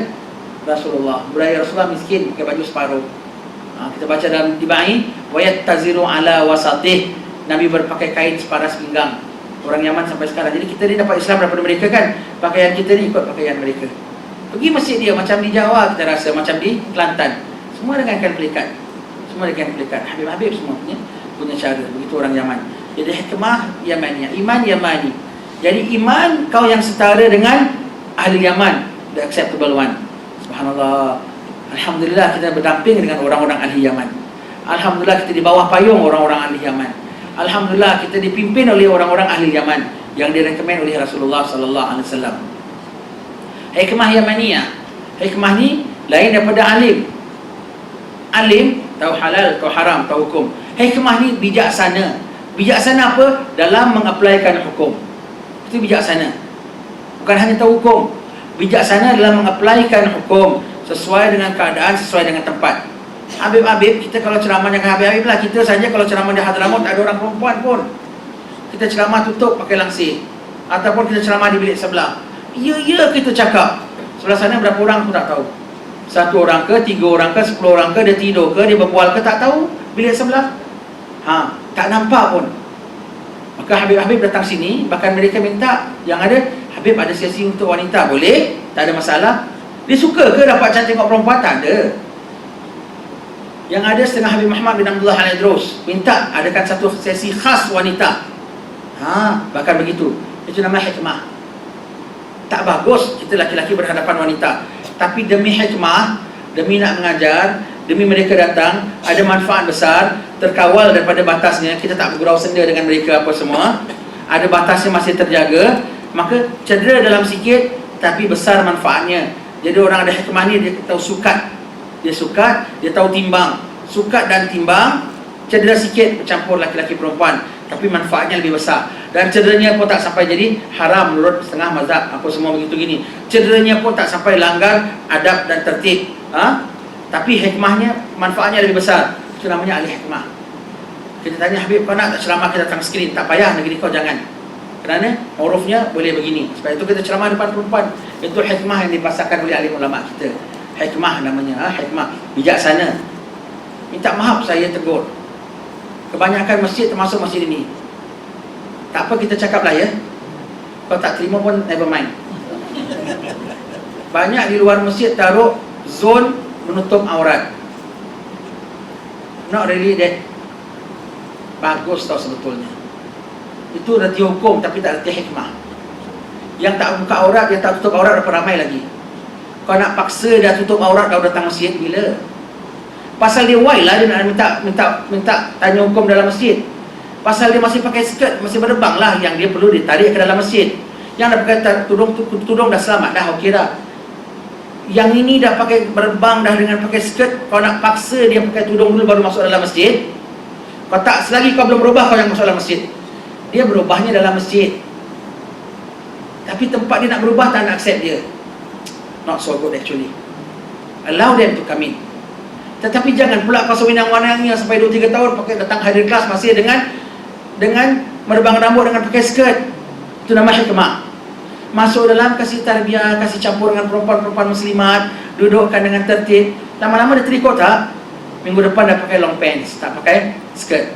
Rasulullah. Budaya Rasulullah miskin, pakai baju separuh. Kita baca dalam Tibai, wayat taziru ala wasatih. Nabi berpakai kain separas pinggang. Orang Yaman sampai sekarang. Jadi kita ni dapat Islam daripada mereka kan. Pakaian kita ni ikut pakaian mereka. Pergi masjid dia macam di Jawa, kita rasa macam di Kelantan. Semua dengan kain pelikat. Semua dengan kain pelikat. Habib-habib semua punya cara. Begitu orang Yaman. Jadi hikmah Yamaniyah, iman Yamani. Jadi iman kau yang setara dengan ahli Yaman, the acceptable one. Subhanallah. Alhamdulillah kita berdamping dengan orang-orang ahli Yaman. Alhamdulillah kita di bawah payung orang-orang ahli Yaman. Alhamdulillah kita dipimpin oleh orang-orang ahli Yaman yang direkomend oleh Rasulullah sallallahu alaihi wasallam. Hikmah Yamaniyah. Hikmah ni lain daripada alim. Alim tahu halal, tahu haram, tahu hukum. Hikmah ni bijaksana. Bijaksana apa? Dalam mengaplikan hukum. Itu bijaksana. Bukan hanya tahu hukum. Bijaksana dalam mengaplikan hukum sesuai dengan keadaan, sesuai dengan tempat. Habib-habib, kita kalau ceramah dengan habib-habib lah. Kita saja kalau ceramah di Hadramaut tak ada orang perempuan pun. Kita ceramah tutup pakai langsir, ataupun kita ceramah di bilik sebelah. Ya kita cakap. Sebelah sana berapa orang pun tak tahu. 1 orang ke, 3 orang ke, 10 orang ke, dia tidur ke, dia berbual ke, tak tahu. Bilik sebelah tak nampak pun. Maka habib-habib datang sini, bahkan mereka minta yang ada, Habib ada sesi untuk wanita, boleh? Tak ada masalah. Dia suka ke dapat cantik tengok perempuan? Tak ada. Yang ada setengah Habib Muhammad bin Abdullah Al-Idrus minta adakan satu sesi khas wanita. Bahkan begitu. Itu nama hikmah. Tak bagus kita laki-laki berhadapan wanita, tapi demi hikmah, demi nak mengajar, demi mereka datang, ada manfaat besar, terkawal daripada batasnya, kita tak bergurau senda dengan mereka apa semua, ada batasnya masih terjaga, maka cedera dalam sikit tapi besar manfaatnya. Jadi orang ada hikmah ni, dia tahu sukat, dia tahu timbang. Sukat dan timbang, cedera sikit bercampur laki-laki perempuan, tapi manfaatnya lebih besar. Dan cederanya pun tak sampai jadi haram menurut setengah mazhab, apa semua begitu gini. Cederanya pun tak sampai langgar adab dan tertib. Tapi hikmahnya, manfaatnya lebih besar. Itu namanya ahli hikmah. Kita tanya, Habib, kau nak tak ceramah kita datang skrin? Tak payah, negeri kau jangan. Kerana urufnya boleh begini. Sebab itu kita ceramah depan perempuan. Itu hikmah yang dipasarkan oleh alim ulama kita. Hikmah namanya, hikmah bijaksana. Minta maaf saya tegur. Kebanyakan masjid termasuk masjid ini. Tak apa, kita cakap lah ya. Kau tak terima pun never mind. Banyak di luar masjid taruh zon menutup aurat. Not really that bagus tau sebetulnya. Itu reti hukum tapi tak reti hikmah. Yang tak buka aurat, yang tak tutup aurat berapa ramai lagi. Kau nak paksa dia tutup aurat, kau datang masjid bila? Pasal dia why lah dia nak minta tanya hukum dalam masjid. Pasal dia masih pakai skirt, masih berebang lah, yang dia perlu ditarik ke dalam masjid. Yang dah pakai tudung dah selamat dah, okey dah. Yang ini dah pakai berebang dah dengan pakai skirt, kau nak paksa dia pakai tudung dulu baru masuk dalam masjid. Kau tak, selagi kau belum berubah, kau yang masuk dalam masjid. Dia berubahnya dalam masjid, tapi tempat dia nak berubah tak nak accept dia. Not so good actually. Allow them to come in. Tetapi jangan pula kau sewenang-wenangnya sampai 2-3 tahun pakai datang hadir kelas masih dengan merebang rambut dengan pakai skirt. Itu nama hikmah. Masuk dalam, kasih tarbiyah, kasih campur dengan perempuan-perempuan muslimat, dudukkan dengan tertib. Lama-lama dia terikut tak? Minggu depan dah pakai long pants, tak pakai skirt.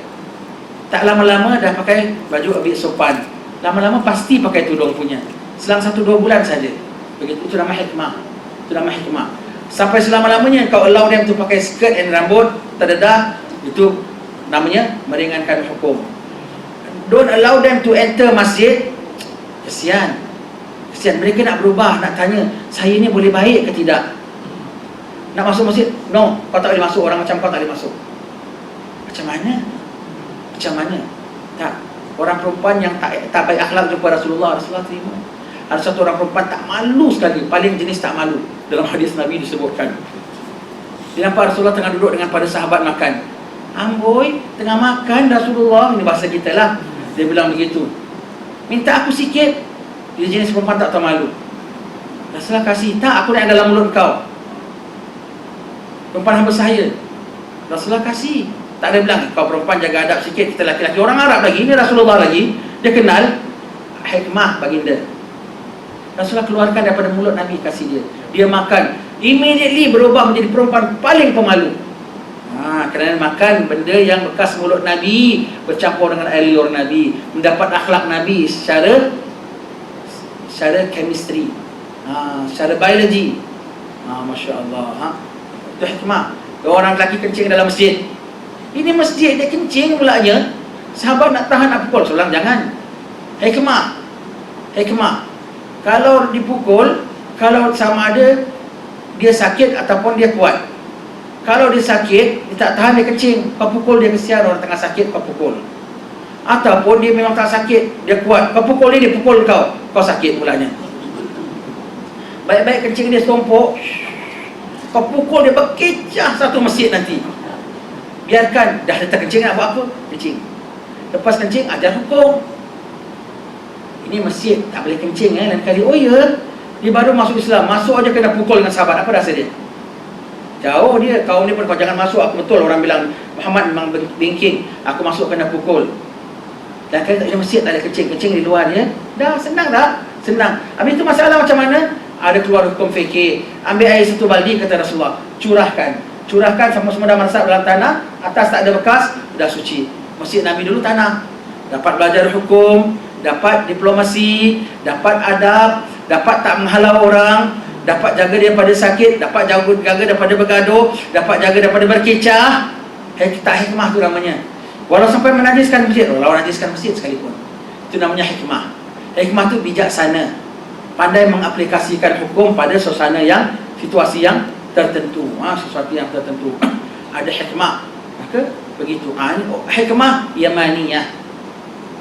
Tak lama-lama dah pakai baju abis sopan. Lama-lama pasti pakai tudung punya. Selang 1-2 bulan saja. Begitu, itu nama hikmah. Itu nama hikmah. Sampai selama-lamanya kau allow them to pakai skirt and rambut terdedah, itu namanya meringankan hukum. Don't allow them to enter masjid. Kesian. Mereka nak berubah, nak tanya, saya ni boleh baik ke tidak? Nak masuk masjid? No, kau tak boleh masuk. Orang macam kau tak boleh masuk. Macam mana? Tak. Orang perempuan yang tak baik akhlak jumpa Rasulullah terima. Ada satu orang perempuan tak malu sekali, paling jenis tak malu. Dalam hadis Nabi disebutkan, dia nampak Rasulullah tengah duduk dengan para sahabat makan. Amboi, tengah makan Rasulullah, ini bahasa kita lah. Dia bilang begitu, minta aku sikit. Dia jenis perempuan tak tahu malu. Rasulullah kasih, tak, aku nak dalam mulut kau. Perempuan hamba saya. Rasulullah kasih. Tak ada bilang, kau perempuan jaga adab sikit, kita laki-laki. Orang Arab lagi, ini Rasulullah lagi. Dia kenal hikmah baginda. Rasulullah keluarkan daripada mulut Nabi, kasih dia. Dia makan, immediately berubah menjadi perempuan paling pemalu. Kerana makan benda yang bekas mulut Nabi bercampur dengan air liur Nabi, mendapat akhlak Nabi secara chemistry, secara biologi. Masya Allah. Itu hikmah. Orang lelaki kencing dalam masjid. Ini masjid, dia kencing pulanya. Sahabat nak tahan, nak pukul. Solang jangan. Hikmah. Kalau dipukul, kalau sama ada dia sakit ataupun dia kuat. Kalau dia sakit, dia tak tahan, dia kencing, kau pukul dia, kesian orang tengah sakit, kau pukul. Ataupun dia memang tak sakit, dia kuat, kau pukul dia pukul kau sakit pulanya. Baik-baik kencing dia setumpuk, kau pukul dia berkecah satu masjid nanti. Biarkan, dah datang kencing, nak buat apa? Kencing. Lepas kencing, ajar hukum. Ini masjid, tak boleh kencing lain kali. Oh ya, dia baru masuk Islam, masuk aja kena pukul dengan sahabat. Apa rasa dia? Jauh dia, kau ni pun kau jangan masuk. Aku betul, orang bilang Muhammad memang bingking, aku masuk kena pukul. Dan kali tak ada masjid, tak ada kencing di luar dia. Dah, senang dah. Senang. Habis itu masalah macam mana? Ada keluar hukum fikir. Ambil air satu baldi, kata Rasulullah, curahkan semua dah meresap dalam tanah. Atas tak ada bekas, dah suci. Masjid Nabi dulu tanah. Dapat belajar hukum, dapat diplomasi, dapat adab, dapat tak menghalau orang, dapat jaga dia pada sakit, dapat jaga daripada bergaduh, dapat jaga daripada berkecah. Tak hikmah tu namanya. Walau sampai menajiskan masjid, walau menajiskan masjid sekalipun, itu namanya hikmah. Hikmah tu bijaksana, pandai mengaplikasikan hukum pada suasana yang, situasi yang tertentu, sesuatu yang tertentu. Ada hikmah, maka begitu. Ini hikmah yamaniyah.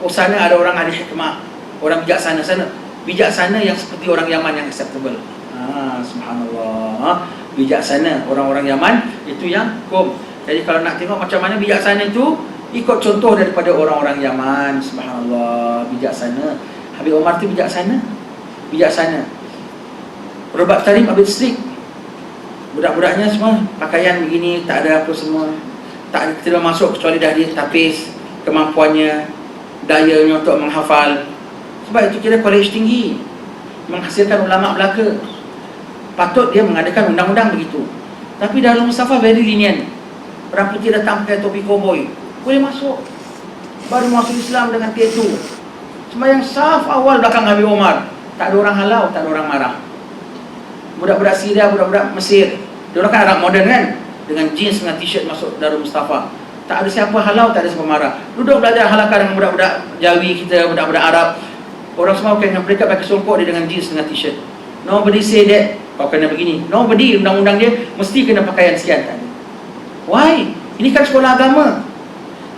Sana ada orang ada hikmah, orang bijaksana sana. Bijaksana yang seperti orang Yaman yang acceptable. Subhanallah. Bijaksana orang-orang Yaman itu yang hukum. Jadi kalau nak tengok macam mana bijaksana itu, ikut contoh daripada orang-orang Yaman. Subhanallah, bijaksana. Habib Omar tu bijaksana. Bijaksana. Robert Tarim Abid Strict. Budak-budaknya semua pakaian begini, tak ada apa semua. Tak tidak masuk kecuali dah dia tapis kemampuannya, dayanya untuk menghafal. Sebab itu kira college tinggi, menghasilkan ulama belaka. Patut dia mengadakan undang-undang begitu. Tapi Darul Mustafa very lenient. Orang putih datang pakai topi cowboy, boleh masuk. Baru masuk Islam dengan tattoo. Sembahyang saf awal belakang Habib Omar. Tak ada orang halau, tak ada orang marah. Budak-budak Syria, budak-budak Mesir, dia orang kan Arab moden kan, dengan jeans dengan t-shirt masuk Darul Mustafa. Tak ada siapa halau, tak ada siapa marah. Duduk belajar halakan dengan budak-budak Jawi kita, budak-budak Arab. Orang semua pakai, mereka pakai songkok, dia dengan jeans dengan t-shirt. Nobody say that kau kena begini. Nobody, undang-undang dia mesti kena pakaian sekian. Tak ada. Why? Ini kan sekolah agama.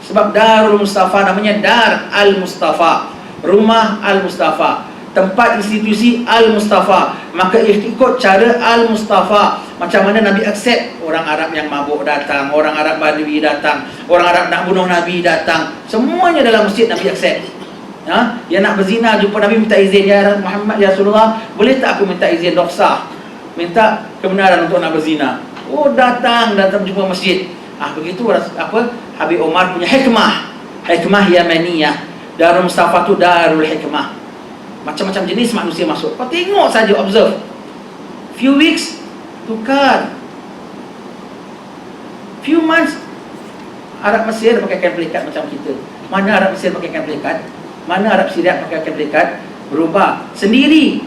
Sebab Darul Mustafa namanya Dar Al-Mustafa, rumah Al-Mustafa, tempat institusi Al-Mustafa. Maka ikut cara Al-Mustafa. Macam mana Nabi accept orang Arab yang mabuk datang, orang Arab Badui datang, orang Arab nak bunuh Nabi datang, semuanya dalam masjid Nabi accept. Dia nak berzina, jumpa Nabi minta izin, ya Muhammad, ya Rasulullah, boleh tak aku minta izin doksah, minta kebenaran untuk nak berzina. Datang jumpa masjid. Begitu apa Habib Omar punya hikmah yamaniyah. Darul Mustafa tu darul hikmah. Macam-macam jenis manusia masuk. Kau tengok saja, observe. Few weeks tukar. Few months Arab Mesir pakai kain pelikat macam kita. Mana Arab Mesir pakai kain pelikat? Mana Arab Syria pakai kain pelikat? Berubah sendiri.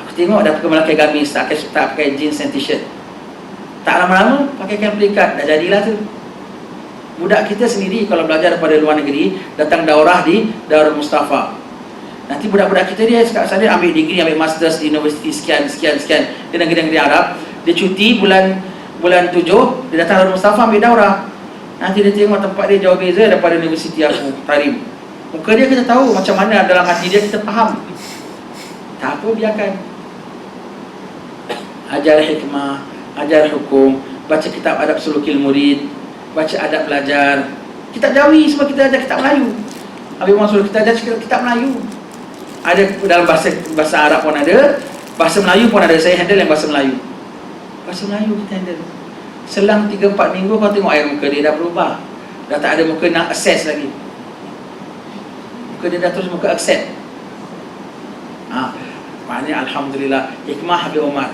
Aku tengok dah pakai gamis, tak pakai jeans and t-shirt. Tak lama-lama pakai kain pelikat, dah jadilah tu. Budak kita sendiri kalau belajar daripada luar negeri, datang daurah di Darul Mustafa. Nanti budak-budak kita dia sekarang sana ambil degree, ambil masters di universiti sekian di negeri-negeri Arab. Dia cuti bulan 7, dia datang Darul Mustafa ambil daurah. Nanti dia tengok tempat dia jauh beza daripada universiti aku, Tarim. Muka dia kita tahu macam mana dalam hati dia, kita faham. Tak apa, biarkan. Ajar hikmah, ajar hukum, baca kitab adab sulukil murid, baca adab belajar. Kitab Jawi semua kita ajar, kitab Melayu. Habib Mansur kita ajar kitab Melayu. Ada dalam bahasa Arab pun ada, bahasa Melayu pun ada. Saya handle yang bahasa Melayu. Bahasa Melayu kita handle. Selang 3-4 minggu kau tengok air muka dia dah berubah. Dah tak ada muka nak access lagi. Muka dia dah terus muka accept. Maknanya Alhamdulillah, hikmah Habib Omar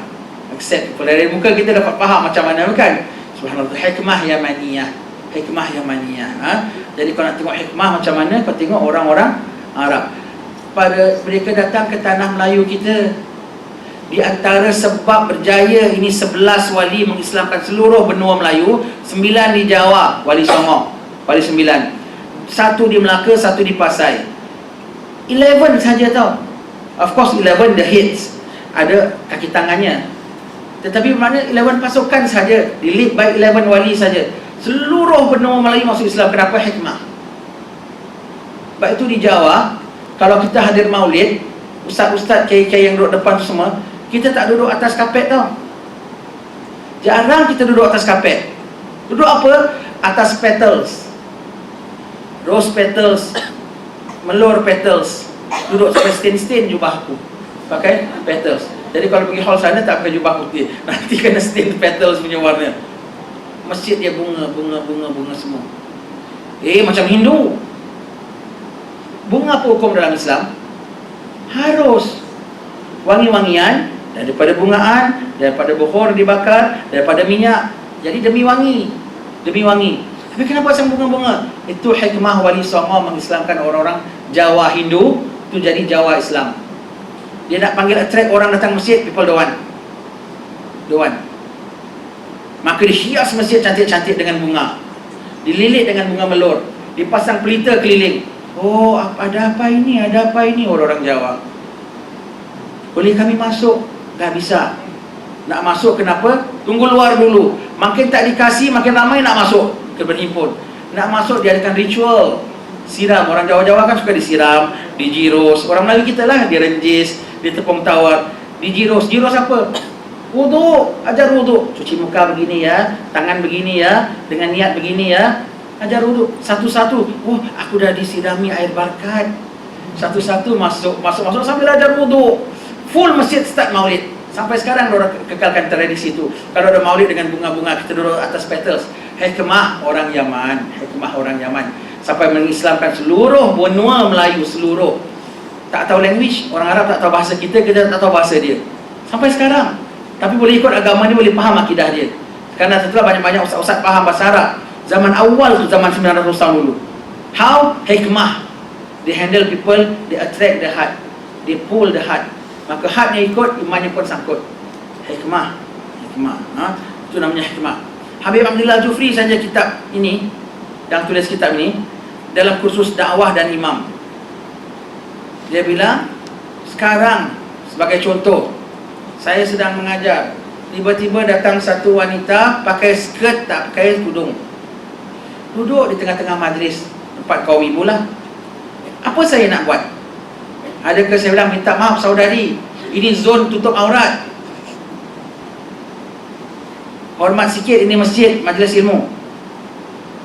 accept. Kalau dari muka kita dapat faham macam mana, bukan? Subhanallah, hikmah yamaniyah. Hikmah yamaniyah. Jadi kalau nak tengok hikmah macam mana, kau tengok orang-orang Arab. Pada mereka datang ke tanah Melayu kita, di antara sebab berjaya ini 11 wali mengislamkan seluruh benua Melayu, 9 di Jawa, Wali Songo, Wali 9. 1 di Melaka, 1 di Pasai. 11 saja tau. Of course 11 the heads, ada kaki tangannya. Tetapi mana 11 pasukan saja, di lead by 11 wali saja. Seluruh benua Melayu masuk Islam. Kenapa? Hikmah. Sebab itu di Jawa, kalau kita hadir maulid, ustaz-ustaz, kiai-kiai yang duduk depan tu semua, kita tak duduk atas kapet tau. Jarang kita duduk atas kapet. Duduk apa? Atas petals. Rose petals, melur petals. Duduk sampai stain-stain jubah aku, pakai petals. Jadi kalau pergi hall sana tak pakai jubah putih, nanti kena stain petals punya warna. Masjid dia bunga semua. Macam Hindu. Bunga apa hukum dalam Islam? Harus wangi-wangian, daripada bungaan, daripada bukhur dibakar, daripada minyak. Jadi demi wangi. Tapi kenapa asal bunga-bunga? Itu hikmah Wali Songo mengislamkan orang-orang Jawa Hindu, itu jadi Jawa Islam. Dia nak panggil attract orang datang masjid, people don't want. Maka dihias masjid cantik-cantik dengan bunga, dililit dengan bunga melur, dipasang pelita keliling. Ada apa ini orang-orang Jawa. Boleh kami masuk? Tak bisa. Nak masuk kenapa? Tunggu luar dulu. Makin tak dikasih, makin ramai nak masuk ke berhimpun. Nak masuk diadakan ritual. Siram. Orang Jawa-Jawa kan suka disiram, dijiros. Orang Melayu kita lah, direnjis, ditepung tawar, dijiros. Jiros apa? Wuduk. Ajar wuduk. Cuci muka begini ya, tangan begini ya, dengan niat begini ya. Ajar wuduk. Satu-satu. Oh, aku dah disirami air berkat. Satu-satu masuk sambil ajar wuduk. Full masjid start maulid. Sampai sekarang orang kekalkan tradisi itu. Kalau ada maulid dengan bunga-bunga, kita duduk atas petals. Hikmah orang Yaman. Hikmah orang Yaman. Sampai mengislamkan seluruh benua Melayu, seluruh. Tak tahu language. Orang Arab tak tahu bahasa kita tak tahu bahasa dia. Sampai sekarang. Tapi boleh ikut agama ni, boleh faham akidah dia. Karena setelah banyak-banyak ustaz-ustaz faham bahasa Arab. Zaman awal tu, zaman 900 tahun dulu. How? Hikmah. They handle people, they attract the heart. They pull the heart. Maka heartnya ikut, imannya pun sangkut. Hikmah. Itu namanya hikmah. Habib Abdullah Jufri saja kitab ini, yang tulis kitab ini, dalam kursus dakwah dan imam, dia bilang, sekarang sebagai contoh, saya sedang mengajar, tiba-tiba datang satu wanita pakai skirt, tak pakai tudung, duduk di tengah-tengah majlis, tempat kaum ibu lah. Apa saya nak buat? Adakah saya bilang, minta maaf saudari, ini zon tutup aurat, hormat sikit, ini masjid, majlis ilmu,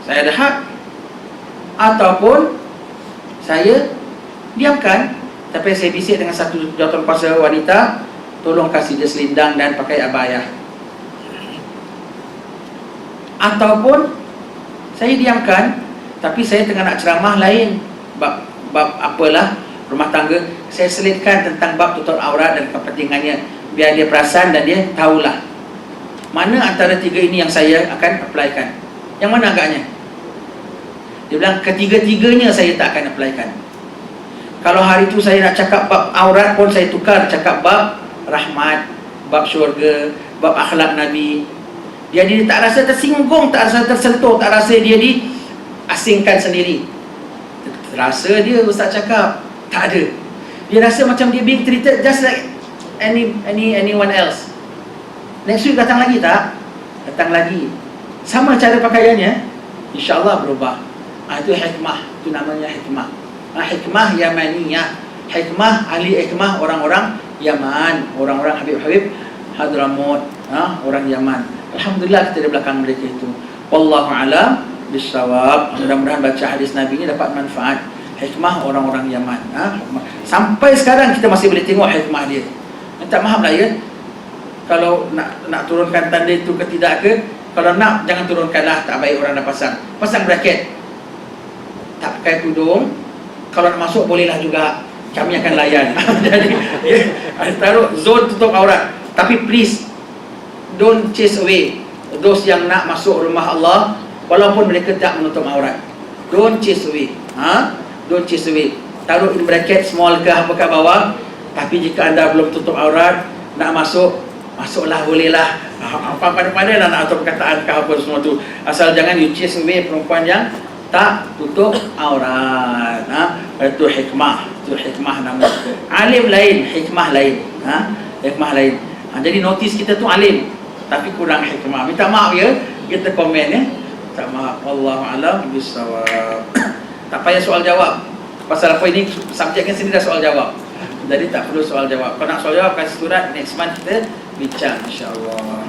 saya ada hak? Ataupun saya diamkan, tapi saya bisik dengan satu jawatan kuasa wanita, tolong kasih dia selindang dan pakai abayah. Ataupun saya diamkan, tapi saya tengah nak ceramah lain, bab apalah, rumah tangga, saya selitkan tentang bab tutup aurat dan kepentingannya, biar dia perasan dan dia tahulah mana antara tiga ini yang saya akan applykan. Yang mana agaknya? Dia bilang ketiga-tiganya saya tak akan applykan. Kalau hari itu saya nak cakap bab aurat pun, saya tukar cakap bab rahmat, bab syurga, bab akhlak Nabi. Dia tak rasa tersinggung, tak rasa tersentuh, tak rasa dia diasingkan sendiri. Terasa dia ustaz cakap, tak ada. Dia rasa macam dia being treated just like anyone else. Next week datang lagi tak? Datang lagi. Sama cara pakaiannya, insya-Allah berubah. Itu hikmah, itu namanya hikmah. Hikmah Yamaniyah. Hikmah, ahli hikmah orang-orang Yaman, orang-orang Habib-Habib Hadramaut, orang Yaman. Alhamdulillah kita di belakang mereka itu. Wallahu a'lam bissawab. Mudah-mudahan baca hadis Nabi ini dapat manfaat. Hikmah orang-orang Yaman. Sampai sekarang kita masih boleh tengok hikmah dia. Minta maaf lah ya, kalau nak turunkan tanda itu ke tidak ke. Kalau nak, jangan turunkanlah, tak baik orang dah pasang bracket, tak pakai tudung. Kalau nak masuk bolehlah juga, kami akan layan. Jadi taruh zon tutup aurat. Tapi please don't chase away those yang nak masuk rumah Allah walaupun mereka tak menutup aurat. Don't chase away. Don't chase away. Taruh in bracket small ke apa kat bawah. Tapi jika anda belum tutup aurat, nak masuk, masuklah, bolehlah. Apa pada-pada lah nak atur perkataan ke apa semua tu. Asal jangan you chase away perempuan yang tak tutup aurat. Itu hikmah. Itu hikmah nama. Alim lain, hikmah lain. Hikmah lain. Jadi notis kita tu alim, tapi kurang hikmah. Minta maaf ya, kita komen ya. Minta maaf. Wallahu a'lam bissawab. Tak payah soal jawab. Pasal apa ini subjeknya sendiri dah soal jawab. Jadi tak perlu soal jawab. Kalau nak soal jawab, kasih surat, next month kita bincang insya-Allah.